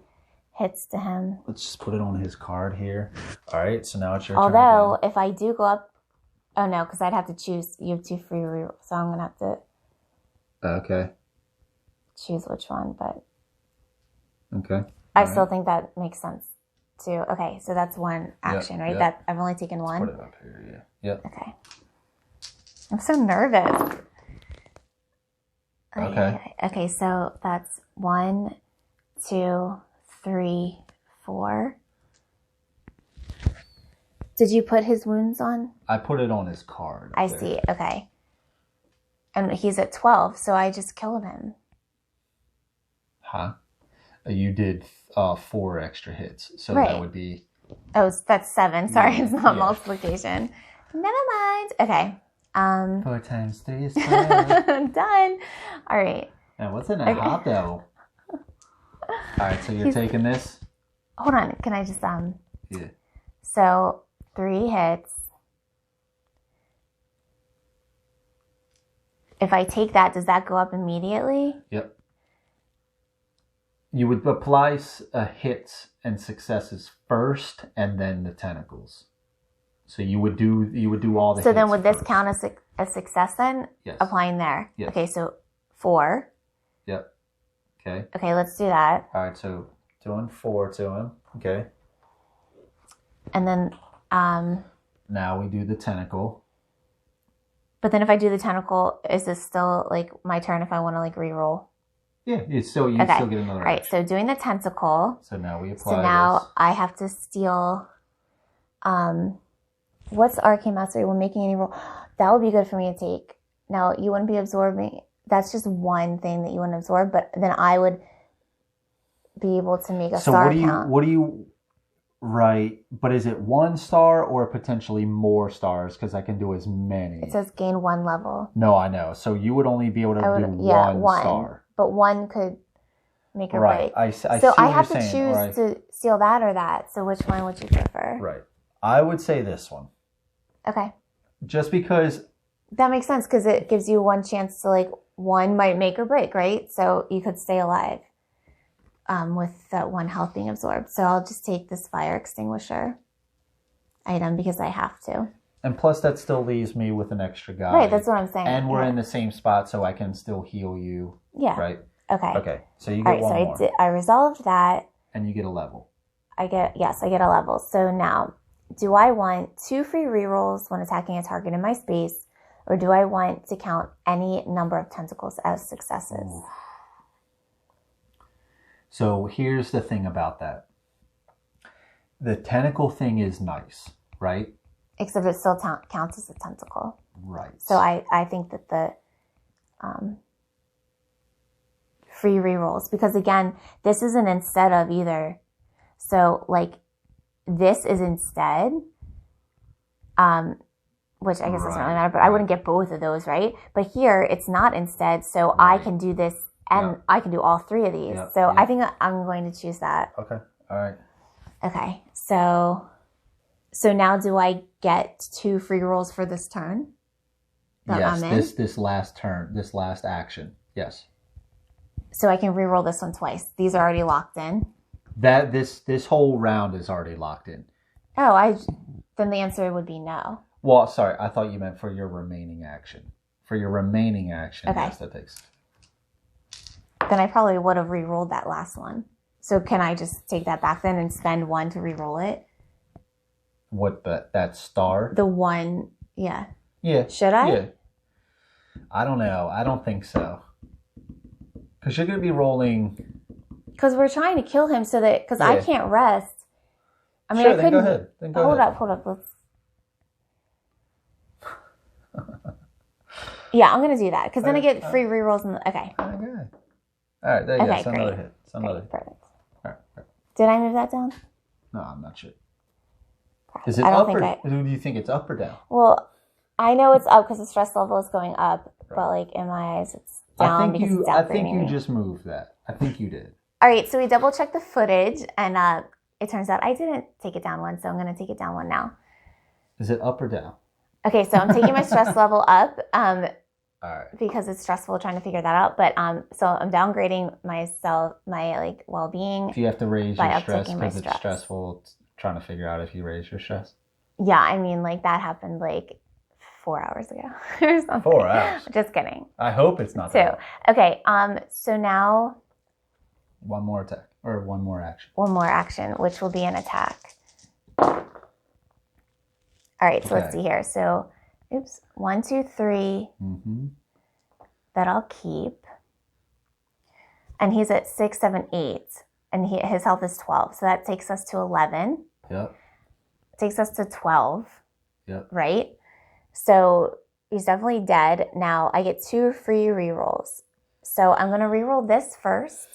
hits to him. Let's just put it on his card here. All right, so now it's your turn. Although, if I do go up... Oh, no, because I'd have to choose. You have 2 free rerolls, so I'm going to have to... Okay. Choose which one, but... Okay. I still think that makes sense, too. Okay, so that's 1 action, right? That I've only taken 1? Let's put it up here, yeah. Yep. Okay. I'm so nervous. Okay. Okay, so that's 1, 2, 3, 4. Did you put his wounds on? I put it on his card. I see. Okay. And he's at 12, so I just killed him. Huh? You did 4 extra hits, so that would be... Oh, that's 7. Sorry, it's not multiplication. Never mind. Okay. 4 times 3 is 12. Done. All right. And what's in a hot though? All right, so you're taking this? Hold on. Can I just Yeah. So 3 hits. If I take that, does that go up immediately? Yep. You would apply hits and successes first, and then the tentacles. So you would do all the. So hits then, would this first. count as a success then? Yes. Applying there. Yes. Okay, so 4. Yep. Okay. Okay, let's do that. All right, so doing 4 to him. Okay. And then. Now we do the tentacle. But then, if I do the tentacle, is this still like my turn? If I want to like re-roll? Yeah, you still get another. All right, so doing the tentacle. So now we apply. So now this. I have to steal. What's Arcane Mastery when making any roll? That would be good for me to take. Now you wouldn't be absorbing. That's just one thing that you wouldn't absorb, but then I would be able to make a star count. What do you? Right, but is it 1 star or potentially more stars? Because I can do as many. It says gain 1 level. No, I know. So you would only be able to do one star. But 1 could make a break. I so I have to choose to steal that or that. So which one would you prefer? Right. I would say this one. Okay. Just because. That makes sense because it gives you 1 chance to like 1 might make or break, right? So you could stay alive with that 1 health being absorbed. So I'll just take this fire extinguisher item because I have to. And plus that still leaves me with an extra guy. Right, that's what I'm saying. And we're in the same spot so I can still heal you. Yeah. Right? Okay. Okay, so you get one more. I resolved that. And you get a level. I get a level. So now, do I want 2 free rerolls when attacking a target in my space, or do I want to count any number of tentacles as successes? Ooh. So here's the thing about that. The tentacle thing is nice, right? Except it still counts as a tentacle. Right. So I think that the free rerolls, because again, this isn't instead of either. So like this is instead, which I guess doesn't really matter, but I wouldn't get both of those, right? But here it's not instead, so I can do this and I can do all 3 of these. So I think I'm going to choose that. Okay. All right. Okay. So now do I get 2 free rolls for this turn? Yes, this last turn, this last action. Yes. So I can re-roll this one twice. These are already locked in. That this whole round is already locked in. Oh, then the answer would be no. Well, sorry, I thought you meant for your remaining action. For your remaining action, Okay. yes, that takes. Then I probably would have re-rolled that last one. So can I just take that back then and spend 1 to re-roll it? What, that star? The 1, yeah. Yeah. Should I? Yeah. I don't know. I don't think so. Because you're going to be rolling. Because we're trying to kill him so that, because I can't rest. I mean, sure, I couldn't. Then go ahead. Then go hold ahead. up. Let's. Yeah, I'm going to do that. Because then I get free rerolls. Okay. Okay. All right, there you go. It's another hit. It's another hit. Perfect. All right. Did I move that down? No, I'm not sure. Is it I don't up think or do you think it's up or down? Well, I know it's up because the stress level is going up, but like in my eyes, it's down because it's I think you just moved that. I think you did. All right, so we double checked the footage, and it turns out I didn't take it down 1, so I'm going to take it down 1 now. Is it up or down? Okay, so I'm taking my stress level up All right. because it's stressful trying to figure that out. But so I'm downgrading myself, my like well-being. Do you have to raise by your stress uptaking my because it's stress. stressful trying to figure out if you raise your stress? Yeah, I mean, like that happened like 4 hours ago or something. 4 hours. Just kidding. I hope it's not 2. that. Okay, so now One more attack or one more action. one more action, which will be an attack. All right, so let's see here. So, 1, 2, 3. Mm-hmm. That I'll keep. And he's at 6, 7, 8. And his health is 12. So that takes us to 11. Yep. Takes us to 12. Yep. Right? So he's definitely dead. Now I get 2 free rerolls. So I'm going to reroll this first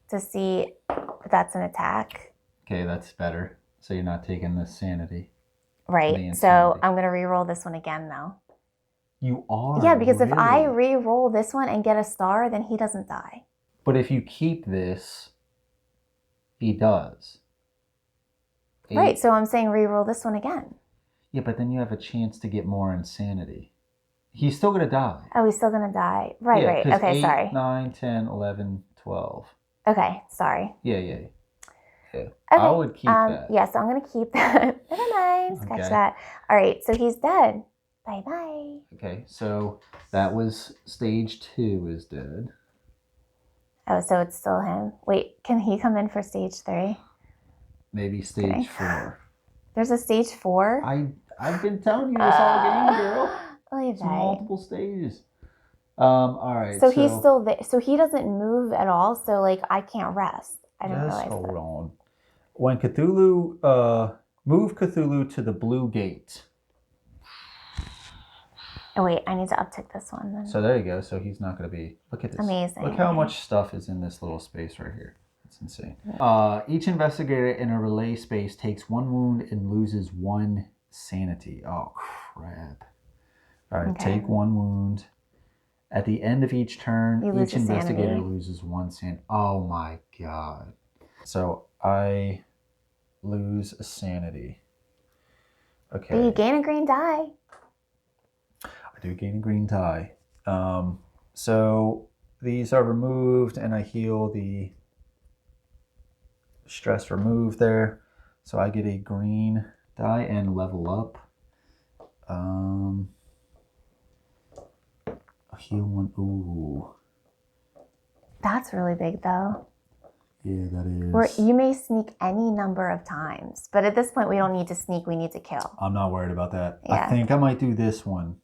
to see if that's an attack. Okay, that's better. So you're not taking the sanity. Right. So I'm going to reroll this one again now. You are? Yeah, because really? if I re-roll this one and get a star, then he doesn't die. But if you keep this, he does. 8. Right, so I'm saying re-roll this one again. Yeah, but then you have a chance to get more insanity. He's still going to die. Oh, he's still going to die. Right, yeah, right. Okay, 8, sorry. 9, 10, 11, 12. Okay, sorry. Yeah. Okay. I would keep that. Yeah, so I'm going to keep that. Never mind. Scratch that. All right, so he's dead. Bye-bye. Okay, so that was stage 2 is dead. Oh, so it's still him. Wait, can he come in for stage 3? Maybe stage 4. There's a stage 4? I've been telling you this all game, girl. Leave It's that. multiple stages. All right. So he's still there. So he doesn't move at all. So like I can't rest. I didn't realize hold that. on. When Cthulhu, move Cthulhu to the blue gate. Oh wait, I need to uptick this one then. So there you go. So he's not going to be. Look at this. Amazing. Look how much stuff is in this little space right here. It's insane. Each investigator in a relay space takes 1 wound and loses 1 sanity. Oh crap! All right, take 1 wound. At the end of each turn, each investigator loses 1 sanity. Oh my god! So I lose a sanity. Okay. But you gain a green die. I do gain a green die. So these are removed, and I heal the stress removed there. So I get a green die and level up. Heal 1. Ooh. That's really big though. Yeah, that is. Where you may sneak any number of times, but at this point we don't need to sneak, we need to kill. I'm not worried about that. Yeah. I think I might do this one.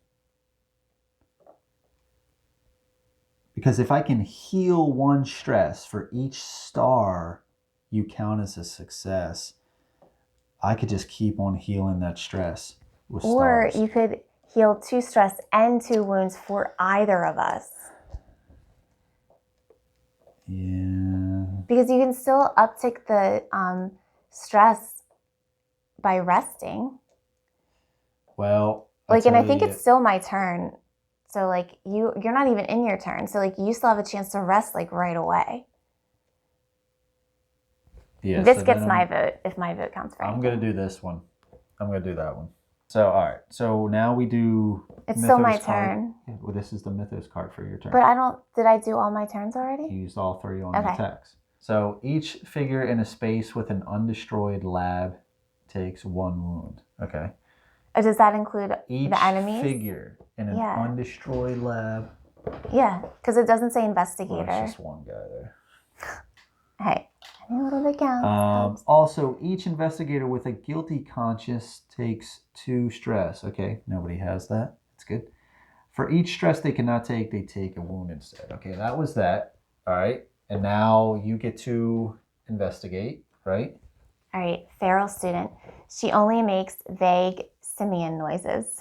Because if I can heal 1 stress for each star you count as a success, I could just keep on healing that stress with stars. Or you could heal 2 stress and 2 wounds for either of us. Yeah. Because you can still uptick the stress by resting. Well, and I think it's still my turn. So like you're not even in your turn. So like you still have a chance to rest like right away. Yeah. This gets my vote if my vote counts for anything. I'm going to do this one. I'm going to do that one. So, all right. So now we do It's Mythos still my card. turn. Yeah, well, this is the Mythos card for your turn. But did I do all my turns already? You used all 3 on the attacks. So each figure in a space with an undestroyed lab takes 1 wound. Okay. Or does that include Each the enemies? figure in an undestroyed lab. Yeah, because it doesn't say Well, investigator. it's just one guy there. Hey, any little bit counts. Also, each investigator with a guilty conscience takes 2 stress. Okay, nobody has that. That's good. For each stress they cannot take, they take a wound instead. Okay, that was that. All right, and now you get to investigate, right? All right, feral student. She only makes vague simian noises.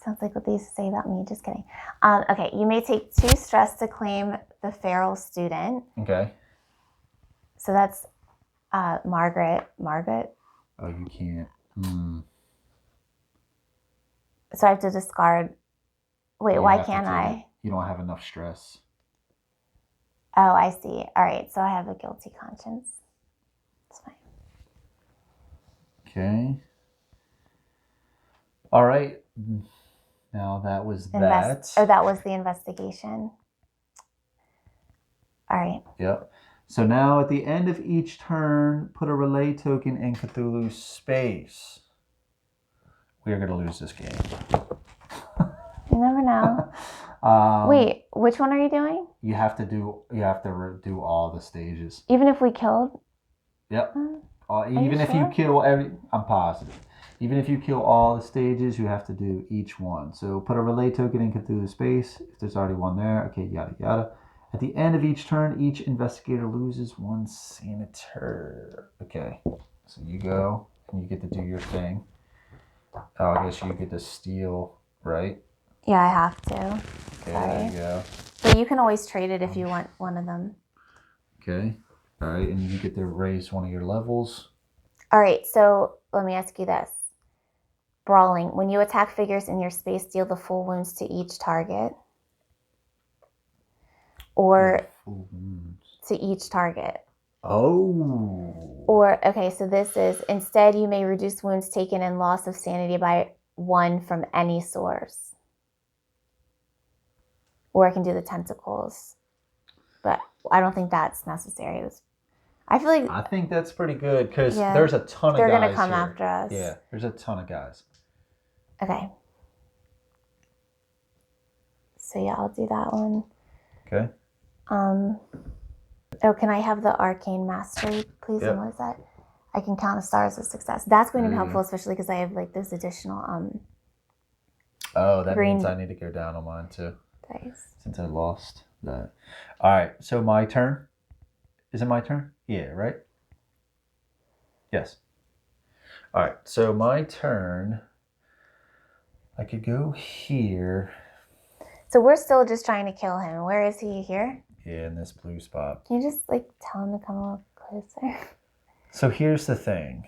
Sounds like what they used to say about me. Just kidding. Okay, you may take 2 stress to claim the feral student. Okay. So that's Margaret. Margaret? Oh, you can't. So I have to discard. Wait, why can't I? You don't have enough stress. Oh, I see. All right, so I have a guilty conscience. It's fine. Okay. All right. Now that was that. Oh, that was the investigation. All right. Yep. So now at the end of each turn, put a relay token in Cthulhu space. We are going to lose this game. You never know. Wait, which one are you doing? You have to do all the stages. Even if we killed? Yep. Even if you kill I'm positive. Even if you kill all the stages, you have to do each one. So put a relay token in Cthulhu space. If there's already one there, okay, yada yada. At the end of each turn, each investigator loses 1 senator. Okay, so you go and you get to do your thing. Oh, I guess you get to steal, right? Yeah, I have to. Okay, Sorry. there you go. But you can always trade it if you want one of them. Okay, all right, and you get to raise one of your levels. All right, so let me ask you this. Brawling. When you attack figures in your space, deal the full wounds to each target. Or to each target. Oh. Or, okay, so this is, instead you may reduce wounds taken and loss of sanity by 1 from any source. Or I can do the tentacles. But I don't think that's necessary. I think that's pretty good because there's a ton of guys. They're going to come after us. Yeah, there's a ton of guys. Okay. So yeah, I'll do that one. Okay. Oh, can I have the arcane mastery, please? Yep. And what is that? I can count a star as a success. That's going to be helpful, especially because I have like those additional Oh, that means I need to go down on mine too. Dice. Since I lost that. All right, so my turn. Is it my turn? Yeah, right? Yes. All right, so my turn. I could go here. So we're still just trying to kill him. Where is he? Here? Yeah, in this blue spot. Can you just like tell him to come a little closer? So here's the thing.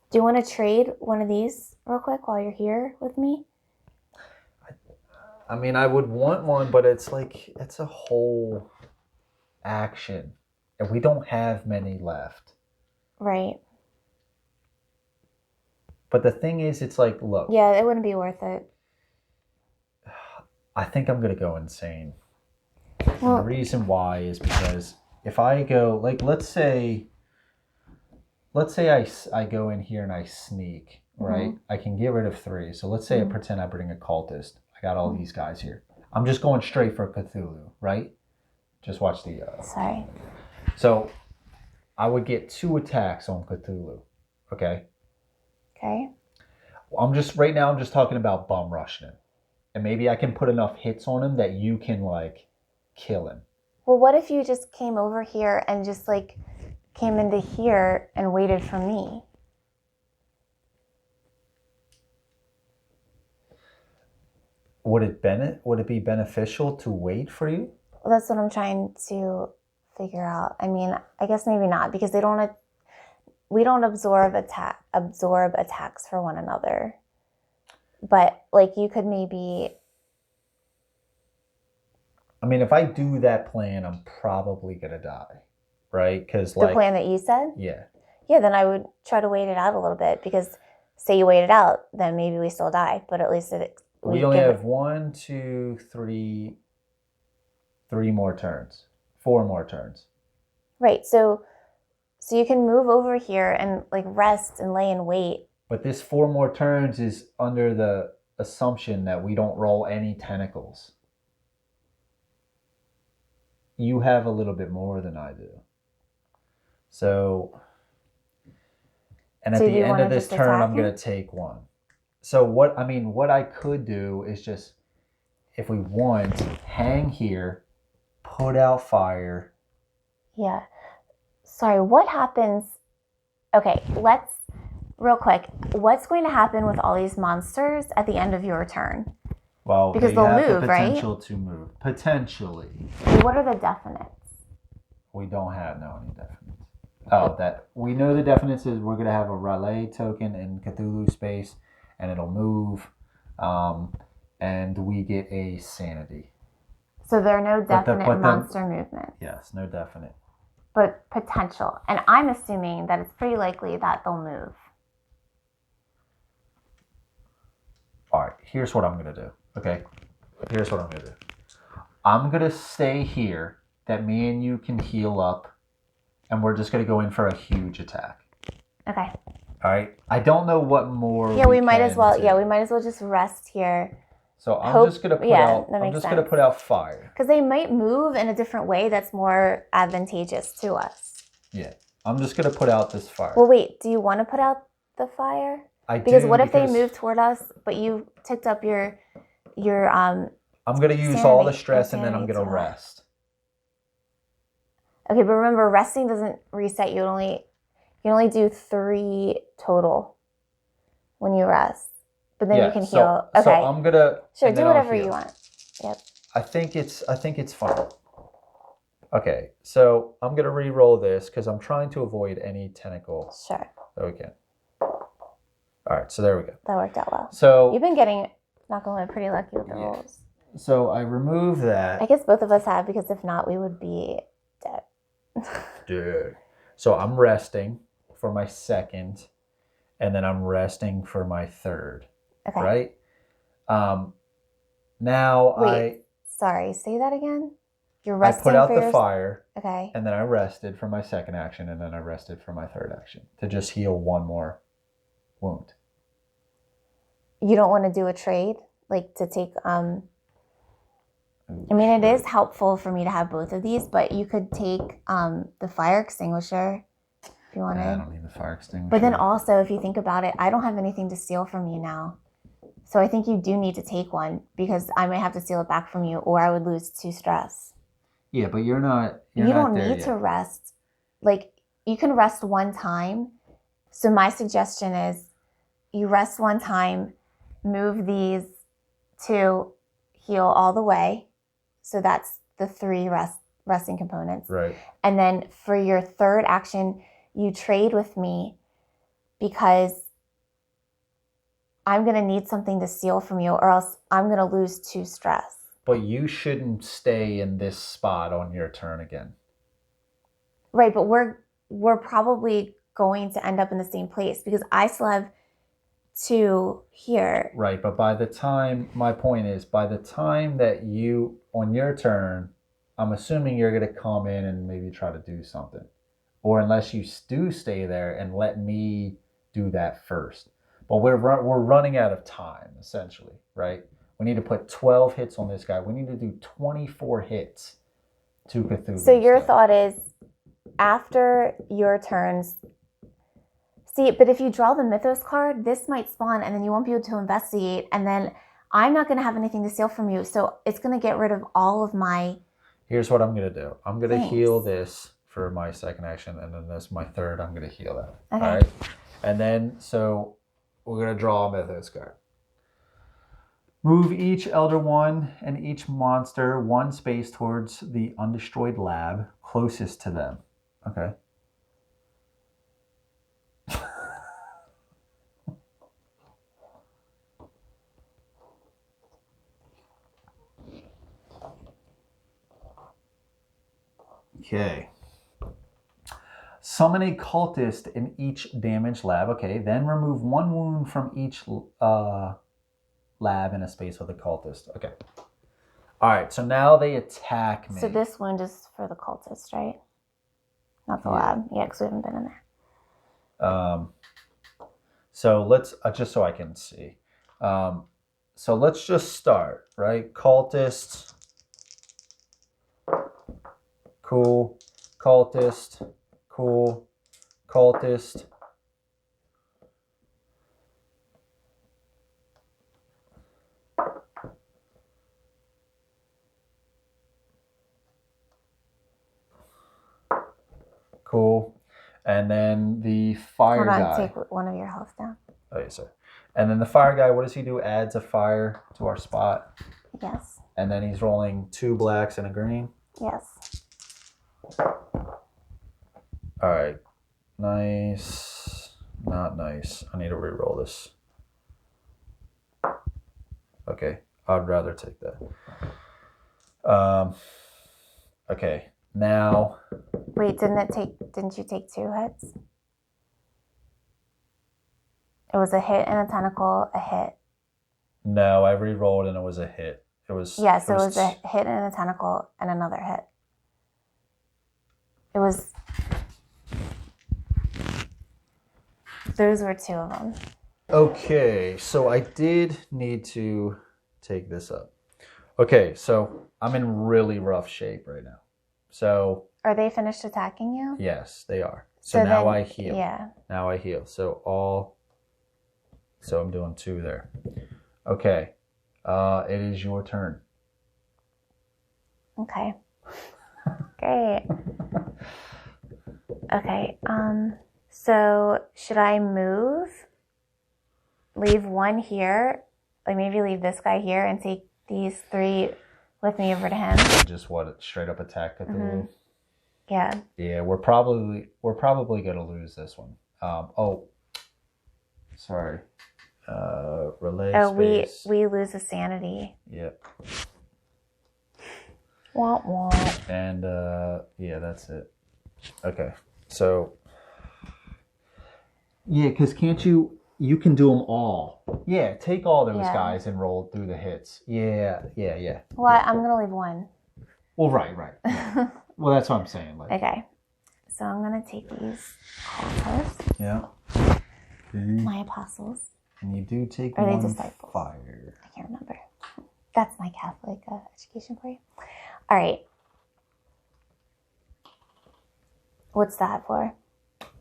Do you want to trade one of these real quick while you're here with me? I mean, I would want one, but it's like, it's a whole action. And we don't have many left. Right. But the thing is, it's like, look. Yeah, it wouldn't be worth it. I think I'm going to go insane. Well, the reason why is because if I go, like, let's say I go in here and I sneak, right? Mm-hmm. I can get rid of 3. So let's say I pretend I bring a cultist. I got all these guys here. I'm just going straight for Cthulhu, right? Just watch the... Sorry. So I would get 2 attacks on Cthulhu, okay? Okay. Right now I'm just talking about bum rushing him. And maybe I can put enough hits on him that you can, like, kill him. Well, what if you just came over here and just, like, came into here and waited for me? Would it be beneficial to wait for you? Well, that's what I'm trying to figure out. I mean, I guess maybe not, because we don't absorb attacks for one another. But like you could maybe. I mean, if I do that plan, I'm probably gonna die, right? Because the plan that you said. Yeah. Yeah, then I would try to wait it out a little bit, because say you wait it out, then maybe we still die. But at least we only have 1, 2, 3 more turns, 4 more turns. Right. So So you can move over here and like rest and lay in wait. But this 4 more turns is under the assumption that we don't roll any tentacles. You have a little bit more than I do. So, and at So the do you end wanna of this just turn, attack I'm going him? to take 1. So what I could do is just, if we want, hang here, put out fire. Yeah. Sorry, what happens? Okay, let's real quick. What's going to happen with all these monsters at the end of your turn? Well, Because they they'll have move, the right? potential to move. Potentially. What are the definites? We don't have any definites. Oh, that we know the definites is we're gonna have a relay token in Cthulhu space, and it'll move, and we get a sanity. So there are no definite monster movements. Yes, no definite. But potential. And I'm assuming that it's pretty likely that they'll move. All right, here's what I'm gonna do. Okay, here's what I'm gonna do. I'm gonna stay here. That me and you can heal up, and we're just gonna go in for a huge attack. Okay. All right. I don't know what more. Yeah, we might as well. Yeah, we might as well just rest here. So I'm just gonna put out. That I'm makes just sense. gonna put out fire. Because they might move in a different way that's more advantageous to us. Yeah. I'm just gonna put out this fire. Well, wait. Do you want to put out the fire? Because what if they move toward us, but you ticked up your I'm gonna use all the stress and then I'm gonna rest. Okay, but remember, resting doesn't reset. You can only do 3 total when you rest. But then you can heal. Okay. So I'm gonna do whatever you want. Yep. I think it's fun. Okay, so I'm gonna re-roll this because I'm trying to avoid any tentacle. Sure. That we can. All right, so there we go. That worked out well. So you've been getting, not going to pretty lucky with the rolls. So I remove that. I guess both of us have, because if not, we would be dead. Dude. So I'm resting for my second, and then I'm resting for my third. Okay. Right? Now Wait, sorry, say that again? You're resting. I put out the fire. Okay. And then I rested for my second action, and then I rested for my third action to just heal 1 more wound. You don't want to do a trade? Like to take I mean, it is helpful for me to have both of these, but you could take the fire extinguisher if you wanted. I don't need the fire extinguisher. But then also, if you think about it, I don't have anything to steal from you now. So I think you do need to take one, because I might have to steal it back from you, or I would lose 2 stress. Yeah, but you don't need to rest. Like, you can rest 1 time. So my suggestion is you rest 1 time, move these to heal all the way. So that's the 3 resting components. Right. And then for your third action, you trade with me, because I'm going to need something to steal from you, or else I'm going to lose 2 stress. But you shouldn't stay in this spot on your turn again. Right, but we're probably going to end up in the same place, because I still have 2 here. Right, but my point is, by the time that you, on your turn, I'm assuming you're going to come in and maybe try to do something. Or unless you do stay there and let me do that first. But we're running out of time, essentially, right? We need to put 12 hits on this guy. We need to do 24 hits to Cthulhu. So your thought is, after your turns... See, but if you draw the Mythos card, this might spawn, and then you won't be able to investigate, and then I'm not going to have anything to steal from you, so it's going to get rid of all of my... Here's what I'm going to do. I'm going to heal this for my second action, and then this, my third, I'm going to heal that. Okay. All right? And then, so we're going to draw a Mythos card. Move each Elder One and each monster 1 space towards the undestroyed lab closest to them. Okay. Okay. Summon a cultist in each damaged lab. Okay. Then remove 1 wound from each lab in a space with a cultist. Okay. All right. So now they attack me. So this wound is for the cultist, right? Not the lab. Yeah, because we haven't been in there. So let's, just so I can see. So let's just start, right? Cultist. Cool. Cultist. Cool. Cultist. Cool. And then the fire guy. Hold on, take one of your health down. Oh, yes, sir. And then the fire guy, what does he do? Adds a fire to our spot. Yes. And then he's rolling 2 blacks and a green. Yes. All right. Nice. Not nice. I need to re-roll this. Okay. I'd rather take that. Okay. Now. Wait, didn't you take 2 hits? It was a hit and a tentacle, a hit. No, I re-rolled and it was a hit. It was. Yeah, so it was a hit and a tentacle and another hit. It was. Those were 2 of them. Okay, so I did need to take this up. Okay, so I'm in really rough shape right now. So. Are they finished attacking you? Yes, they are. So now I heal. Yeah. Now I heal. So I'm doing 2 there. Okay. It is your turn. Okay. Great. Okay. So should I move? Leave 1 here? Like maybe leave this guy here and take these 3 with me over to him? Just what? Straight up attack Cthulhu? Mm-hmm. Yeah. Yeah, we're probably gonna lose this one. Sorry. Relay space. we lose a sanity. Yep. Womp womp. And yeah, that's it. Okay. So yeah, because can't you can do them all. Yeah, take all those guys and roll through the hits. Yeah. Well, I'm gonna leave 1. Well, right. Yeah. Well, that's what I'm saying. Like. Okay. So I'm gonna take these cultists. Yeah. Okay. My apostles. And you do take Are 1 they disciples? fire. I can't remember. That's my Catholic education for you. All right. What's that for?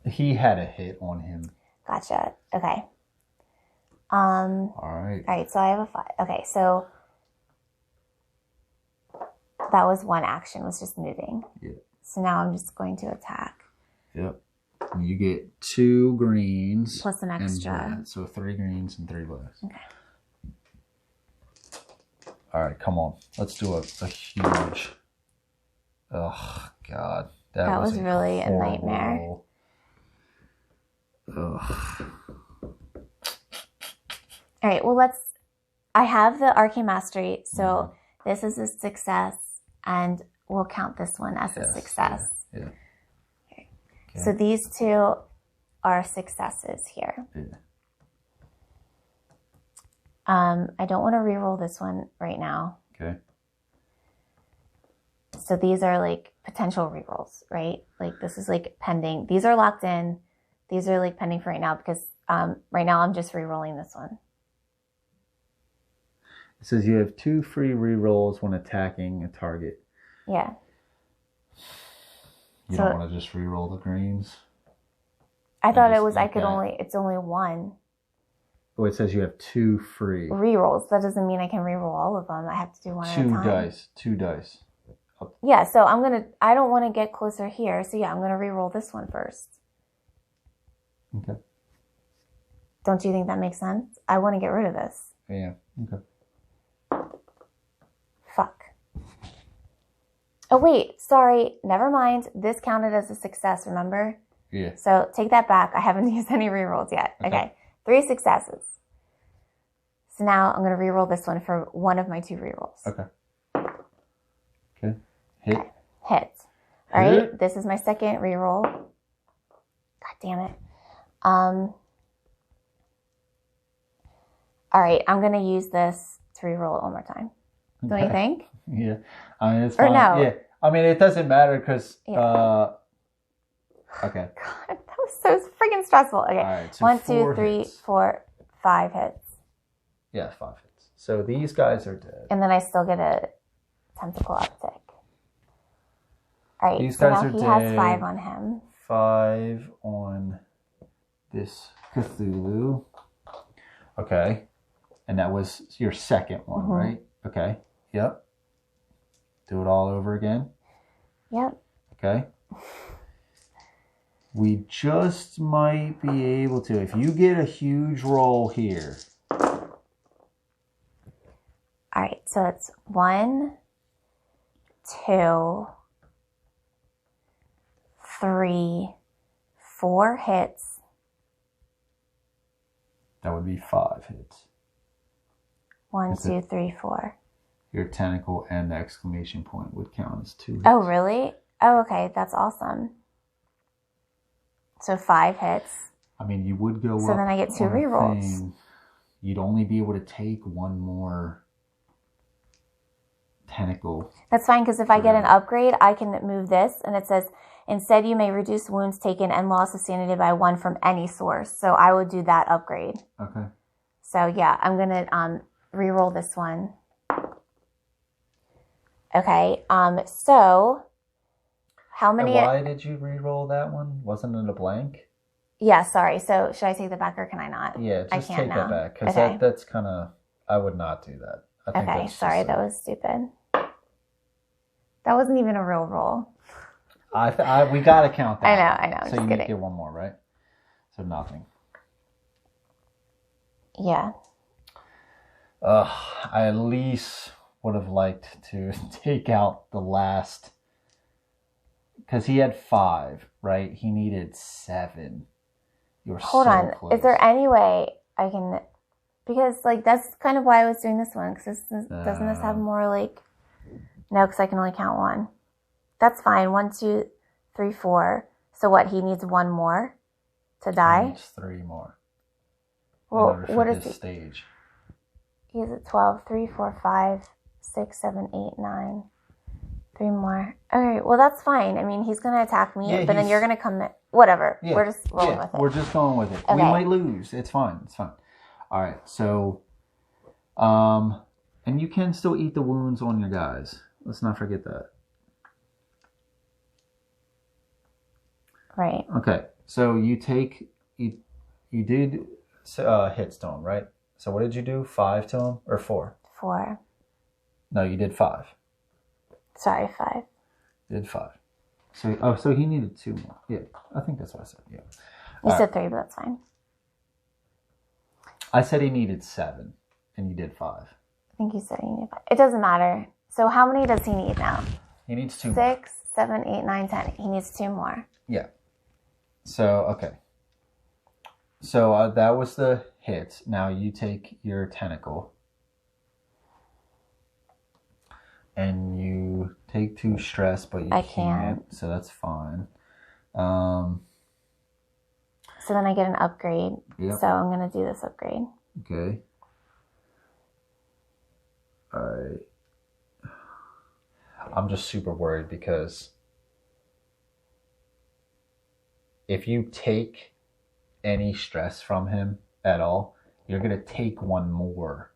He had a hit on him. Gotcha. Okay. All right. All right. So I have a 5. Okay. So that was 1 action. Was just moving. Yeah. So now I'm just going to attack. Yep. And you get 2 greens. Plus an extra. So 3 greens and 3 blacks. Okay. All right, come on. Let's do a huge. Oh God, that was really a nightmare. Roll. Ugh. All right. Well, I have the arcane mastery, so this is a success, and we'll count this one as a success. Yeah. Okay. So these 2 are successes here. Yeah. I don't want to reroll this one right now. Okay. So these are like potential rerolls, right? Like this is like pending. These are locked in. These are like pending for right now because right now I'm just rerolling this one. It says you have 2 free rerolls when attacking a target. Yeah. You don't want to just reroll the greens? I thought it was it's only 1. Oh, it says you have 2 free. Rerolls. That doesn't mean I can reroll all of them. I have to do 1 at a time. 2 dice. Yeah, so I don't want to get closer here. So yeah, I'm going to reroll this one first. Okay. Don't you think that makes sense? I want to get rid of this. Yeah. Okay. Fuck. Oh, wait. Sorry. Never mind. This counted as a success, remember? Yeah. So take that back. I haven't used any rerolls yet. Okay. 3 successes. So now I'm going to reroll this one for one of my 2 rerolls. Okay. Hit. Okay. Hit. All right. This is my second reroll. God damn it. All right. I'm going to use this to reroll it one more time. Don't you think? Yeah. I mean, it's fine. Or no. Yeah. I mean, it doesn't matter because Okay. God, that was so freaking stressful. Okay. All right, so 1, 2, 4 3, hits. 4, 5 hits. Yeah, 5 hits. So these guys are dead. And then I still get a tentacle uptick. All right, These so guys now are he dead. has 5 on him. 5 on this Cthulhu. Okay. And that was your second one, right? Okay. Yep. Do it all over again. Yep. Okay. We just might be able to. If you get a huge roll here. All right, so it's 1, 2, 3, 4 hits. That would be 5 hits. 1, 2, 3, 4. Your tentacle and the exclamation point would count as 2 hits. Oh, really? Oh, okay. That's awesome. So 5 hits. I mean, you would go up. So then I get 2 rerolls. You'd only be able to take one more tentacle. That's fine, because if I get an upgrade, I can move this, and it says, instead you may reduce wounds taken and loss of sanity by 1 from any source. So I would do that upgrade. Okay. So yeah, I'm going to reroll this one. Okay, so how many... And why did you re-roll that one? Wasn't it a blank? Yeah, sorry. So should I take that back or can I not? Yeah, just take that back. Because Okay. that's kind of... I would not do that. I think Okay, that's sorry. That was stupid. That wasn't even a real roll. we got to count that. I know. I'm so just you kidding. get one more, right? So nothing. Yeah. I at least would have liked to take out the last... Because he had 5, right? He needed 7. You were Hold so on. close. Is there any way I can... Because, like, that's kind of why I was doing this one. Because doesn't this have more, like... No, because I can only count 1. That's fine. 1, 2, 3, 4. So what? He needs 1 more to die? He needs 3 more. Well, what is this stage? He's at 12. 3, 4, 5, 6, 7, 8, 9. 3 more. All right. Well, that's fine. I mean, he's going to attack me, but then you're going to come... Whatever. Yeah, We're just rolling with it. We're just going with it. Okay. We might lose. It's fine. It's fine. All right. So, and you can still eat the wounds on your guys. Let's not forget that. Right. Okay. So you did hit stone, right? So what did you do? 5 to him or 4? 4. No, you did 5. Sorry, 5. You did 5. So he needed 2 more. Yeah, I think that's what I said. Yeah. You said 3, but that's fine. I said he needed 7, and you did 5. I think you said he needed 5. It doesn't matter. So how many does he need now? He needs 2 more. 6, 7, 8, 9, 10. He needs 2 more. Yeah. So, okay. So that was the hit. Now you take your tentacle. And you take 2 stress, but you can't. So that's fine. So then I get an upgrade. Yep. So I'm going to do this upgrade. Okay. All right. I'm just super worried because if you take any stress from him at all, you're going to take 1 more.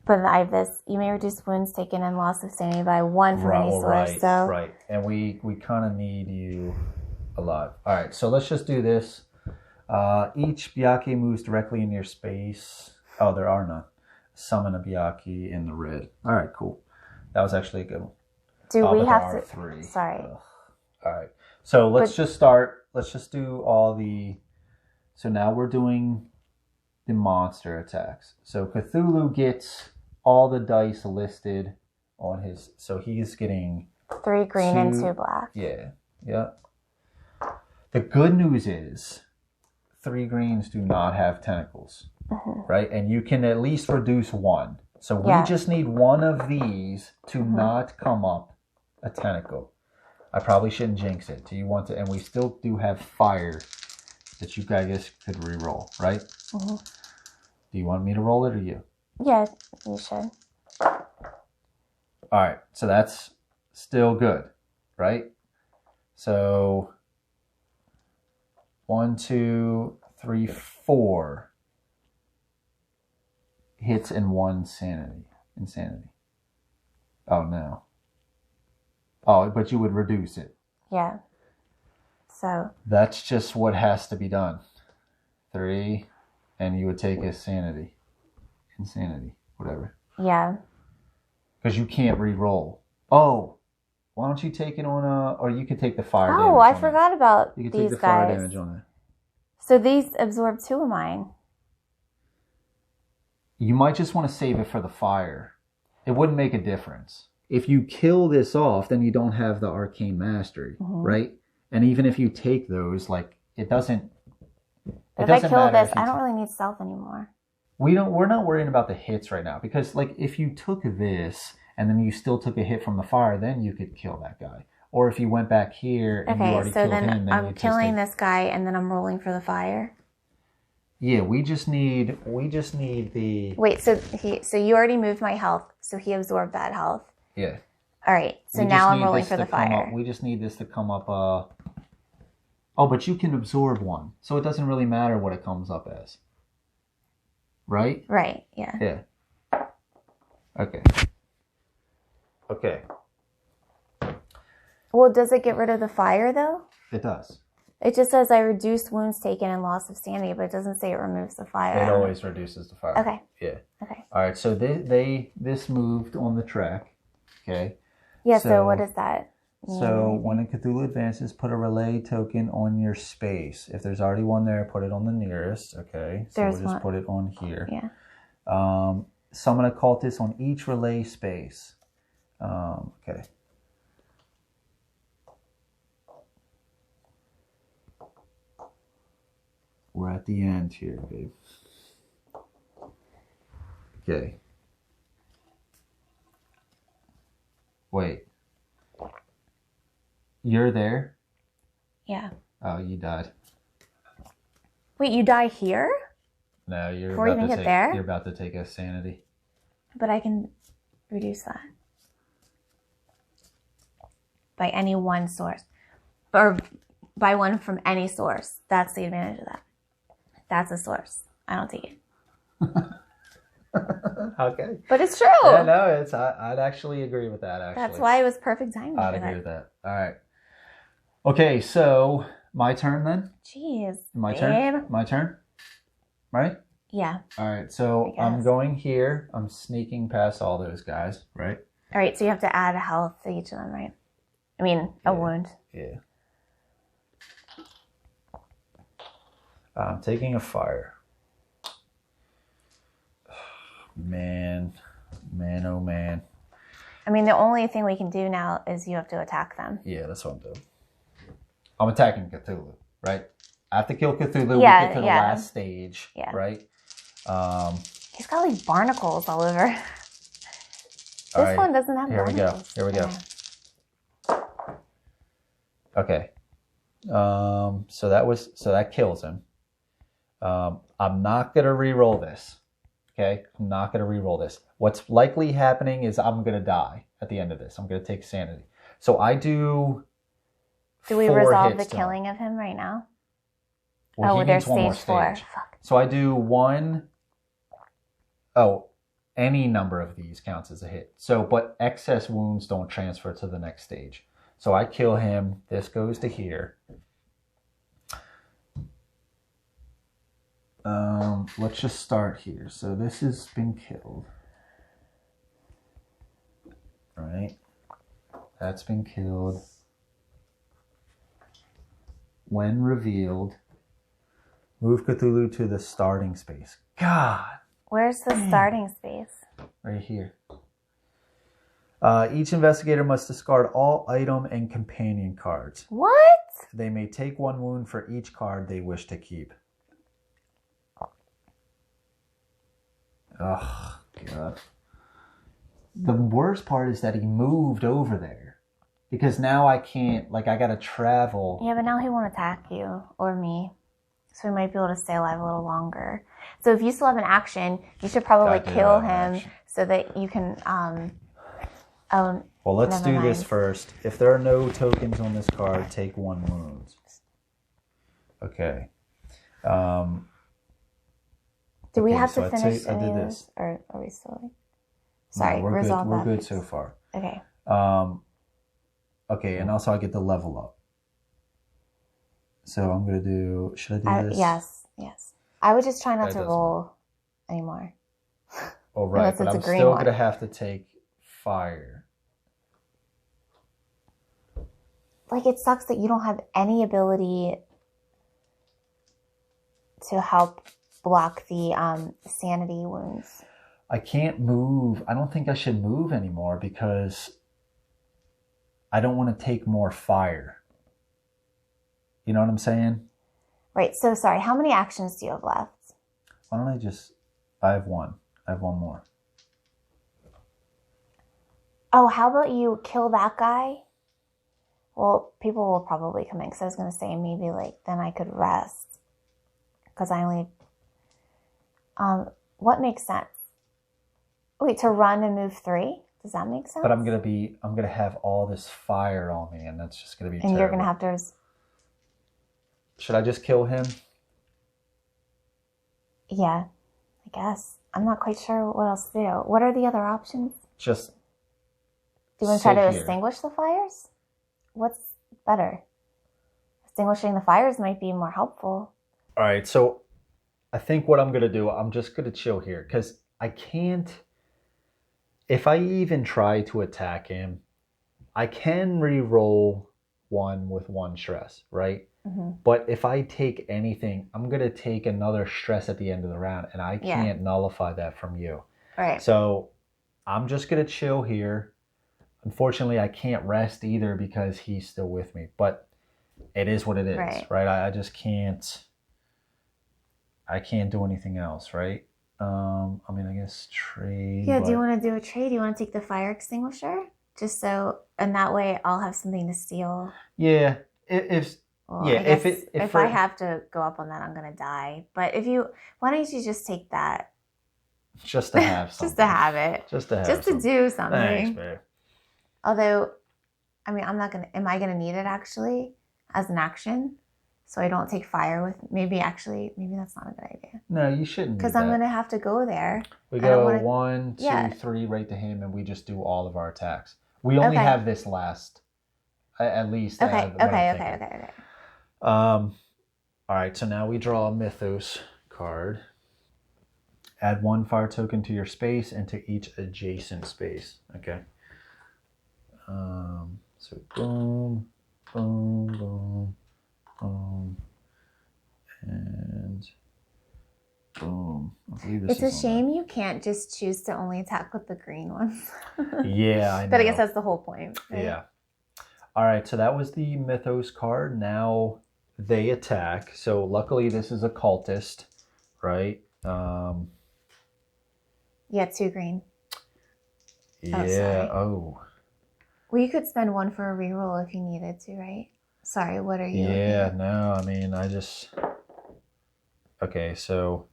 But I have this. You may reduce wounds taken and loss of sanity by 1 from any source. Right. And we kind of need you alive. All right. So let's just do this. Each Byakhee moves directly in your space. Oh, there are none. Summon a Byakhee in the red. All right, cool. That was actually a good one. Do we have to? 3. Sorry. Ugh. All right. So let's just start. Let's just do all the... So now we're doing the monster attacks. So Cthulhu gets all the dice listed on his... So he's getting... 3 green and 2 black. Yeah. The good news is 3 greens do not have tentacles, right? And you can at least reduce 1. So we just need 1 of these to not come up a tentacle. I probably shouldn't jinx it. Do you want to? And we still do have fire that you guys could re-roll, right? Do you want me to roll it or you? Yeah, you should. All right. So that's still good, right? So 1, 2, 3, 4 hits and 1 insanity. Oh no. Oh, but you would reduce it. Yeah. So. That's just what has to be done. 3, and you would take a insanity, whatever. Yeah. Because you can't re-roll. Oh, why don't you take it on or you could take the fire damage. Oh, I forgot about you could these take the guys. fire damage on it. So these absorb 2 of mine. You might just want to save it for the fire. It wouldn't make a difference. If you kill this off, then you don't have the arcane mastery, right? And even if you take those, like, it doesn't. If I kill this, I don't really need stealth anymore. We're not worrying about the hits right now because, like, if you took this and then you still took a hit from the fire, then you could kill that guy. Or if you went back here and you already killed him, then I'm killing this guy and then I'm rolling for the fire. Yeah, we just need the. Wait, so you already moved my health, so he absorbed that health. Yeah. All right, so now I'm rolling for the fire. We just need this to come up. Oh, but you can absorb 1, so it doesn't really matter what it comes up as. Right? Right. Yeah. Yeah. Okay. Okay. Well, does it get rid of the fire though? It does. It just says I reduce wounds taken and loss of sanity, but it doesn't say it removes the fire. It always reduces the fire. Okay. Yeah. Okay. All right. So this moved on the track. Okay. Yeah. So what does that mean? So when a Cthulhu advances, put a relay token on your space. If there's already one there, put it on the nearest. Okay. So we'll just put it on here. Yeah. Summon a cultist on each relay space. Okay. We're at the end here, babe. Okay. Wait. You're there? Yeah. Oh, you died. Wait, you die here? No, you're Before you even get there? You're about to take a sanity. But I can reduce that. By any one source. Or by one from any source. That's the advantage of that. That's a source. I don't take it. Okay. But it's true. Yeah, no, I'd actually agree with that, actually. That's why it was perfect timing. I'd agree with that. All right. Okay, so my turn then? Jeez. My turn? My turn? Right? Yeah. All right, so I'm going here. I'm sneaking past all those guys, right? All right, so you have to add a health to each of them, right? I mean, a wound. Yeah. I'm taking a fire. Man, oh man. I mean, the only thing we can do now is you have to attack them. Yeah, that's what I'm doing. I'm attacking Cthulhu, right? I have to kill Cthulhu. Yeah, we get to the last stage, right? He's got like barnacles all over. This one doesn't have barnacles. Here we go. Okay. So that kills him. I'm not gonna re-roll this. Okay, I'm not gonna re-roll this. What's likely happening is I'm gonna die at the end of this. I'm gonna take sanity. So I do. Do we resolve the killing of him right now? Well, there's stage 4. Fuck. So I do 1. Oh, any number of these counts as a hit. So, but excess wounds don't transfer to the next stage. So I kill him. This goes to here. Let's just start here. So this has been killed. All right. That's been killed. When revealed, move Cthulhu to the starting space. God. Where's the starting space? Right here. Each investigator must discard all item and companion cards. What? They may take 1 wound for each card they wish to keep. Oh, God. The worst part is that he moved over there. Because now I can't, like, I gotta travel. Yeah, but now he won't attack you or me. So we might be able to stay alive a little longer. So if you still have an action, you should probably kill him so that you can, well, let's do this first. If there are no tokens on this card, take 1 wound. Okay. Do we okay, have so to I'd finish say I any did of this. this? Or are we still... No, Sorry, we're good. resolve We're that. good so far. Okay. Okay, and also I get the level up. So I'm gonna do. Should I do this? Yes. I would just try not That to doesn't roll anymore. Oh right, Unless but it's a I'm green still one. gonna have to take fire. Like, it sucks that you don't have any ability to help block the sanity wounds. I can't move. I don't think I should move anymore because I don't want to take more fire. You know what I'm saying? Right, so sorry, how many actions do you have left? Why don't I just... I have one. I have one more. Oh, how about you kill that guy? Well, people will probably come in, because I was going to say maybe, like, then I could rest. Because I only... what makes sense? Wait, to run and move 3? Does that make sense? But I'm gonna have all this fire on me, and that's just gonna be terrible. And you're going to have to... Should I just kill him? Yeah, I guess. I'm not quite sure what else to do. What are the other options? Just... Do you want to try to here. extinguish the fires? What's better? Extinguishing the fires might be more helpful. All right, so I think what I'm going to do, I'm just going to chill here because I can't... If I even try to attack him, I can re-roll 1 with 1 stress, right? Mm-hmm. But if I take anything, I'm going to take another stress at the end of the round, and I can't nullify that from you. Right. So I'm just going to chill here. Unfortunately, I can't rest either because he's still with me. But it is what it is, right? I just can't... I can't do anything else, right? I mean, I guess trade. Yeah, do you want to do a trade? Do you want to take the fire extinguisher? Just so, and that way I'll have something to steal. Yeah, if I have to go up on that, I'm gonna die. But why don't you just take that? Just to have something. Just to have it. Just to have Just something. to do something. Thanks, babe. Although, I mean, am I gonna need it actually as an action? So I don't take fire with, maybe that's not a good idea. No, you shouldn't. Because I'm going to have to go there. We go 1, 2, 3 right to him, and we just do all of our attacks. We only have this last, at least. Okay. All right, so now we draw a Mythos card. Add 1 fire token to your space and to each adjacent space. Okay. So boom, boom, boom. And boom. I believe this it's a shame you can't just choose to only attack with the green ones. Yeah, I know. But I guess that's the whole point. Right? Yeah. All right, so that was the Mythos card. Now they attack. So luckily this is a cultist, right? Yeah, 2 green. Yeah. Well, you could spend 1 for a reroll if you needed to, right? Sorry, what are you? Yeah, no, I mean, okay, so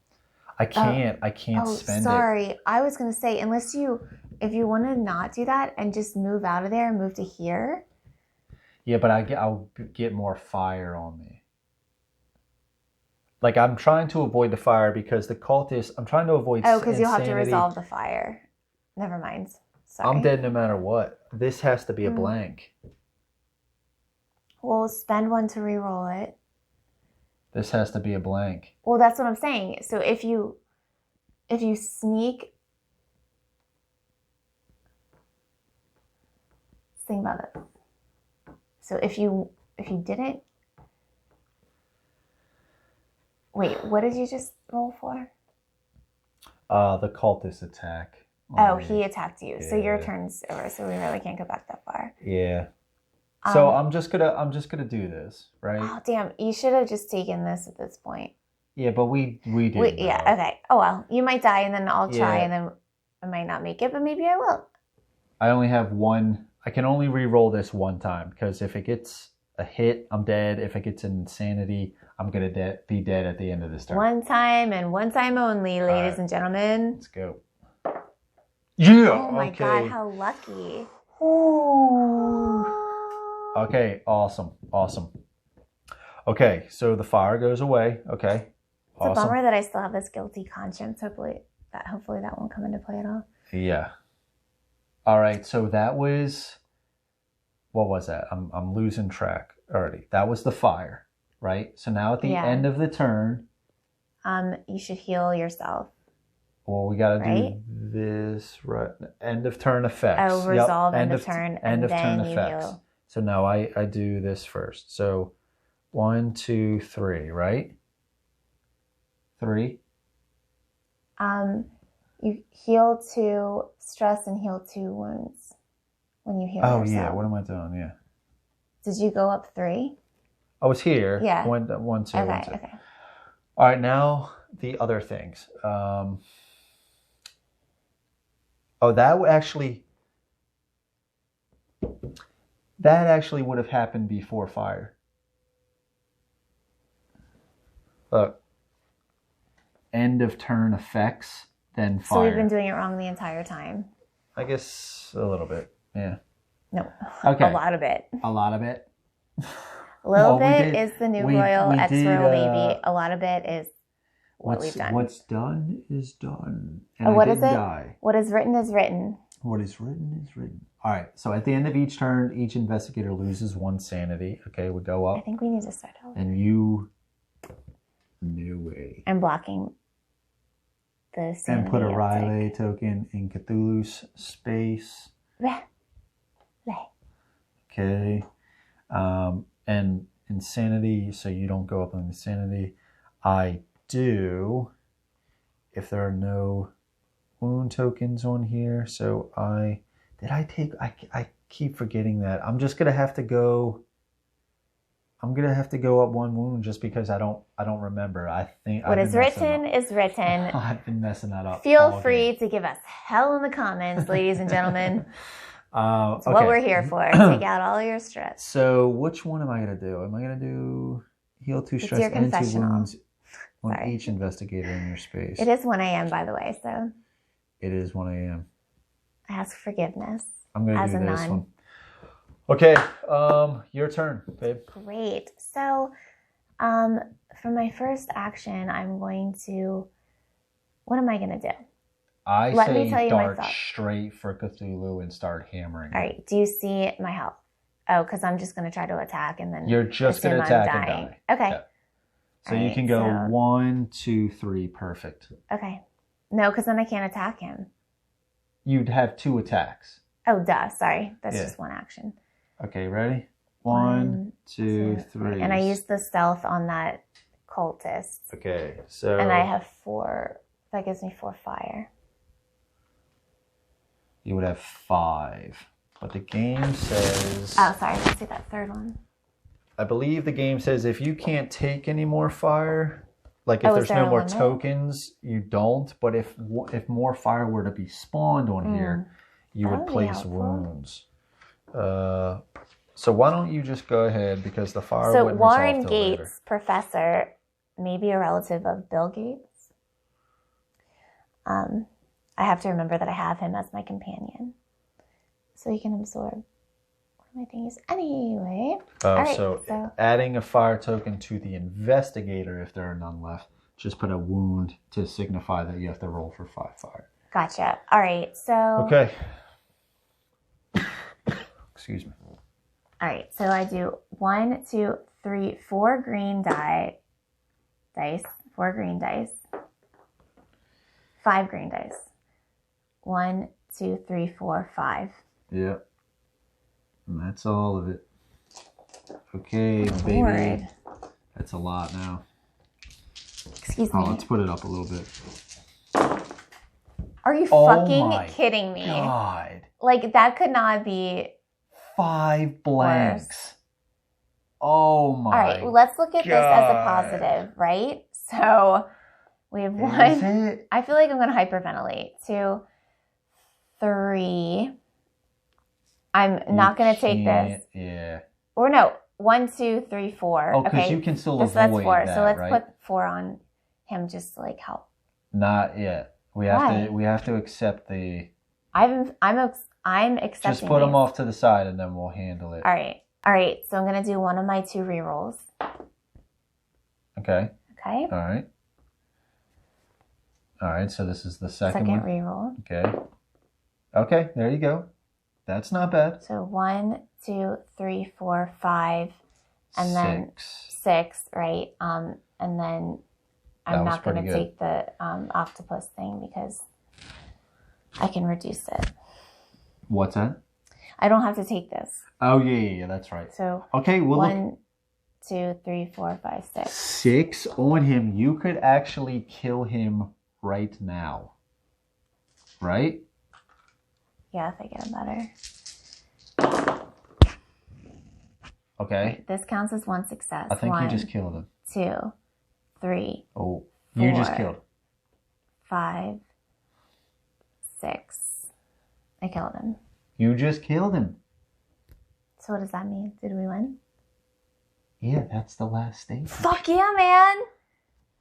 I can't spend it. Sorry. I was going to say, if you want to not do that and just move out of there and move to here. Yeah, but I'll get more fire on me. Like, I'm trying to avoid the fire because the cultist, I'm trying to avoid insanity. Because you'll have to resolve the fire. Never mind. Sorry. I'm dead no matter what. This has to be a blank. Well, spend 1 to reroll it. This has to be a blank. Well, that's what I'm saying. So if you sneak... Think about it. So if you didn't... Wait, what did you just roll for? The cultist attack. Oh, he attacked you. Yeah. So your turn's over. So we really can't go back that far. Yeah. So I'm just gonna do this, right? Oh damn! You should have just taken this at this point. Yeah, but we did. Yeah. Okay. Oh well, you might die, and then I'll try, and then I might not make it, but maybe I will. I only have 1. I can only re-roll this 1 time because if it gets a hit, I'm dead. If it gets an insanity, I'm gonna be dead at the end of this turn. 1 time and 1 time only, ladies and gentlemen. Let's go. Yeah. Oh my god! How lucky. Ooh. Okay, awesome. Okay, so the fire goes away. Okay. It's a bummer that I still have this guilty conscience. Hopefully that won't come into play at all. Yeah. All right, so that was, what was that? I'm losing track already. That was the fire, right? So now at the end of the turn, you should heal yourself. Well, we got to do this, right? End of turn effects. Oh, resolve end of turn, and then you heal. So now I do this first. So 1, 2, 3, right? 3. You heal 2 stress and heal 2 wounds when you heal yourself. Oh, yeah. What am I doing? Yeah. Did you go up 3? I was here. Yeah. 1, 2, 1, 2. Okay. All right, now the other things. That actually would have happened before fire. Look. End of turn effects, then fire. So we've been doing it wrong the entire time. I guess a little bit, yeah. No. Okay. A lot of it. A lot of it? A little bit is the new royal, ex-royal baby. A lot of it is what we've done. What's done is done. And what is it? Die. What is written is written. What is written is written. All right, so at the end of each turn, each investigator loses 1 sanity. Okay, we go up. I think we need to start over. And you... No way. I'm blocking the sanity. And put a Riley token in Cthulhu's space. Okay. And insanity, so you don't go up on insanity. I do, if there are no wound tokens on here. So I keep forgetting that. I'm just gonna have to go. I'm gonna have to go up 1 wound just because I don't remember. I think what is written is written. I've been messing that up. Feel free to give us hell in the comments, ladies and gentlemen. It's what we're here for. Take out all your stress. So which one am I gonna do? Am I gonna do heal 2 stress and 2 wounds on each investigator in your space? It is 1 a.m. by the way, so. It is 1 a.m. I ask forgiveness. I'm gonna do this one. Okay, your turn, babe. Great. So, for my first action, I'm going to. What am I going to do? Let me tell you dart straight for Cthulhu and start hammering. All right. Do you see my health? Oh, because I'm just going to try to attack and then. You're just going to attack and die. Okay. Yeah. So you can go 1, 2, 3. Perfect. Okay. No, because then I can't attack him. You'd have 2 attacks. Oh, duh. Sorry. That's just 1 action. Okay, ready? 1, 2, 3. And I used the stealth on that cultist. Okay, so... And I have 4. That gives me 4 fire. You would have 5. But the game says... Oh, sorry. Let's see that 3rd one. I believe the game says if you can't take any more fire... Like if there's no more tokens, you don't. But if more fire were to be spawned on here, you would place wounds. So why don't you just go ahead because the fire wouldn't resolve till later. So Warren Gates, professor, maybe a relative of Bill Gates. I have to remember that I have him as my companion, so he can absorb my things anyway. So adding a fire token to the investigator if there are none left. Just put a wound to signify that you have to roll for 5 fire. Gotcha. All right. So. Okay. Excuse me. All right, so I do 1, 2, 3, 4 green dice, 4 green dice, 5 green dice. 1, 2, 3, 4, 5. Yep. And that's all of it. Okay, baby. Lord. That's a lot now. Excuse me. Let's put it up a little bit. Are you fucking kidding me? God. Like, that could not be 5 blanks. Worse. Oh my. All right, well, let's look at this as a positive, right? So we have 1. I feel like I'm going to hyperventilate. 2, 3. I'm not going to take this. Yeah. Or no, 1, 2, 3, 4. Oh, because you can still avoid that's 4. That, so let's right? put 4 on him just to like help. Not yet. We have to accept the. I'm accepting. Just put them off to the side and then we'll handle it. All right. So I'm gonna do one of my 2 rerolls. Okay. Okay. All right. All right. So this is the second one. Reroll. Okay. Okay. There you go. That's not bad. So 1, 2, 3, 4, 5, and then 6, right? And then I'm not going to take the octopus thing because I can reduce it. What's that? I don't have to take this. Oh yeah, that's right. So okay, well 1, 2, 3, 4, 5, 6. 6 on him. You could actually kill him right now, right? Yeah, if I get him better. Okay. This counts as 1 success. I think you just killed him. 2, 3. Oh, you just killed. 5, 6. I killed him. You just killed him. So what does that mean? Did we win? Yeah, that's the last stage. Fuck yeah, man!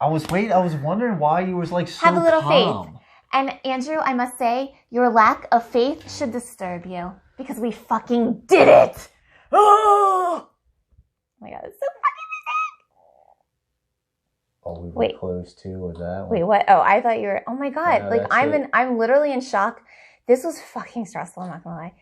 I was wondering why you was like so Have a little calm. faith. And Andrew, I must say, your lack of faith should disturb you because we fucking did it! Oh my god, it's so fucking amazing! Oh, we were close to was that one. Wait, what? Oh, I thought you were. Oh my god! No, like I'm literally in shock. This was fucking stressful. I'm not gonna lie.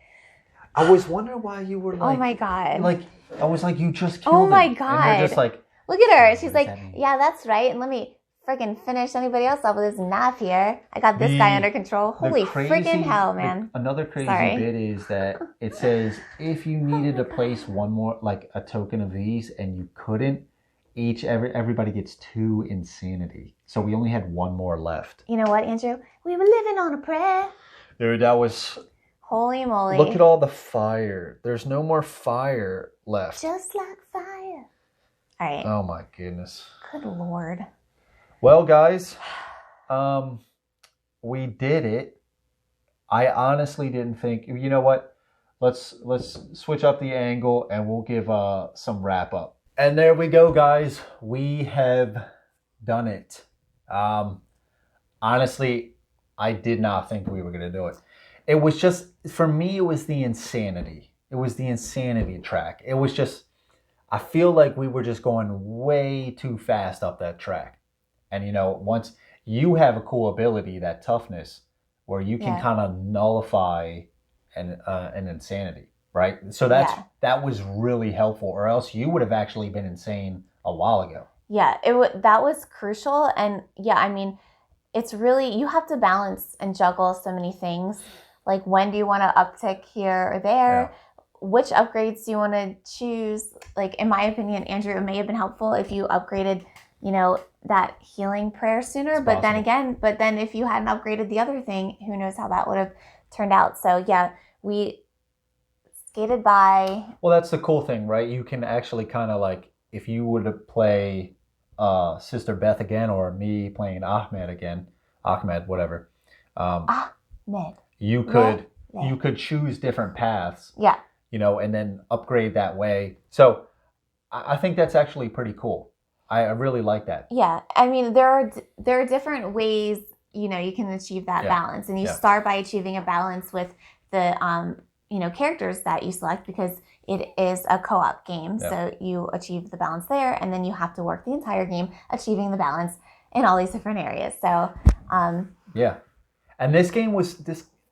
I was wondering why you were like. Oh my god! Like I was like, you just killed him. Oh my god! And you're just like, look at her. She's like, yeah, that's right. And let me friggin' finish anybody else up with this nap here. I got this guy under control. Holy friggin' hell, man! Another crazy bit is that it says if you needed to place one more, like a token of these, and you couldn't, everybody gets 2 insanity. So we only had 1 more left. You know what, Andrew? We were living on a prayer. Dude, that was... Holy moly. Look at all the fire. There's no more fire left. Just like fire. All right. Oh my goodness. Good Lord. Well, guys, we did it. I honestly didn't think... You know what? Let's switch up the angle and we'll give some wrap up. And there we go, guys. We have done it. Honestly, I did not think we were going to do it. It was just, for me, it was the insanity. It was the insanity track. It was just, I feel like we were just going way too fast up that track. And, you know, once you have a cool ability, that toughness, where you can kind of nullify an insanity, right? So that was really helpful, or else you would have actually been insane a while ago. Yeah, that was crucial. And yeah, I mean, it's really, you have to balance and juggle so many things. Like, when do you want to uptick here or there? Yeah. Which upgrades do you want to choose? Like, in my opinion, Andrew, it may have been helpful if you upgraded, you know, that healing prayer sooner. But then again, if you hadn't upgraded the other thing, who knows how that would have turned out. So yeah, we skated by. Well, that's the cool thing, right? You can actually kind of like, if you were to play Sister Beth again, or me playing Ahmed, whatever. Ahmed. You could choose different paths. Yeah. You know, and then upgrade that way. So I think that's actually pretty cool. I really like that. Yeah. I mean, there are different ways, you know, you can achieve that balance. And you start by achieving a balance with the you know, characters that you select, because it is a co-op game. Yeah. So you achieve the balance there, and then you have to work the entire game achieving the balance in all these different areas. So yeah. And this game was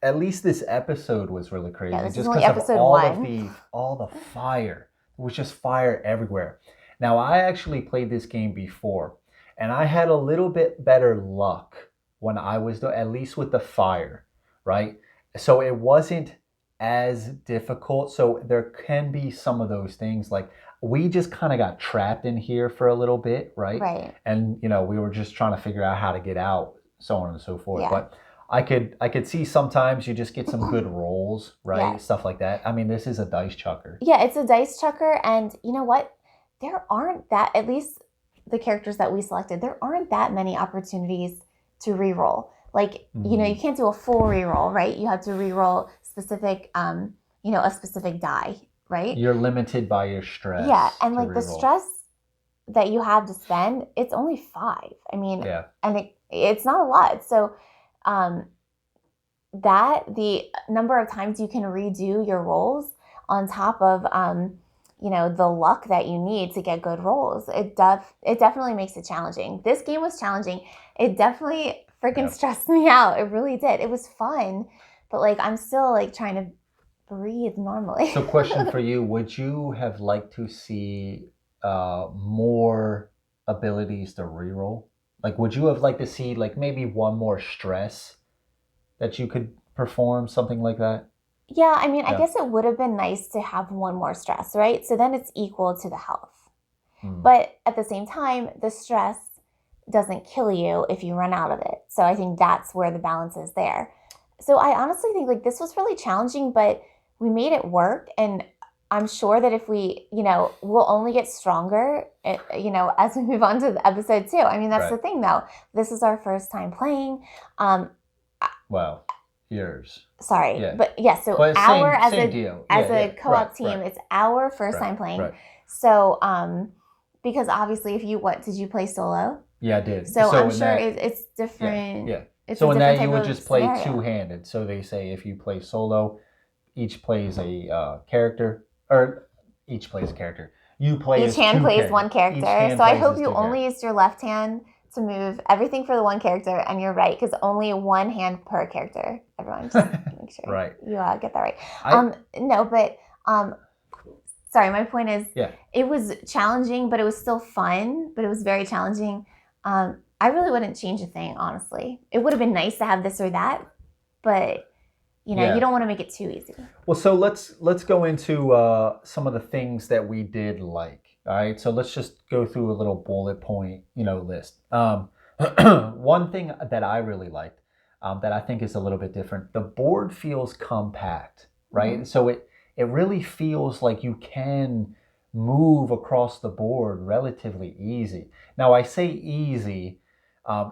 at least this episode was really crazy. Yeah, this just is only episode 1. All the fire. It was just fire everywhere. Now, I actually played this game before, and I had a little bit better luck when I was, at least with the fire, right? So it wasn't as difficult. So there can be some of those things, like we just kind of got trapped in here for a little bit, right? Right. And, you know, we were just trying to figure out how to get out, so on and so forth. Yeah. But I could see sometimes you just get some good rolls, right? Yeah. Stuff like that. I mean, this is a dice chucker. Yeah, it's a dice chucker. And you know what? There aren't at least the characters that we selected, there aren't that many opportunities to reroll. Like, you know, you can't do a full reroll, right? You have to reroll specific, you know, a specific die, right? You're limited by your stress. Yeah, and like the stress that you have to spend, it's only 5. I mean, and it's not a lot. So that the number of times you can redo your rolls on top of the luck that you need to get good rolls. It definitely makes it challenging. This game was challenging. It definitely freaking stressed me out. It really did. It was fun, but like I'm still like trying to breathe normally. So question for you, would you have liked to see more abilities to reroll? Like would you have liked to see like maybe one more stress that you could perform, something like that? Yeah, I mean, I guess it would have been nice to have one more stress, right? So then it's equal to the health. But at the same time, the stress doesn't kill you if you run out of it. So I think that's where the balance is there. So I honestly think like this was really challenging, but we made it work. And I'm sure that if we, we'll only get stronger, as we move on to the episode 2. I mean, that's the thing though. This is our first time playing. Well, yours. Sorry, yeah. But yeah, so well, as a co-op team, it's our first time playing. Right. So, because obviously, did you play solo? Yeah, I did. So I'm sure it's different. Yeah. It's so in that you would just play scenario. two-handed. So they say if you play solo, each plays a character, or each plays a character. You play each hand plays one character. So I hope you only used your left hand to move everything for the one character, and you're right, because only one hand per character. Everyone, just make sure right. you get that right. Sorry, my point is, it was challenging, but it was still fun. But it was very challenging. I really wouldn't change a thing, honestly. It would have been nice to have this or that, but you don't want to make it too easy. Well, so let's go into some of the things that we did like. All right, so let's just go through a little bullet point, list. One thing that I really liked, that I think is a little bit different, the board feels compact, right? Mm-hmm. So it really feels like you can move across the board relatively easy. Now, I say easy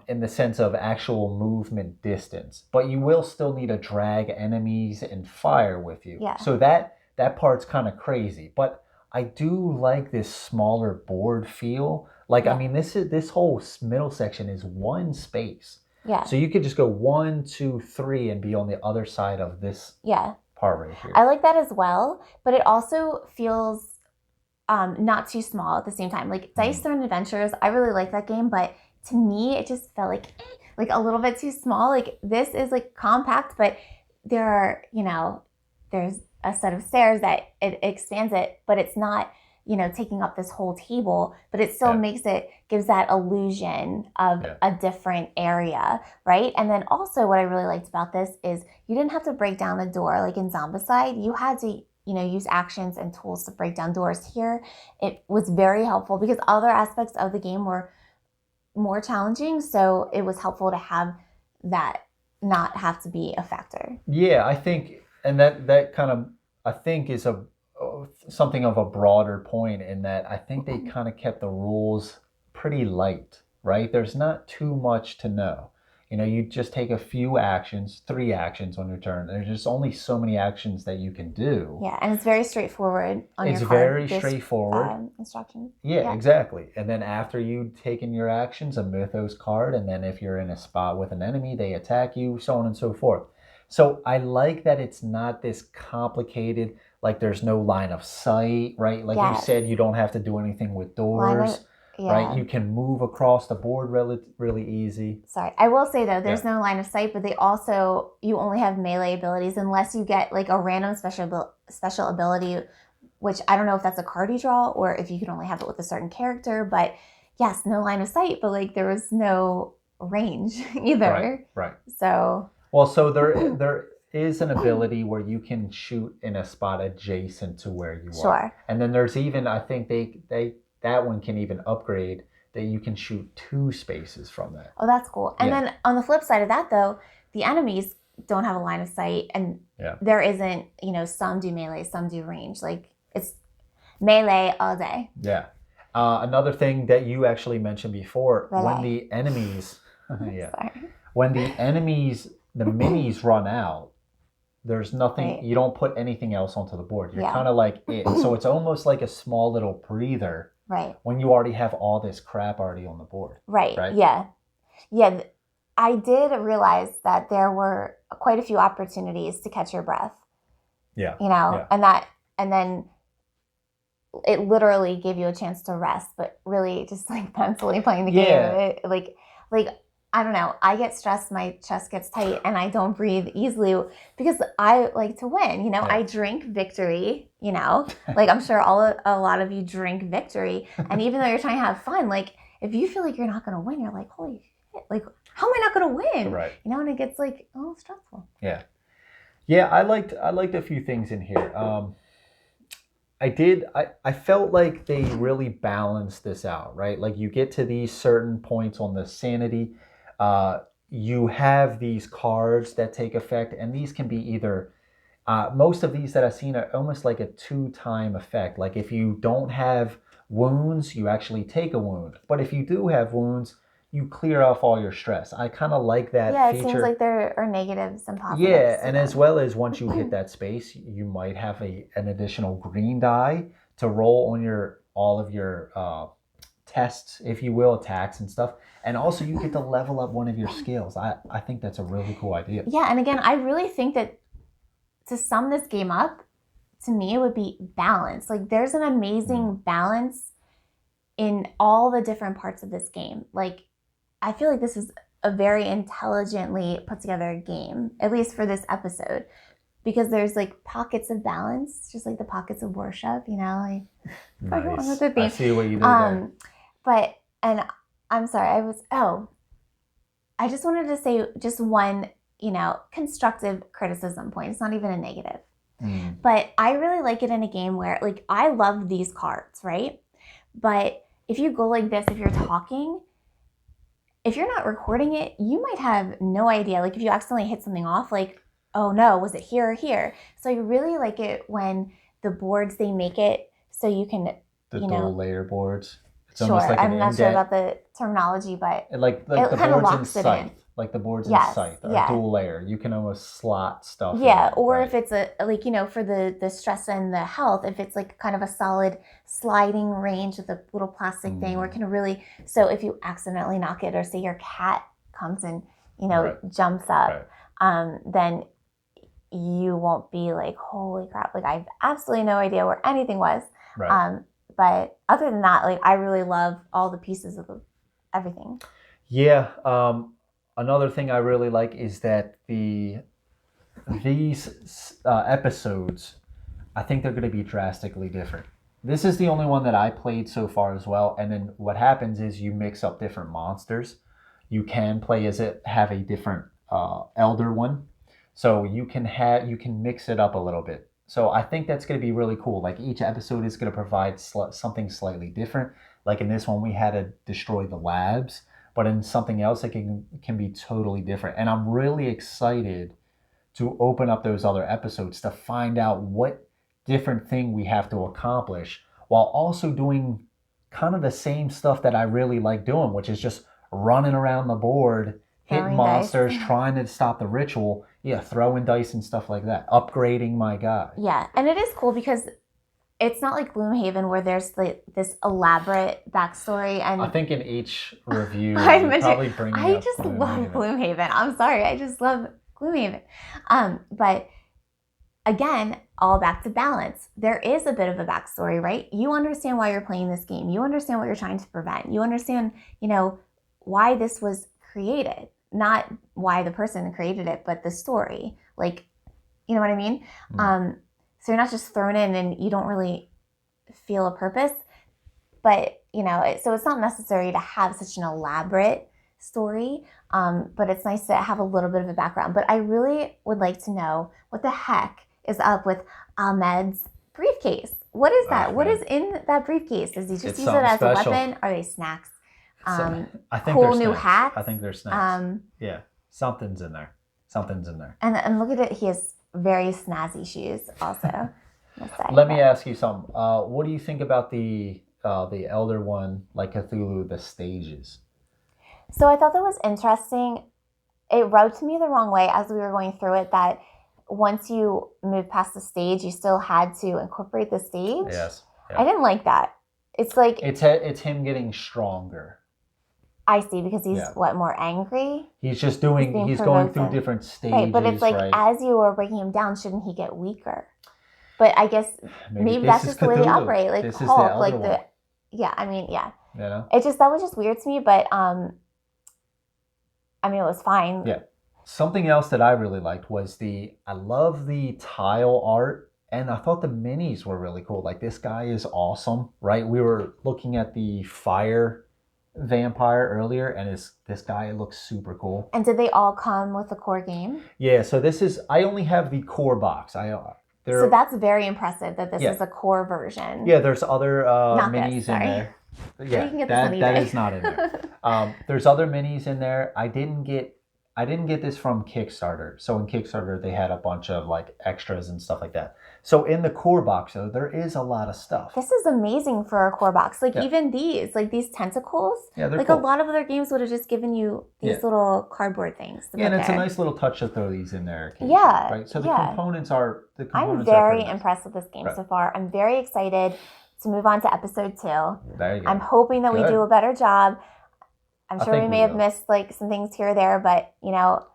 in the sense of actual movement distance, but you will still need to drag enemies and fire with you. Yeah. So that part's kind of crazy, but I do like this smaller board feel. Like, I mean, this whole middle section is one space. Yeah. So you could just go 1, 2, 3 and be on the other side of this part right here. I like that as well, but it also feels not too small at the same time. Like Dice Throne Adventures, I really like that game, but to me, it just felt like a little bit too small. Like this is like compact, but there are, there's a set of stairs that it expands it, but it's not, taking up this whole table, but it still gives that illusion of a different area, right? And then also what I really liked about this is you didn't have to break down the door like in Zombicide. You had to, use actions and tools to break down doors. Here, it was very helpful because other aspects of the game were more challenging, so it was helpful to have that not have to be a factor. Yeah, I think, and that kind of, I think is something of a broader point in that I think they kind of kept the rules pretty light, right? There's not too much to know. You just take a few actions, 3 actions on your turn. There's just only so many actions that you can do. Yeah, and it's very straightforward on your card. It's very straightforward. Instructions. Yeah, exactly. And then after you've taken your actions, a Mythos card, and then if you're in a spot with an enemy, they attack you, so on and so forth. So I like that it's not this complicated, like there's no line of sight, right? Like you said, you don't have to do anything with doors, right? You can move across the board really easy. Sorry, I will say though, there's no line of sight, but you only have melee abilities unless you get like a random special ability, which I don't know if that's a card you draw or if you can only have it with a certain character, but yes, no line of sight, but like there was no range either. Right. So... Well, so there is an ability where you can shoot in a spot adjacent to where you are. Sure. And then there's even, I think that one can even upgrade that you can shoot 2 spaces from that. Oh, that's cool. And then on the flip side of that, though, the enemies don't have a line of sight, and there isn't, some do melee, some do range. Like it's melee all day. Yeah. Another thing that you actually mentioned before, when the enemies, when the enemies. The minis run out, there's nothing, you don't put anything else onto the board. You're kind of like it. So it's almost like a small little breather when you already have all this crap already on the board. Right? Yeah. I did realize that there were quite a few opportunities to catch your breath. Yeah. And then it literally gave you a chance to rest, but really just like mentally playing the Yeah. game. Like I don't know. I get stressed, my chest gets tight, and I don't breathe easily because I like to win. Yeah. I drink victory. Like I'm sure a lot of you drink victory, and even though you're trying to have fun, like if you feel like you're not gonna win, you're like, holy shit, like how am I not gonna win? Right. And it gets like a little stressful. Yeah. Yeah, I liked a few things in here. I felt like they really balanced this out, right? Like you get to these certain points on the sanity, you have these cards that take effect, and these can be either most of these that I've seen are almost like a 2-time effect. Like if you don't have wounds, you actually take a wound, but if you do have wounds, you clear off all your stress. I kind of like that Yeah, it feature. seems like there are negatives and positives. Yeah, and as well as once you hit that space, you might have an additional green die to roll on all of your tests, if you will, attacks and stuff. And also you get to level up one of your skills. I think that's a really cool idea. Yeah, and again, I really think that to sum this game up, to me, it would be balance. Like there's an amazing balance in all the different parts of this game. Like I feel like this is a very intelligently put together game, at least for this episode, because there's like pockets of balance, just like the pockets of worship, Nice. I see what you did there. But, and I'm sorry, I just wanted to say just one, constructive criticism point. It's not even a negative. But I really like it in a game where, like, I love these cards, right? But if you go like this, if you're talking, if you're not recording it, you might have no idea. Like if you accidentally hit something off, like, oh no, was it here or here? So I really like it when the boards, they make it so you can, dual layer boards. It's sure, almost like I'm not sure about the terminology, but like the boards in Scythe. Like the boards in Scythe are dual layer. You can almost slot stuff in, or right. if it's for the stress and the health, if it's like kind of a solid sliding range with a little plastic thing where it can really, so if you accidentally knock it, or say your cat comes and jumps up, then you won't be like, holy crap, like I have absolutely no idea where anything was. But other than that, like I really love all the pieces of everything. Yeah. Another thing I really like is that these episodes, I think they're going to be drastically different. This is the only one that I played so far as well. And then what happens is you mix up different monsters. You can play have a different elder one, so you can mix it up a little bit. So I think that's going to be really cool. Like each episode is going to provide something slightly different. Like in this one, we had to destroy the labs. But in something else, it can be totally different. And I'm really excited to open up those other episodes to find out what different thing we have to accomplish, while also doing kind of the same stuff that I really like doing, which is just running around the board, hitting monsters, trying to stop the ritual. Yeah, throwing dice and stuff like that. Upgrading my guy. Yeah, and it is cool because it's not like Gloomhaven where there's like this elaborate backstory, and I think in each review probably bring I just love Gloomhaven. I'm sorry, I just love Gloomhaven. But again, all back to balance. There is a bit of a backstory, right? You understand why you're playing this game. You understand what you're trying to prevent. You understand, why this was created, not why the person created it, but the story. Like, you know what I mean? So you're not just thrown in and you don't really feel a purpose. But, so it's not necessary to have such an elaborate story, but it's nice to have a little bit of a background. But I really would like to know what the heck is up with Ahmed's briefcase. What is that? What is in that briefcase? Does he just use it as a weapon? Are they snacks? I think cool new hats? I think they're snacks. Yeah, something's in there. And look at it. He has very snazzy shoes also. Let me ask you something. What do you think about the Elder One, like Cthulhu, the stages? So I thought that was interesting. It rubbed me the wrong way as we were going through it that once you move past the stage, you still had to incorporate the stage. Yes. Yeah. I didn't like that. It's like it's him getting stronger. I see, because he's more angry? He's just he's going through different stages. Right, but it's like as you are breaking him down, shouldn't he get weaker? But I guess maybe that's just the way they Cthulhu. operate. Like This is the Hulk, elder like one. yeah, I mean, yeah. You know? That was just weird to me, but I mean, it was fine. Yeah. Something else that I really liked was I love the tile art, and I thought the minis were really cool. Like, this guy is awesome, right? We were looking at the fire vampire earlier, and this guy looks super cool. And did they all come with the core game? Yeah, so I only have the core box. So that's very impressive that this is a core version. Yeah, there's other minis in there. Yeah, you can get this on that eBay. is not in there. There's other minis in there. I didn't get this from Kickstarter. So in Kickstarter, they had a bunch of like extras and stuff like that. So in the core box, though, there is a lot of stuff. This is amazing for a core box. Like even these tentacles. Yeah, they're like cool. A lot of other games would have just given you these little cardboard things. Yeah, and it's a nice little touch to throw these in there. Yeah. Right. So the components are. I'm very impressed with this game so far. I'm very excited to move on to episode 2. There you go. I'm hoping that we do a better job. I'm sure we may have missed like some things here or there, but you know,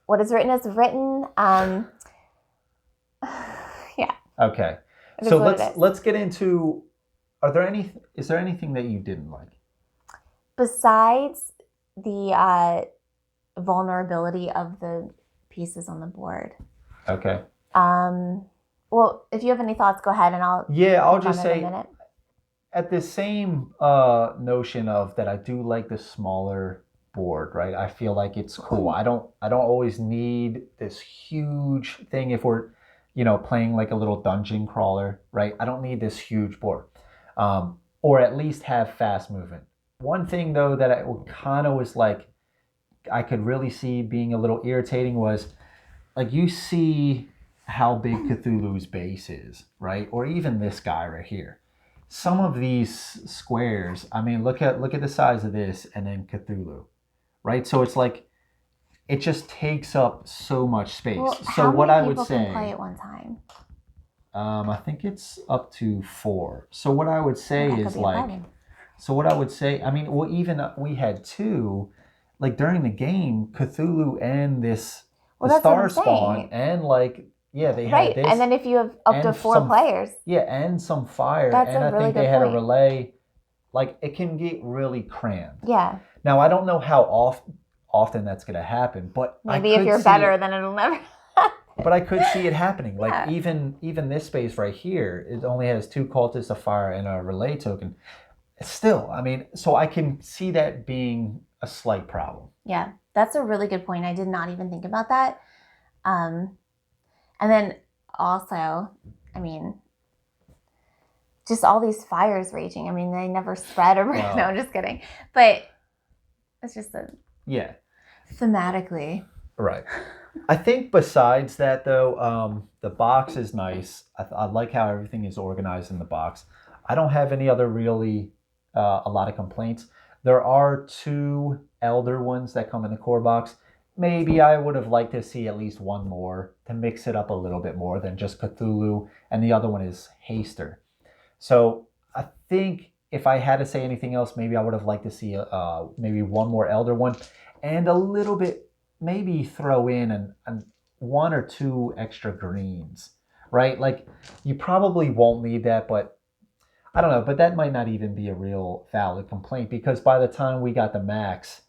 what is written is written. Yeah. Okay. So let's get into. Is there anything that you didn't like? Besides the vulnerability of the pieces on the board. Okay. Well, if you have any thoughts, go ahead and I'll just say at the same notion of that, I do like the smaller board, right? I feel like it's cool. I don't always need this huge thing if we're, playing like a little dungeon crawler, right? I don't need this huge board, or at least have fast movement. One thing though that I kind of was like, I could really see being a little irritating was, like, you see how big Cthulhu's base is, right? Or even this guy right here. Some of these squares, I mean, look at the size of this and then Cthulhu, right? So it's like, it just takes up so much space. Well, so what I would say, can play at one time? I think it's up to 4. So what I would say is like, I mean, well, even we had 2, like during the game, Cthulhu and the Star Spawn, and like, they had this. And then if you have up to 4 players. Yeah, and some fire. And I think they had a relay. Like, it can get really crammed. Yeah. Now, I don't know how often that's going to happen, but maybe if you're better, then it'll never happen. But I could see it happening. Like, even this space right here, it only has 2 cultists, a fire, and a relay token. Still, I mean, so I can see that being a slight problem. Yeah, that's a really good point. I did not even think about that. And then also, I mean, just all these fires raging. I mean, they never spread or no, I'm just kidding. But it's just thematically. Right. I think besides that, though, the box is nice. I like how everything is organized in the box. I don't have any other really a lot of complaints. There are 2 elder ones that come in the core box. Maybe I would have liked to see at least one more to mix it up a little bit more than just Cthulhu, and the other one is Haster. So I think if I had to say anything else, maybe I would have liked to see maybe one more elder one, and a little bit, maybe throw in an 1 or 2 extra greens, right? Like, you probably won't need that, but I don't know. But that might not even be a real valid complaint, because by the time we got the max,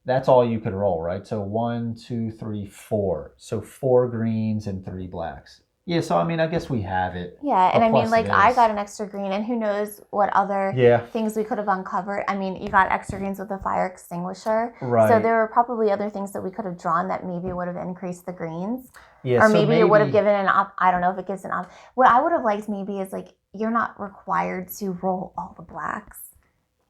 that's all you could roll, right? So 1, 2, 3, 4. So 4 greens and 3 blacks. Yeah, so I mean, I guess we have it. Yeah, and I mean, like, I got an extra green, and who knows what other things we could have uncovered. I mean, you got extra greens with the fire extinguisher. Right. So there were probably other things that we could have drawn that maybe would have increased the greens. Yeah, or maybe it would have given I don't know if it gives an What I would have liked maybe is, like, you're not required to roll all the blacks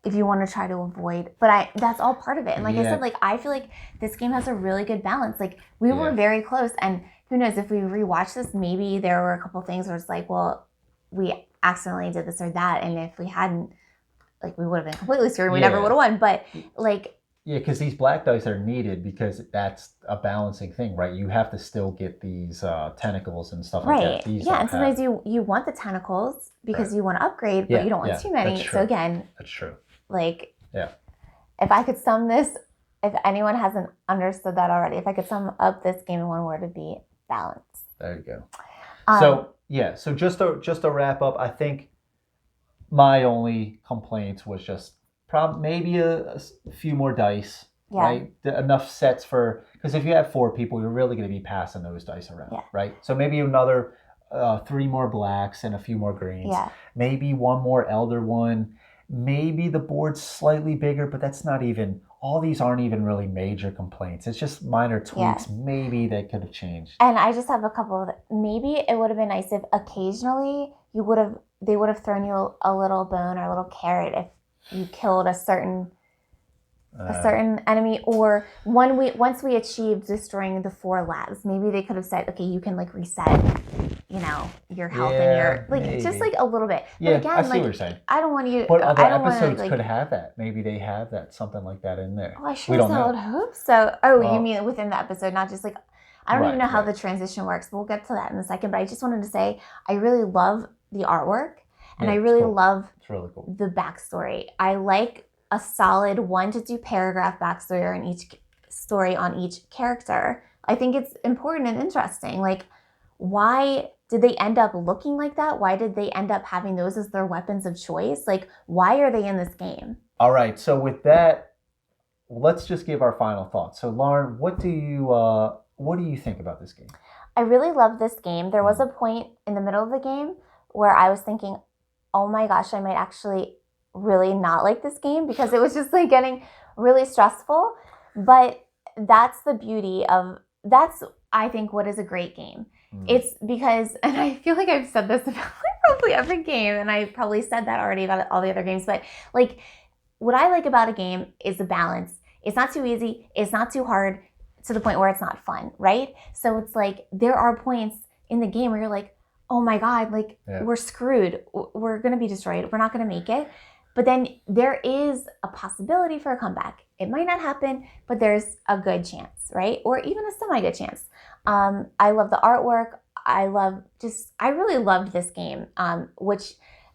if you want to try to avoid, but that's all part of it. And like I said, like, I feel like this game has a really good balance. Like, we were very close, and who knows, if we rewatch this, maybe there were a couple things where it's like, well, we accidentally did this or that, and if we hadn't, like, we would have been completely screwed. We never would have won. But like, because these black dice are needed, because that's a balancing thing, right? You have to still get these tentacles and stuff like that. These and sometimes you want the tentacles because you want to upgrade, but you don't want too many. So again, that's true. Like, if I could sum this, if anyone hasn't understood that already, if I could sum up this game in one word, it'd be balance. There you go. So yeah, so just to wrap up, I think my only complaint was just maybe a few more dice, Yeah. right? Enough sets for, because if you have 4 people, you're really going to be passing those dice around, Yeah. right? So maybe another 3 more blacks and a few more greens. Yeah. Maybe one more elder one. Maybe the board's slightly bigger, but that's not even. All these aren't even really major complaints. It's just minor tweaks. Maybe they could have changed. And I just have a couple of. Maybe it would have been nice if occasionally they would have thrown you a little bone or a little carrot if you killed a certain enemy, or once we achieved destroying the 4 labs, maybe they could have said, okay, you can like reset, your health and your maybe. just like a little bit. Yeah, but again, I see what you're saying. I don't want you. But other I don't episodes wanna, could have that. Maybe they have that, something like that in there. Oh, I we don't know. would hope so. Oh, you mean within the episode, not just like. I don't even know how the transition works. We'll get to that in a second. But I just wanted to say I really love the artwork, and I really love it's really cool. The backstory. I like a solid 1 to 2 paragraph backstory on each story on each character. I think it's important and interesting. Like, why did they end up looking like that? Why did they end up having those as their weapons of choice? Like, why are they in this game? All right. So with that, let's just give our final thoughts. So Lauren, what do you think about this game? I really love this game. There was a point in the middle of the game where I was thinking, oh my gosh, I might actually really not like this game, because it was just like getting really stressful. But that's the beauty of, I think, what is a great game. It's because, and I feel like I've said this about like probably every game, and I probably said that already about all the other games, but like what I like about a game is the balance. It's not too easy. It's not too hard to the point where it's not fun, right? So it's like there are points in the game where you're like, oh my God, like we're screwed. We're going to be destroyed. We're not going to make it. But then there is a possibility for a comeback. It might not happen, but there's a good chance, right? Or even a semi-good chance. I love the artwork. I really loved this game, which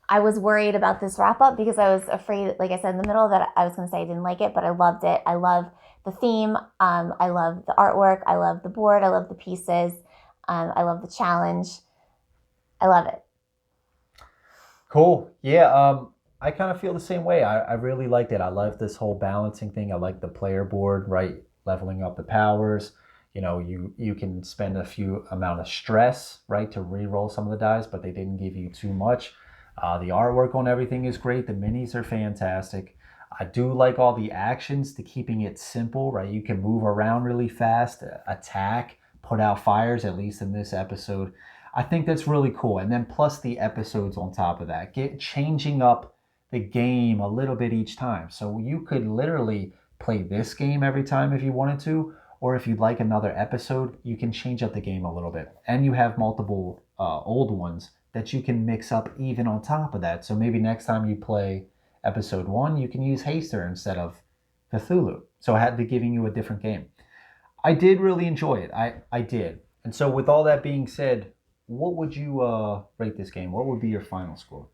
I was worried about this wrap up because I was afraid, like I said in the middle, that I was going to say I didn't like it, but I loved it. I love the theme. I love the artwork. I love the board. I love the pieces. I love the challenge. I love it. Cool. Yeah. I kind of feel the same way. I really liked it. I love this whole balancing thing. I like the player board, right? Leveling up the powers. You can spend a few amount of stress, right, to re-roll some of the dice, but they didn't give you too much. The artwork on everything is great. The minis are fantastic. I do like all the actions to keeping it simple, right? You can move around really fast, attack, put out fires, at least in this episode. I think that's really cool. And then plus the episodes on top of that, changing up the game a little bit each time. So you could literally play this game every time if you wanted to, or if you'd like another episode, you can change up the game a little bit. And you have multiple old ones that you can mix up even on top of that. So maybe next time you play episode 1, you can use Haster instead of Cthulhu. So I had to giving you a different game. I did really enjoy it. I did. And so with all that being said, what would you rate this game? What would be your final score?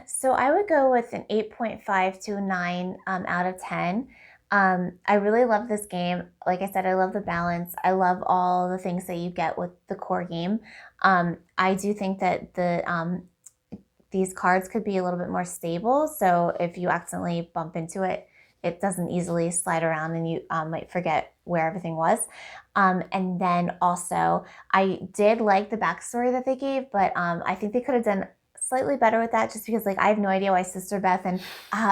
So I would go with an 8.5 to a 9 out of 10. I really love this game. Like I said, I love the balance. I love all the things that you get with the core game. I do think that these cards could be a little bit more stable. So if you accidentally bump into it, it doesn't easily slide around and you might forget where everything was. And then also, I did like the backstory that they gave, but I think they could have done slightly better with that, just because like I have no idea why Sister Beth and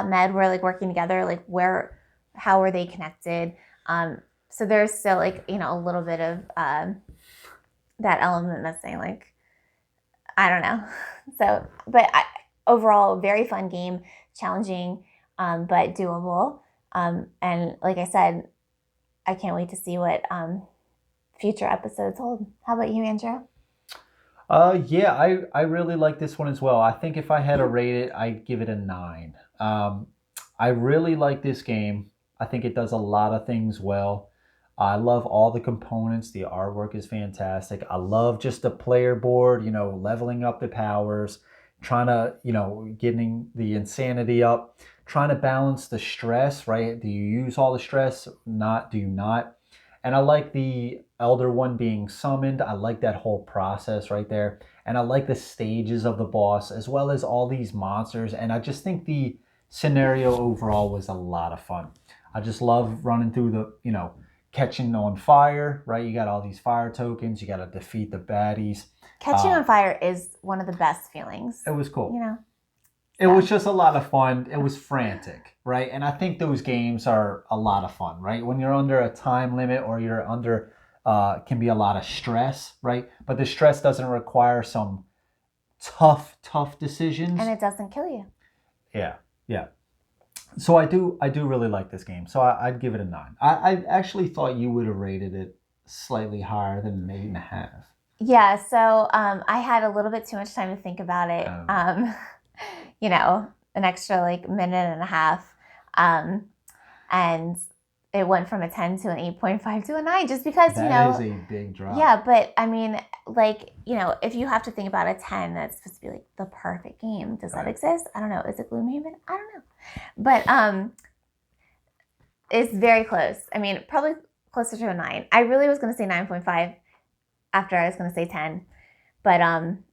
Med were like working together. Like how are they connected? So there's still like, a little bit of that element missing. Like, I don't know. So, but overall, very fun game, challenging, but doable. And like I said, I can't wait to see what future episodes hold. How about you, Andrew? Yeah, I really like this one as well. I think if I had to rate it, I'd give it a 9. I really like this game. I think it does a lot of things well. I love all the components. The artwork is fantastic. I love just the player board, leveling up the powers, trying to, getting the insanity up, trying to balance the stress, right? Do you use all the stress? Do you not? And I like the elder one being summoned. I like that whole process right there. And I like the stages of the boss as well as all these monsters. And I just think the scenario overall was a lot of fun. I just love running through the, catching on fire, right? You got all these fire tokens. You got to defeat the baddies. Catching on fire is one of the best feelings. It was cool. It was just a lot of fun. It was frantic, right? And I think those games are a lot of fun, right? When you're under a time limit or you're under, can be a lot of stress, right? But the stress doesn't require some tough decisions. And it doesn't kill you. Yeah. So I do really like this game. So I'd give it a 9. I actually thought you would have rated it slightly higher than an 8.5. Yeah, so I had a little bit too much time to think about it. An extra minute and a half. And it went from a 10 to an 8.5 to a 9 just because, That is a big drop. Yeah, but I mean, if you have to think about a 10, that's supposed to be the perfect game. Does that exist? I don't know. Is it Gloomhaven? I don't know. But it's very close. I mean, probably closer to a 9. I really was going to say 9.5 after I was going to say 10. But I'm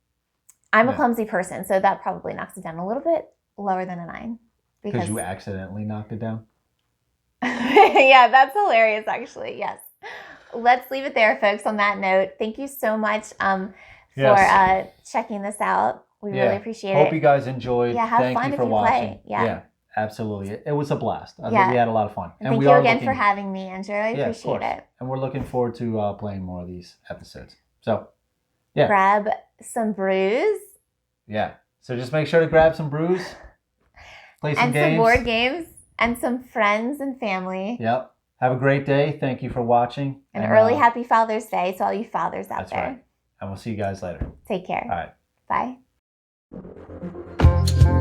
a clumsy person, so that probably knocks it down a little bit lower than a 9. Because you accidentally knocked it down? Yeah, that's hilarious, actually. Yes. Let's leave it there, folks, on that note. Thank you so much for checking this out. We really appreciate it. Hope you guys enjoyed. Yeah, have Thank fun you for if you watching. play. Yeah, absolutely. It was a blast. I think we had a lot of fun. And thank you again for having me, Andrew. I appreciate it. And we're looking forward to playing more of these episodes. So, yeah. Grab some brews. Yeah. So just make sure to grab some brews. Play some games. And some board games. And some friends and family. Yep. Have a great day. Thank you for watching. An early happy Father's Day to all you fathers out there. That's right. And we'll see you guys later. Take care. All right. Bye.